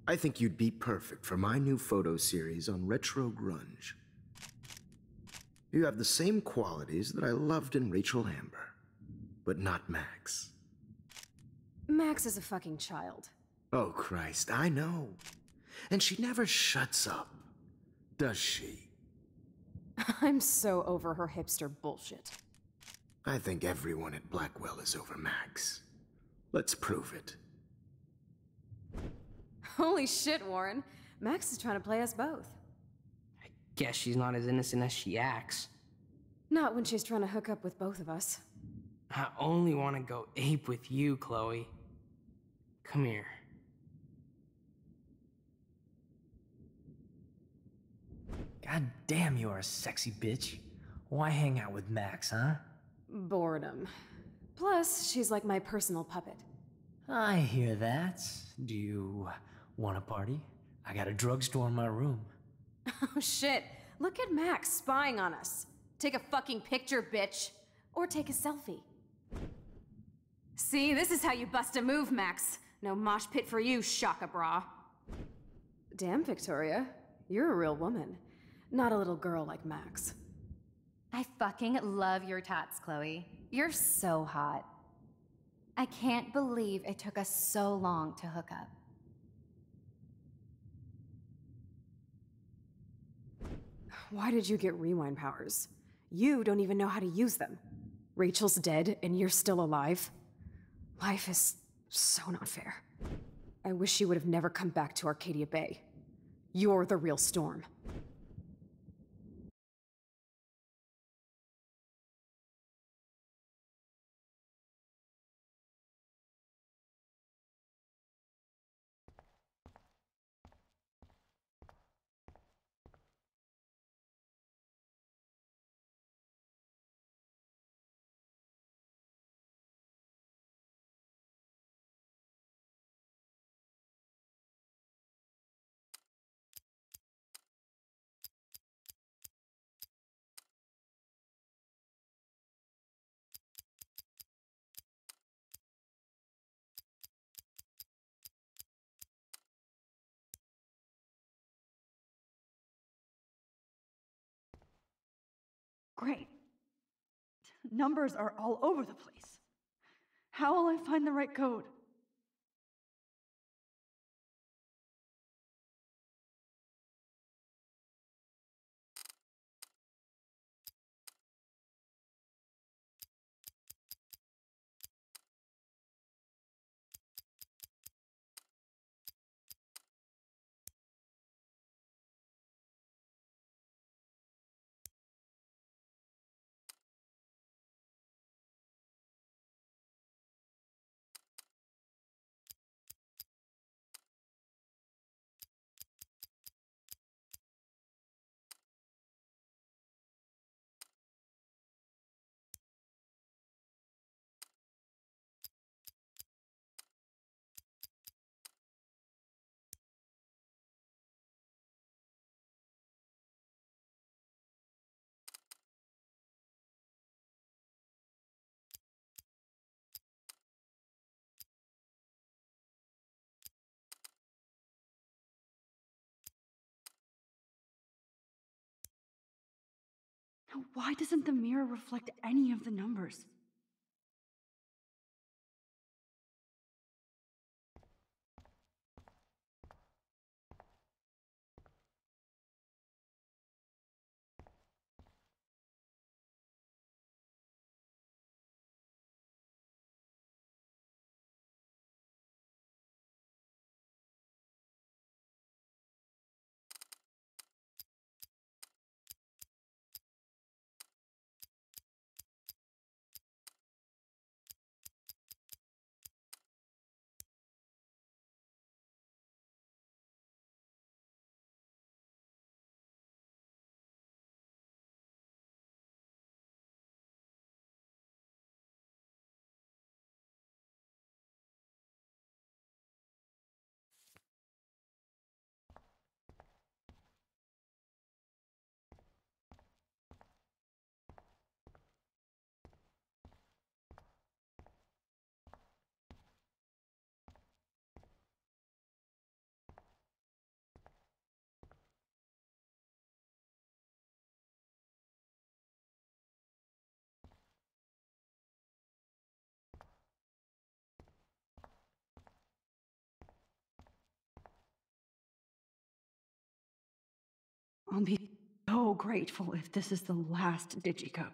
I think you'd be perfect for my new photo series on retro grunge. You have the same qualities that I loved in Rachel Amber, but not Max. Max is a fucking child. Oh, Christ, I know. And she never shuts up, does she? I'm so over her hipster bullshit. I think everyone at Blackwell is over Max. Let's prove it. Holy shit, Warren. Max is trying to play us both. I guess she's not as innocent as she acts. Not when she's trying to hook up with both of us. I only want to go ape with you, Chloe. Come here. God damn, you are a sexy bitch. Why hang out with Max, huh? Boredom. Plus, she's like my personal puppet. I hear that. Do you want a party? I got a drugstore in my room. Oh shit. Look at Max spying on us. Take a fucking picture, bitch. Or take a selfie. See, this is how you bust a move, Max. No mosh pit for you, Shaka Bra. Damn, Victoria. You're a real woman. Not a little girl like Max. I fucking love your tats, Chloe. You're so hot. I can't believe it took us so long to hook up. Why did you get rewind powers? You don't even know how to use them. Rachel's dead and you're still alive. Life is so not fair. I wish she would have never come back to Arcadia Bay. You're the real Storm. Great. Numbers are all over the place. How will I find the right code? Now, why doesn't the mirror reflect any of the numbers? I'll be so grateful if this is the last digicode.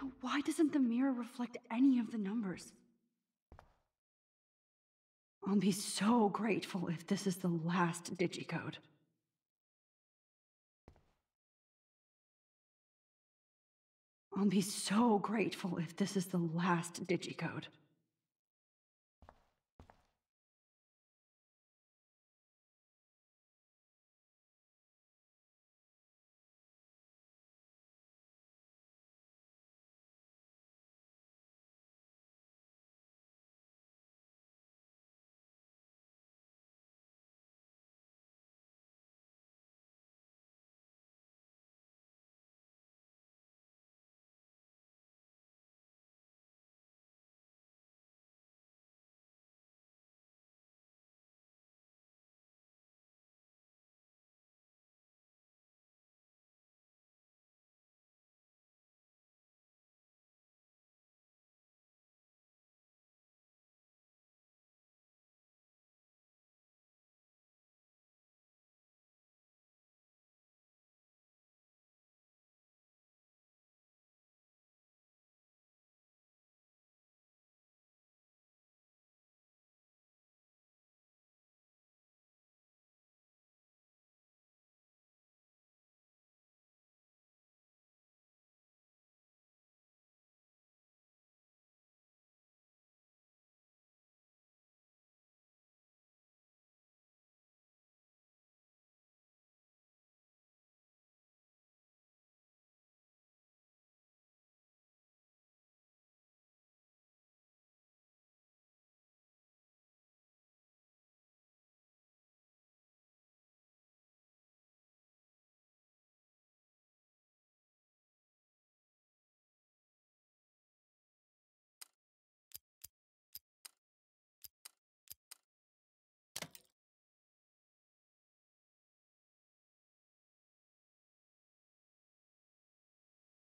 Now, why doesn't the mirror reflect any of the numbers? I'll be so grateful if this is the last digicode. I'll be so grateful if this is the last digicode.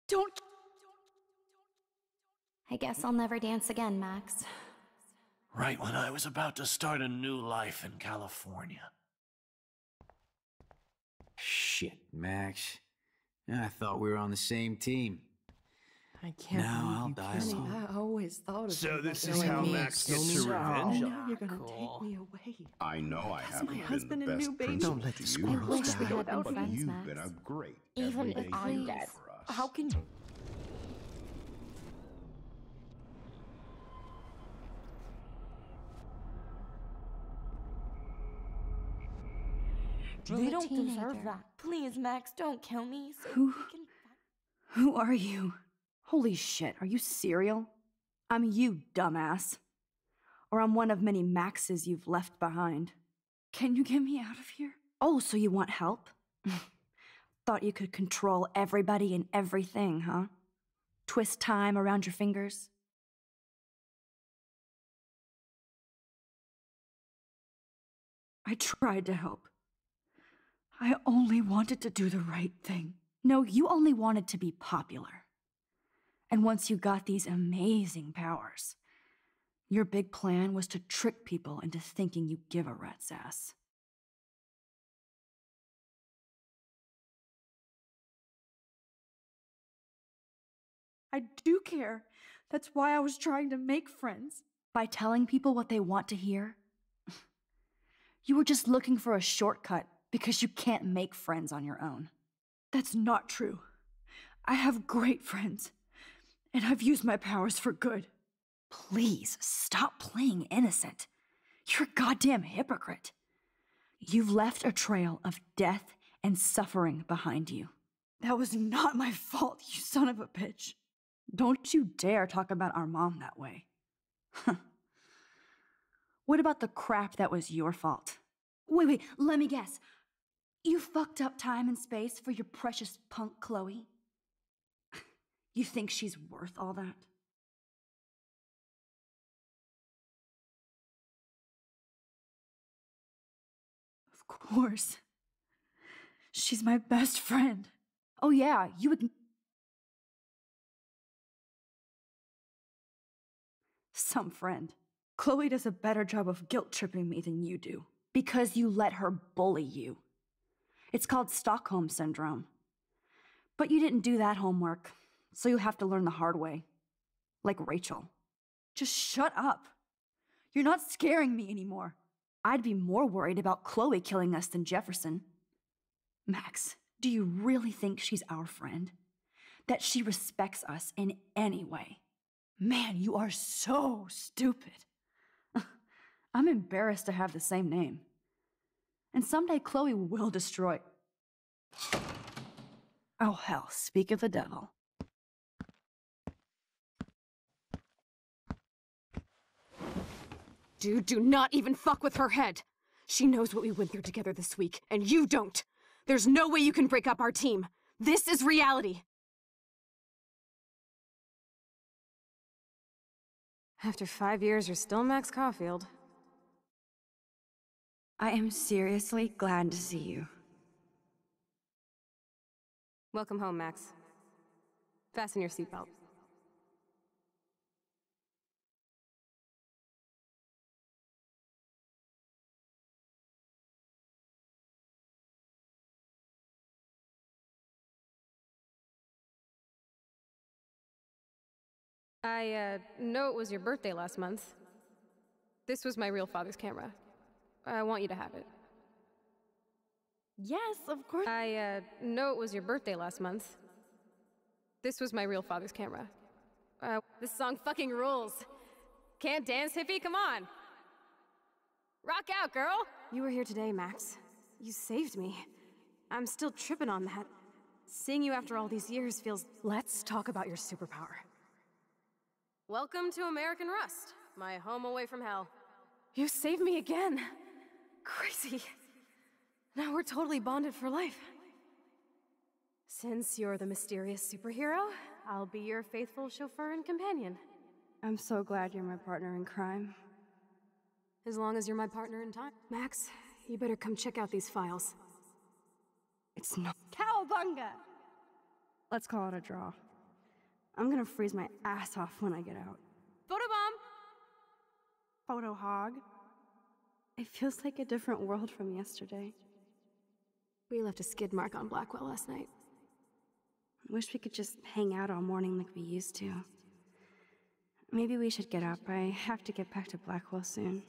Don't... I guess I'll never dance again, Max. Right when I was about to start a new life in California. Shit, Max. I thought we were on the same team. I can't Now I'll believe die you alone. I always thought of So you this like is that. how Max gets her revenge Now on you're gonna Cool. take me away. I know I That's haven't my been husband the and best new baby. principal Don't let to the you, squirrels I wish we die. had been but friends, you've Max. been a great Even everyday if I'm hero dead, for us. how can... They don't deserve that. Please, Max, don't kill me. So Who? we can... Who are you? Holy shit, are you serial? I'm you, dumbass. Or I'm one of many Maxes you've left behind. Can you get me out of here? Oh, so you want help? Thought you could control everybody and everything, huh? Twist time around your fingers? I tried to help. I only wanted to do the right thing. No, you only wanted to be popular. And once you got these amazing powers, your big plan was to trick people into thinking you give a rat's ass. I do care. That's why I was trying to make friends. By telling people what they want to hear? You were just looking for a shortcut because you can't make friends on your own. That's not true. I have great friends, and I've used my powers for good. Please, stop playing innocent. You're a goddamn hypocrite. You've left a trail of death and suffering behind you. That was not my fault, you son of a bitch. Don't you dare talk about our mom that way. What about the crap that was your fault? Wait, let me guess. You fucked up time and space for your precious punk Chloe? You think she's worth all that? Of course. She's my best friend. Oh yeah, you would... Some friend. Chloe does a better job of guilt-tripping me than you do. Because you let her bully you. It's called Stockholm Syndrome. But you didn't do that homework, so you'll have to learn the hard way. Like Rachel. Just shut up. You're not scaring me anymore. I'd be more worried about Chloe killing us than Jefferson. Max, do you really think she's our friend? That she respects us in any way? Man, you are so stupid. I'm embarrassed to have the same name. And someday Chloe will destroy... Oh hell, speak of the devil. Dude, do not even fuck with her head. She knows what we went through together this week, and you don't. There's no way you can break up our team. This is reality. After 5 years, you're still Max Caulfield. I am seriously glad to see you. Welcome home, Max. Fasten your seatbelt. I know it was your birthday last month. This was my real father's camera. I want you to have it. Yes, of course. I know it was your birthday last month. This was my real father's camera. This song fucking rules. Can't dance, hippie? Come on. Rock out, girl. You were here today, Max. You saved me. I'm still tripping on that. Seeing you after all these years feels... Let's talk about your superpower. Welcome to American Rust, my home away from hell. You saved me again. Crazy. Now we're totally bonded for life. Since you're the mysterious superhero, I'll be your faithful chauffeur and companion. I'm so glad you're my partner in crime. As long as you're my partner in time. Max, you better come check out these files. It's not... Cowabunga! Let's call it a draw. I'm gonna freeze my ass off when I get out. Photobomb! Photo hog. It feels like a different world from yesterday. We left a skid mark on Blackwell last night. Wish we could just hang out all morning like we used to. Maybe we should get up. I have to get back to Blackwell soon.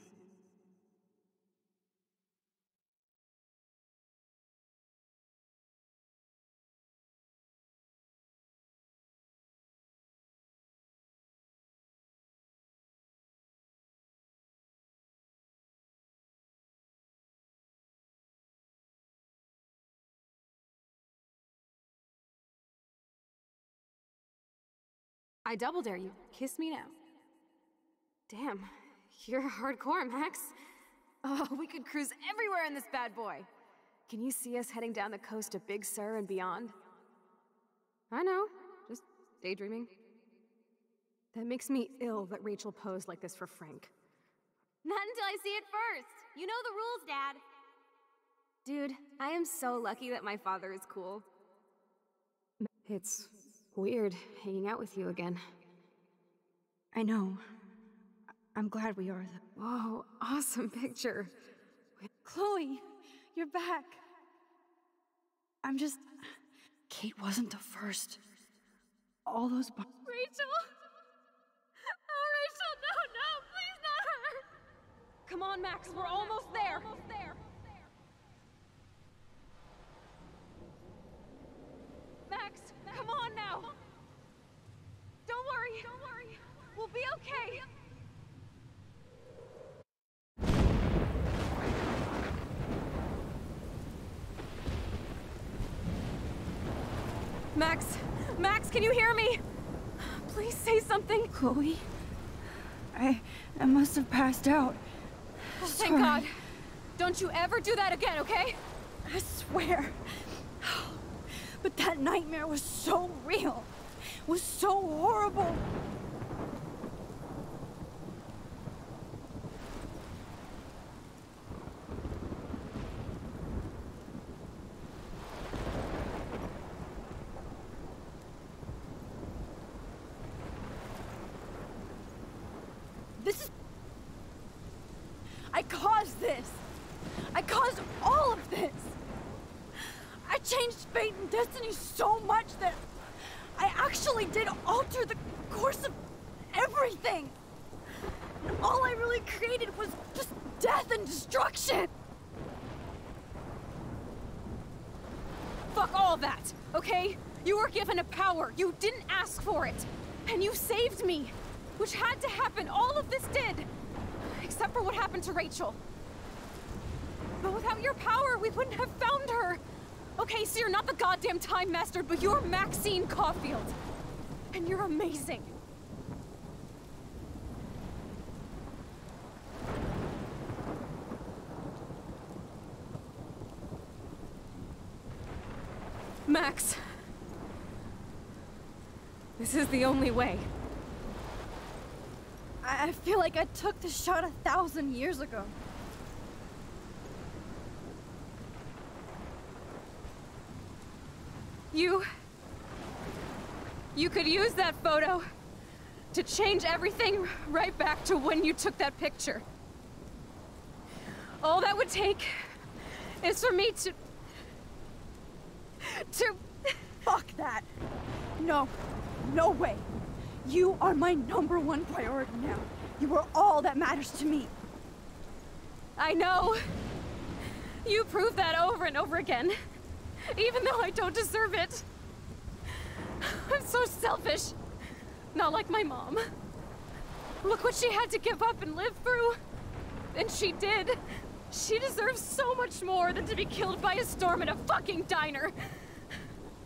I double dare you. Kiss me now. Damn, you're hardcore, Max. Oh, we could cruise everywhere in this bad boy. Can you see us heading down the coast to Big Sur and beyond? I know, just daydreaming. That makes me ill that Rachel posed like this for Frank. Not until I see it first. You know the rules, Dad. Dude, I am so lucky that my father is cool. It's weird hanging out with you again. I know. I'm glad we are. Whoa, awesome picture. Chloe, you're back. I'm just... Kate wasn't the first. All those... Rachel! Oh, Rachel, no, please not her! Come on, Max, we're almost there. Max, come on now. Don't worry. We'll be okay. Max, can you hear me? Please say something. Chloe, I must have passed out. Oh, thank God. Don't you ever do that again, okay? I swear. But that nightmare was so real. Was so horrible. I caused this. I caused all of this. I changed fate and destiny so much that I actually did alter the course of everything. And all I really created was just death and destruction. Fuck all that, okay? You were given a power. You didn't ask for it. And you saved me, which had to happen. All of this did. Except for what happened to Rachel. But without your power, we wouldn't have found her. Okay, so you're not the goddamn Time Master, but you're Maxine Caulfield. And you're amazing. Max. This is the only way. I feel like I took the shot 1,000 years ago. You could use that photo to change everything right back to when you took that picture. All that would take is for me to... Fuck that. No. No way. You are my #1 priority now. You are all that matters to me. I know. You prove that over and over again. Even though I don't deserve it. I'm so selfish. Not like my mom. Look what she had to give up and live through. And she did. She deserves so much more than to be killed by a storm in a fucking diner.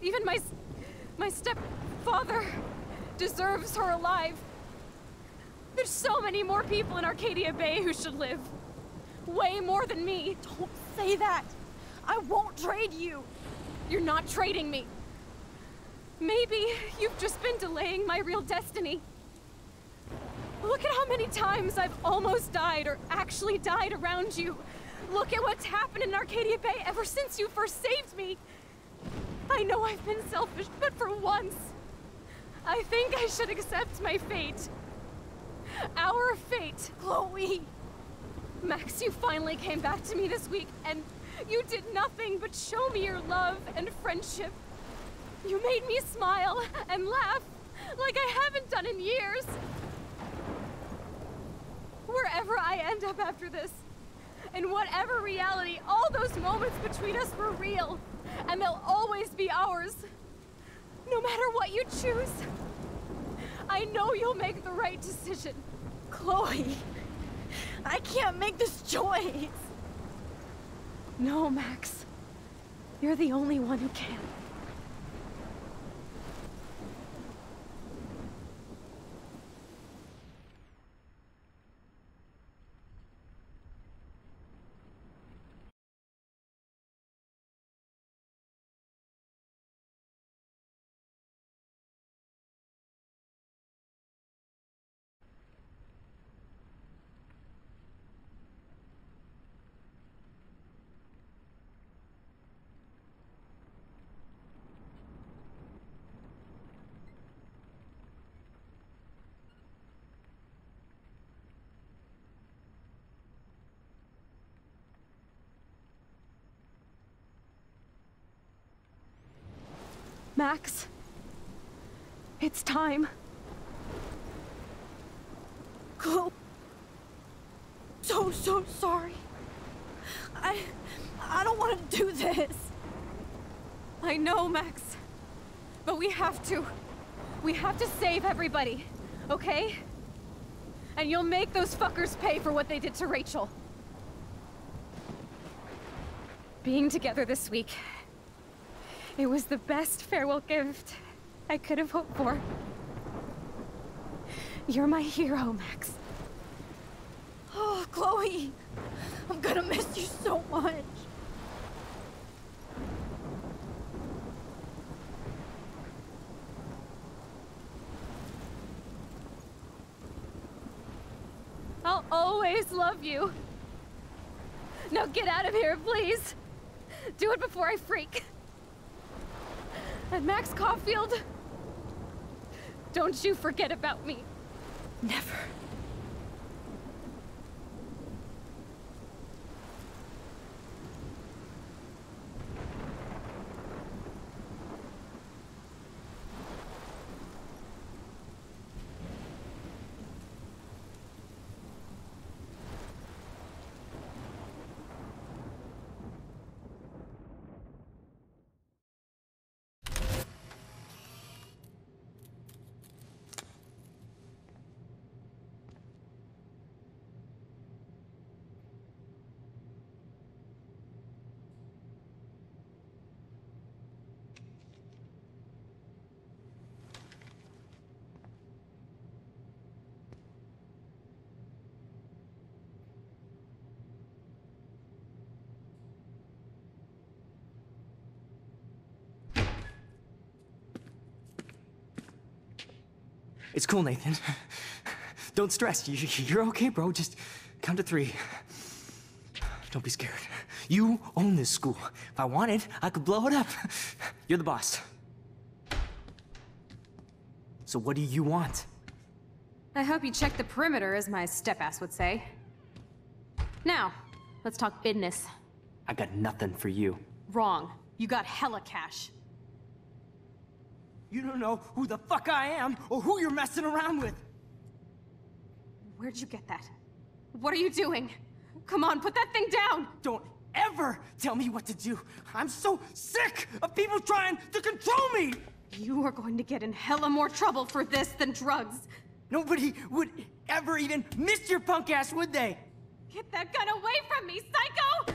Even my stepfather deserves her alive. There's so many more people in Arcadia Bay who should live. Way more than me. Don't say that. I won't trade you. You're not trading me. Maybe you've just been delaying my real destiny. Look at how many times I've almost died or actually died around you. Look at what's happened in Arcadia Bay ever since you first saved me. I know I've been selfish, but for once, I think I should accept my fate. Our fate. Chloe! Max, you finally came back to me this week, and you did nothing but show me your love and friendship. You made me smile and laugh like I haven't done in years. Wherever I end up after this, in whatever reality, all those moments between us were real, and they'll always be ours. No matter what you choose, I know you'll make the right decision. Chloe, I can't make this choice. No, Max. You're the only one who can. Max, it's time. Chloe, so sorry. I don't want to do this. I know, Max, but we have to. We have to save everybody, okay? And you'll make those fuckers pay for what they did to Rachel. Being together this week, it was the best farewell gift I could have hoped for. You're my hero, Max. Oh, Chloe, I'm gonna miss you so much. I'll always love you. Now get out of here, please. Do it before I freak. And Max Caulfield, don't you forget about me. Never. It's cool, Nathan. Don't stress. You're okay, bro. Just count to 3. Don't be scared. You own this school. If I wanted, I could blow it up. You're the boss. So what do you want? I hope you check the perimeter, as my step-ass would say. Now, let's talk business. I got nothing for you. Wrong. You got hella cash. You don't know who the fuck I am or who you're messing around with. Where'd you get that? What are you doing? Come on, put that thing down! Don't ever tell me what to do. I'm so sick of people trying to control me! You are going to get in hella more trouble for this than drugs. Nobody would ever even miss your punk ass, would they? Get that gun away from me, psycho!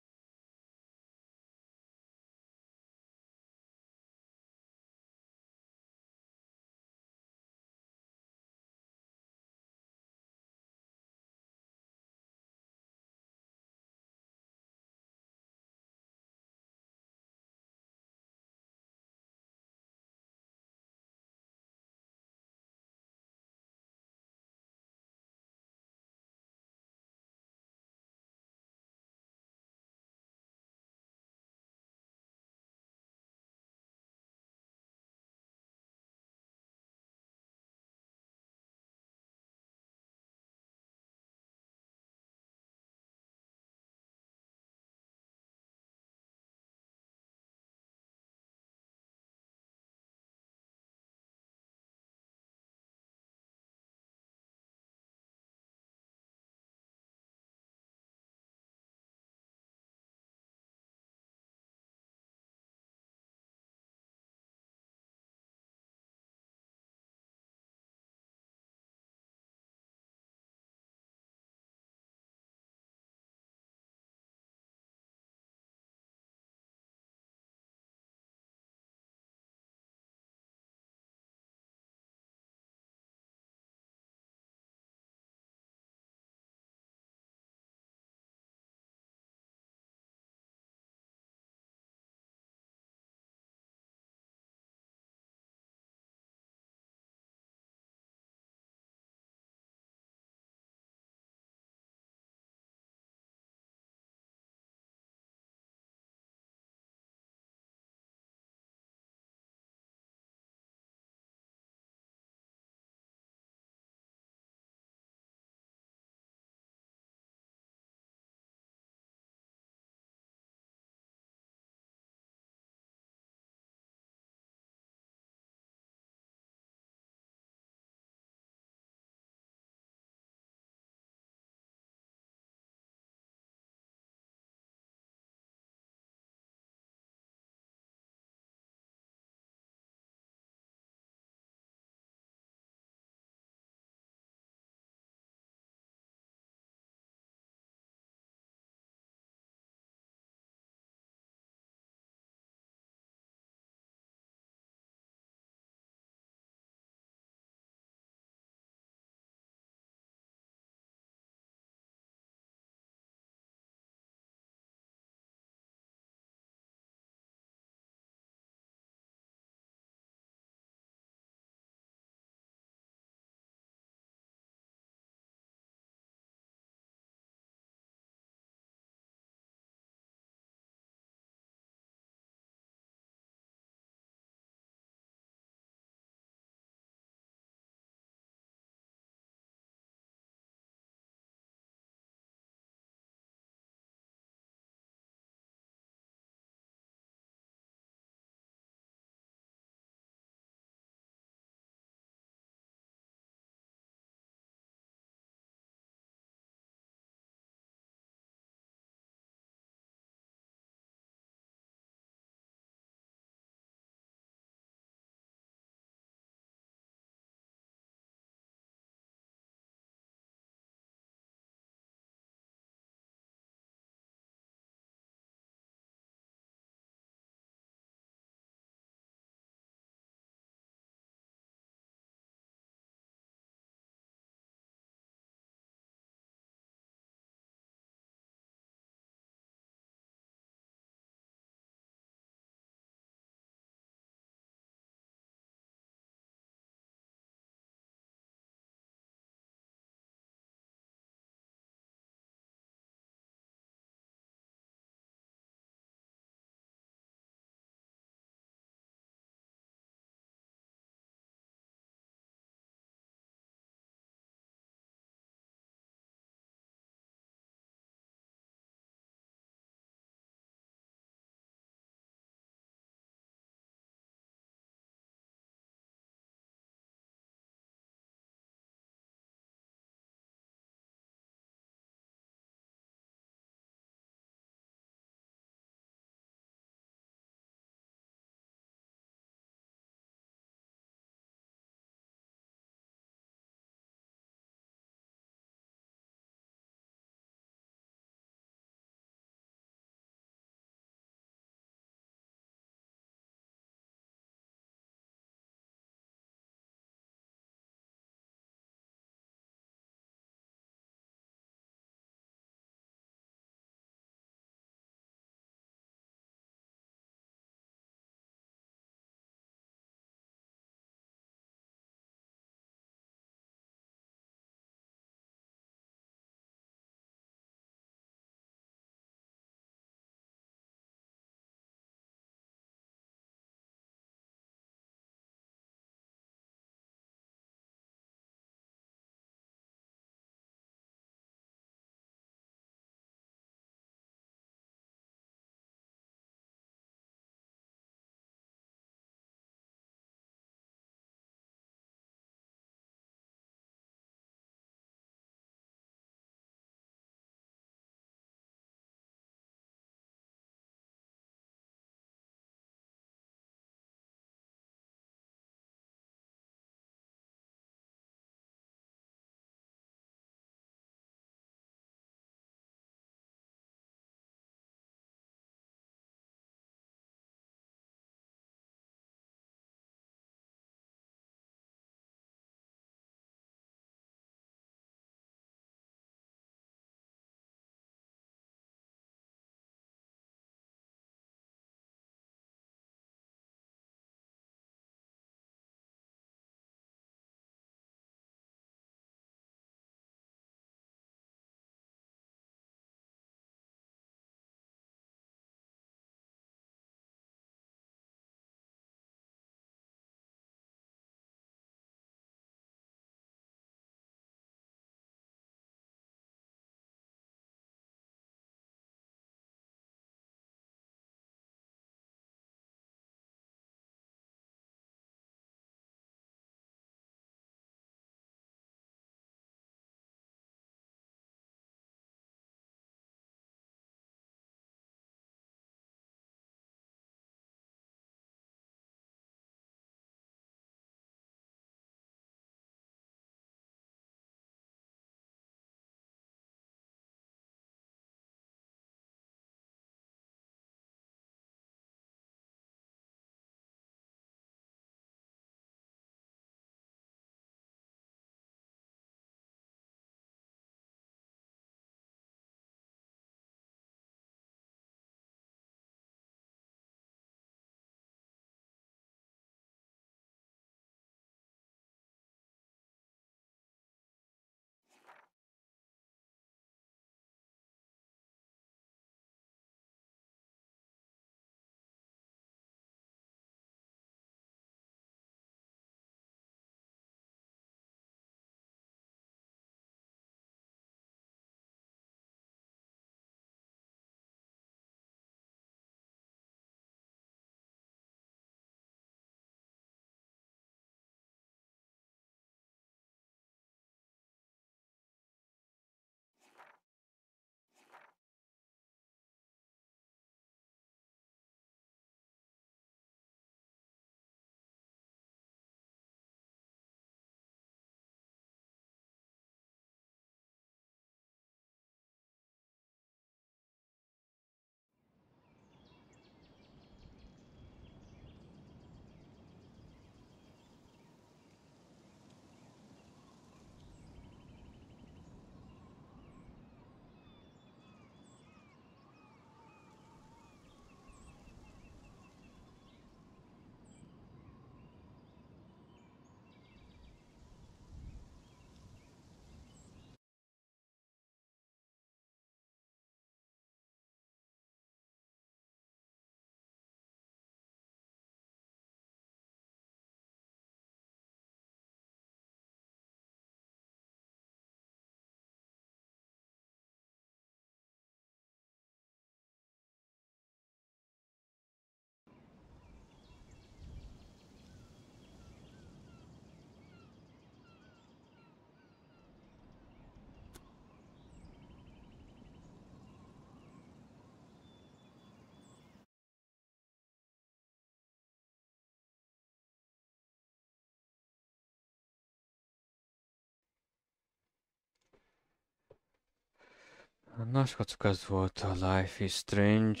Na, skacok, ez volt a Life is Strange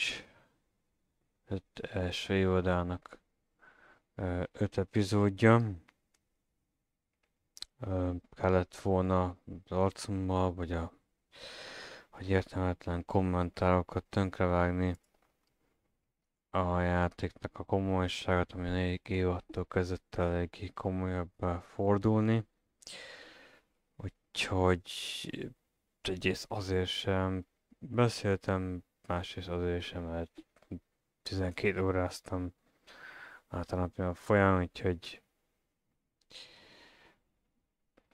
5 első évadának 5 epizódja. Kellett volna az arcommal, vagy értelmetlen kommentárokat tönkrevágni a játéknak a komolyságát, ami 4 évattól kezdett eléggé komolyabbá fordulni. Úgyhogy egyrészt azért sem beszéltem, másrészt azért sem, mert 12 óráztam általában folyamán, úgyhogy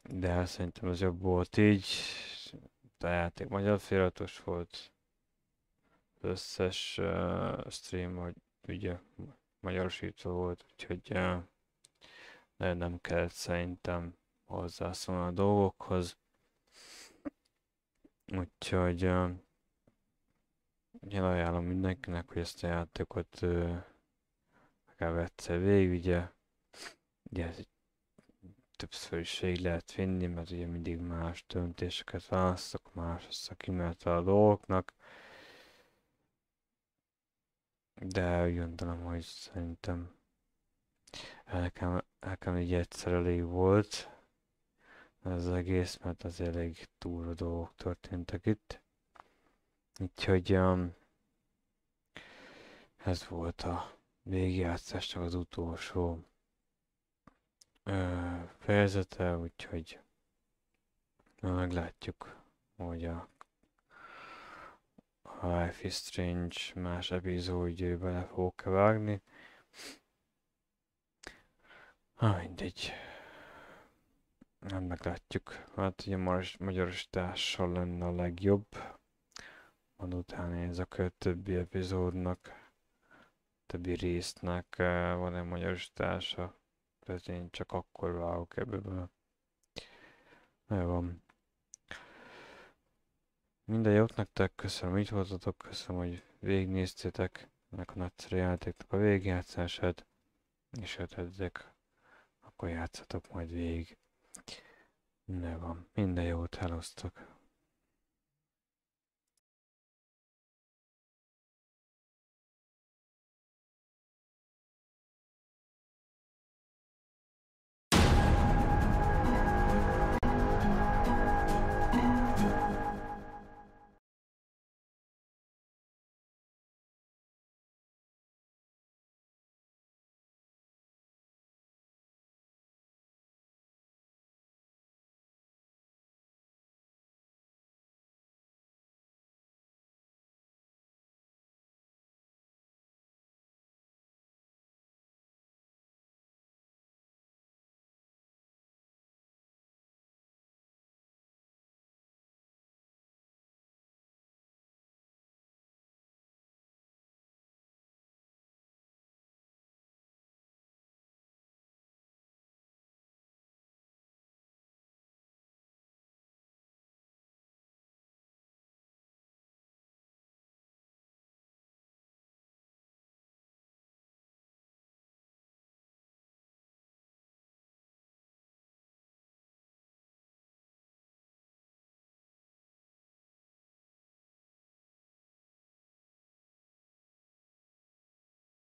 de szerintem ez jobb volt így. A játék magyar feliratos volt. Az összes stream, vagy ugye magyarosítva volt, úgyhogy nem kellett szerintem hozzászólni a dolgokhoz. Úgyhogy én ajánlom mindenkinek, hogy ezt a játékot legalább egyszer végigvigye. Ugye ez többször is végig lehet vinni, mert ugye mindig más döntéseket választok, más lesz a kimenetele a dolgoknak. De úgy gondolom, hogy szerintem nekem így egyszer elég volt ez az egész, mert az elég túlra dolgok történtek itt. Úgyhogy ez volt a végigjátszásnak az utolsó fejezete, úgyhogy meglátjuk, hogy a Life is Strange más epizódjaiba le fogok-e vágni. Mindegy. Nem meglátjuk. Hát ugye magyarosítással lenne a legjobb. Majd utána nézek a többi epizódnak, többi résznek van-e magyarosítása. Tehát én csak akkor vágok ebből. Jó van. Minden jót nektek, köszönöm, hogy itt voltatok, köszönöm, hogy végignéztétek ennek a nagyszerű játéknak a végigjátszását, és ötletek, akkor játszatok majd végig. Minden van, minden jót, elosztok.